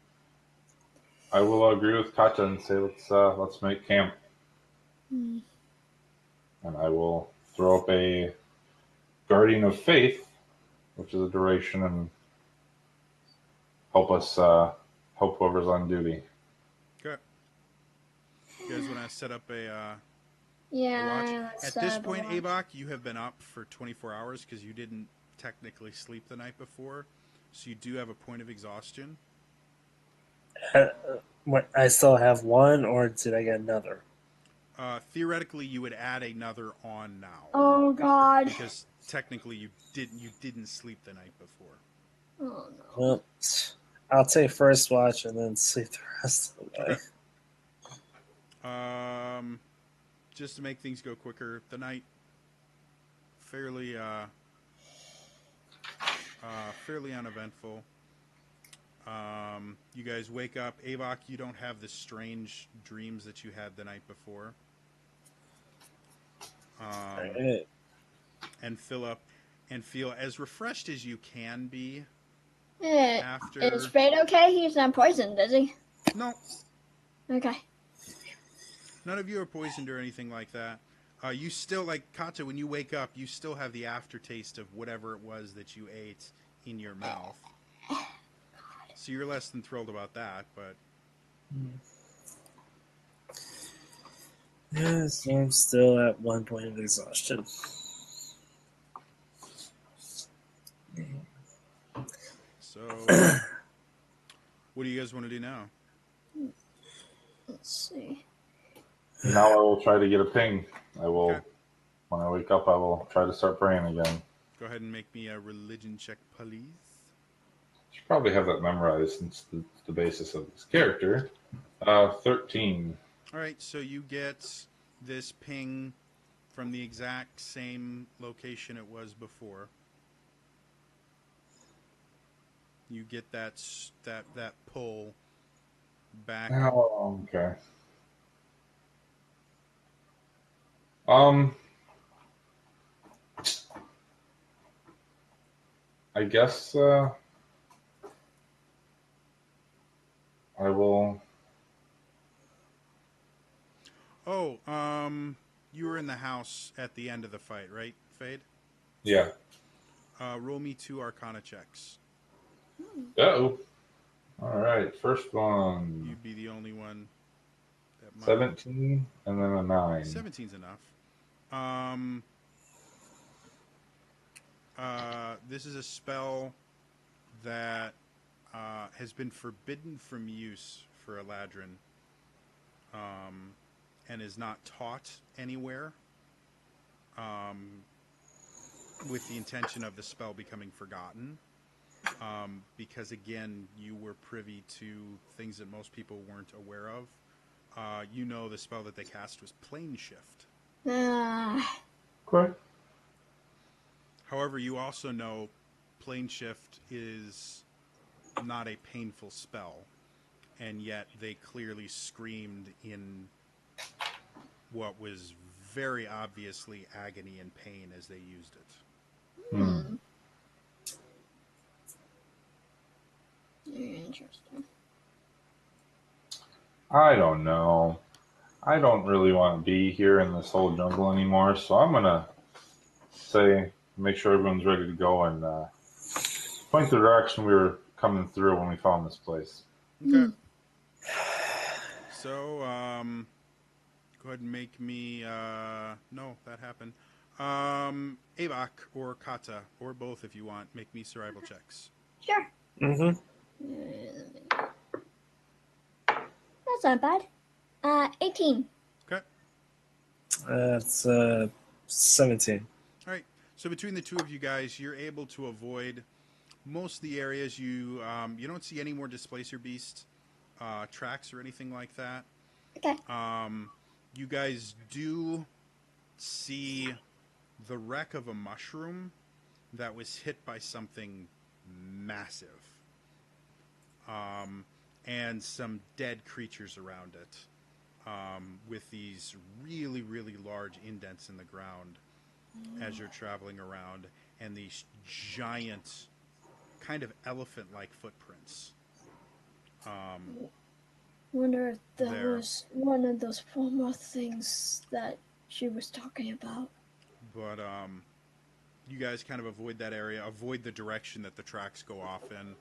I will agree with Kata and say let's make camp. Hmm. And I will throw up a Guardian of Faith, which is a duration, and help us help whoever's on duty. Okay. You guys want to set up a Yeah. watch? let's At this set up a point, watch. Avok, you have been up for 24 hours because you didn't technically sleep the night before. So you do have a point of exhaustion. What, I still have one, or did I get another? Theoretically, you would add another on now Oh God. because technically you didn't sleep the night before. Oh no. Well, I'll take first watch and then sleep the rest of the way. Okay. Just to make things go quicker, the night fairly uneventful. You guys wake up. Avok, you don't have the strange dreams that you had the night before. Alright. And fill up and feel as refreshed as you can be after. Is Fade okay? He's not poisoned, is he? No, Okay. none of you are poisoned or anything like that. You still, like Kata, when you wake up, you still have the aftertaste of whatever it was that you ate in your mouth. So you're less than thrilled about that, but Yes, I'm still at 1 point of exhaustion. so what do you guys want to do now? Let's see. Now I will try to get a ping. I will, Okay. when I wake up, I will try to start praying again. Go ahead and make me a religion check, please. You should probably have that memorized since it's the basis of this character. 13. All right, so you get this ping from the exact same location it was before. You get that pull back. Oh, okay. I guess I will. Oh, you were in the house at the end of the fight, right, Fade? Yeah. Roll me 2 Arcana checks. Uh-oh. All right, first one. You'd be the only one that might. 17 and then a 9. 17's enough. This is a spell that has been forbidden from use for Eladrin, and is not taught anywhere, with the intention of the spell becoming forgotten. Because again, you were privy to things that most people weren't aware of. You know the spell that they cast was Plane Shift. Okay. However, you also know Plane Shift is not a painful spell, and yet they clearly screamed in what was very obviously agony and pain as they used it. Hmm. Very interesting. I don't know. I don't really want to be here in this whole jungle anymore, so I'm gonna say make sure everyone's ready to go and point the direction we were coming through when we found this place. Okay. So, go ahead and make me. No, that happened. Avak or Kata, or both if you want, make me survival checks. Sure. Mm-hmm. That's not bad. 18. Okay. That's 17. All right. So between the two of you guys, you're able to avoid most of the areas. You don't see any more displacer beast tracks or anything like that. Okay. You guys do see the wreck of a mushroom that was hit by something massive, and some dead creatures around it, with these really, really large indents in the ground as you're traveling around, and these giant, kind of elephant-like footprints. Wonder if that There. was one of those former things that she was talking about. But you guys kind of avoid that area, avoid the direction that the tracks go off in,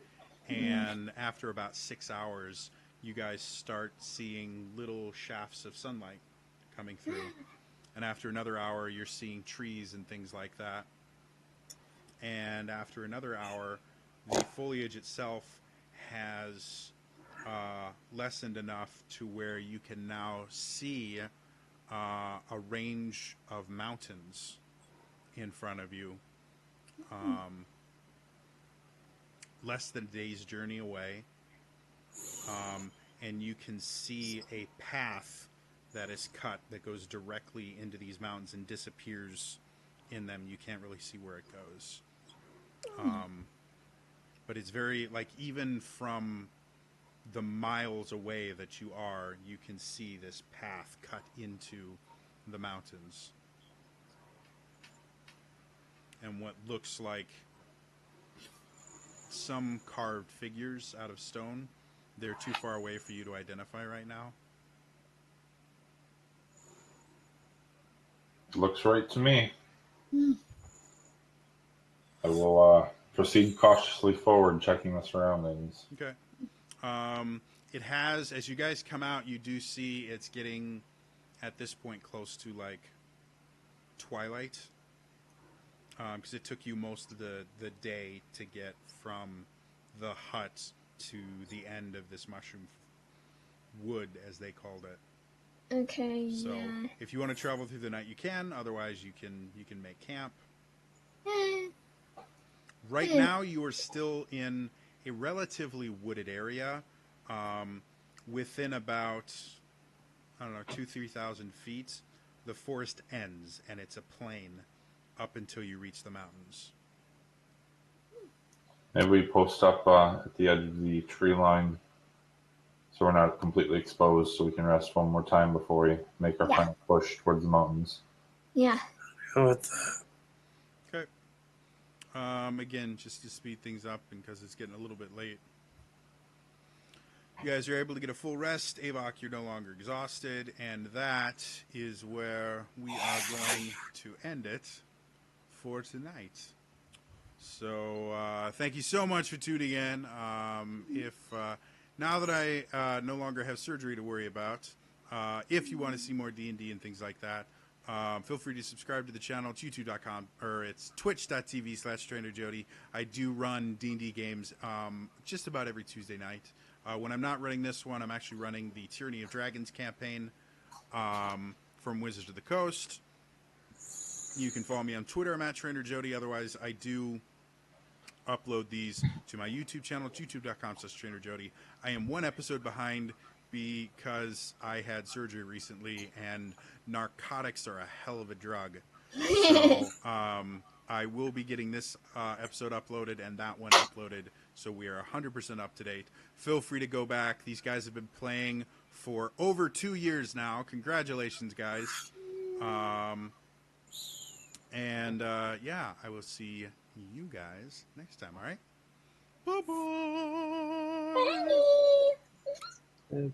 and after about 6 hours, you guys start seeing little shafts of sunlight coming through. And after another hour, you're seeing trees and things like that. And after another hour, the foliage itself has lessened enough to where you can now see a range of mountains in front of you, less than a day's journey away, and you can see a path that is cut that goes directly into these mountains and disappears in them. You can't really see where it goes, but it's very, like, even from the miles away that you are, you can see this path cut into the mountains. And what looks like some carved figures out of stone. They're too far away for you to identify right now. Looks right to me. I will proceed cautiously forward, checking the surroundings. Okay. It has, as you guys come out, you do see it's getting, at this point, close to, like, twilight. Because it took you most of the day to get from the hut to the end of this mushroom wood, as they called it. Okay, So yeah. if you want to travel through the night, you can. Otherwise, you can make camp. Right now, you are still in a relatively wooded area, within about, I don't know, 2,000-3,000 feet. The forest ends, and it's a plain up until you reach the mountains. Maybe we post up at the edge of the tree line so we're not completely exposed, so we can rest one more time before we make our final push towards the mountains. Yeah. Go with that. Okay. Again, just to speed things up because it's getting a little bit late. You guys are able to get a full rest. Avok, you're no longer exhausted, and that is where we are going to end it for tonight. So thank you so much for tuning in. If now that I no longer have surgery to worry about, if you want to see more D&D and things like that, feel free to subscribe to the channel. It's youtube.com or it's twitch.tv/TrainerJody. I do run D&D games just about every Tuesday night. When I'm not running this one, I'm actually running the Tyranny of Dragons campaign from Wizards of the Coast. You can follow me on Twitter. I'm at TrainerJody. Otherwise, I do upload these to my YouTube channel. It's youtube.com/TrainerJody. I am one episode behind because I had surgery recently, and narcotics are a hell of a drug. So I will be getting this episode uploaded and that one uploaded, so we are 100% up to date. Feel free to go back. These guys have been playing for over 2 years now. Congratulations, guys. And yeah, I will see you guys next time, all right? Bye-bye. Bye.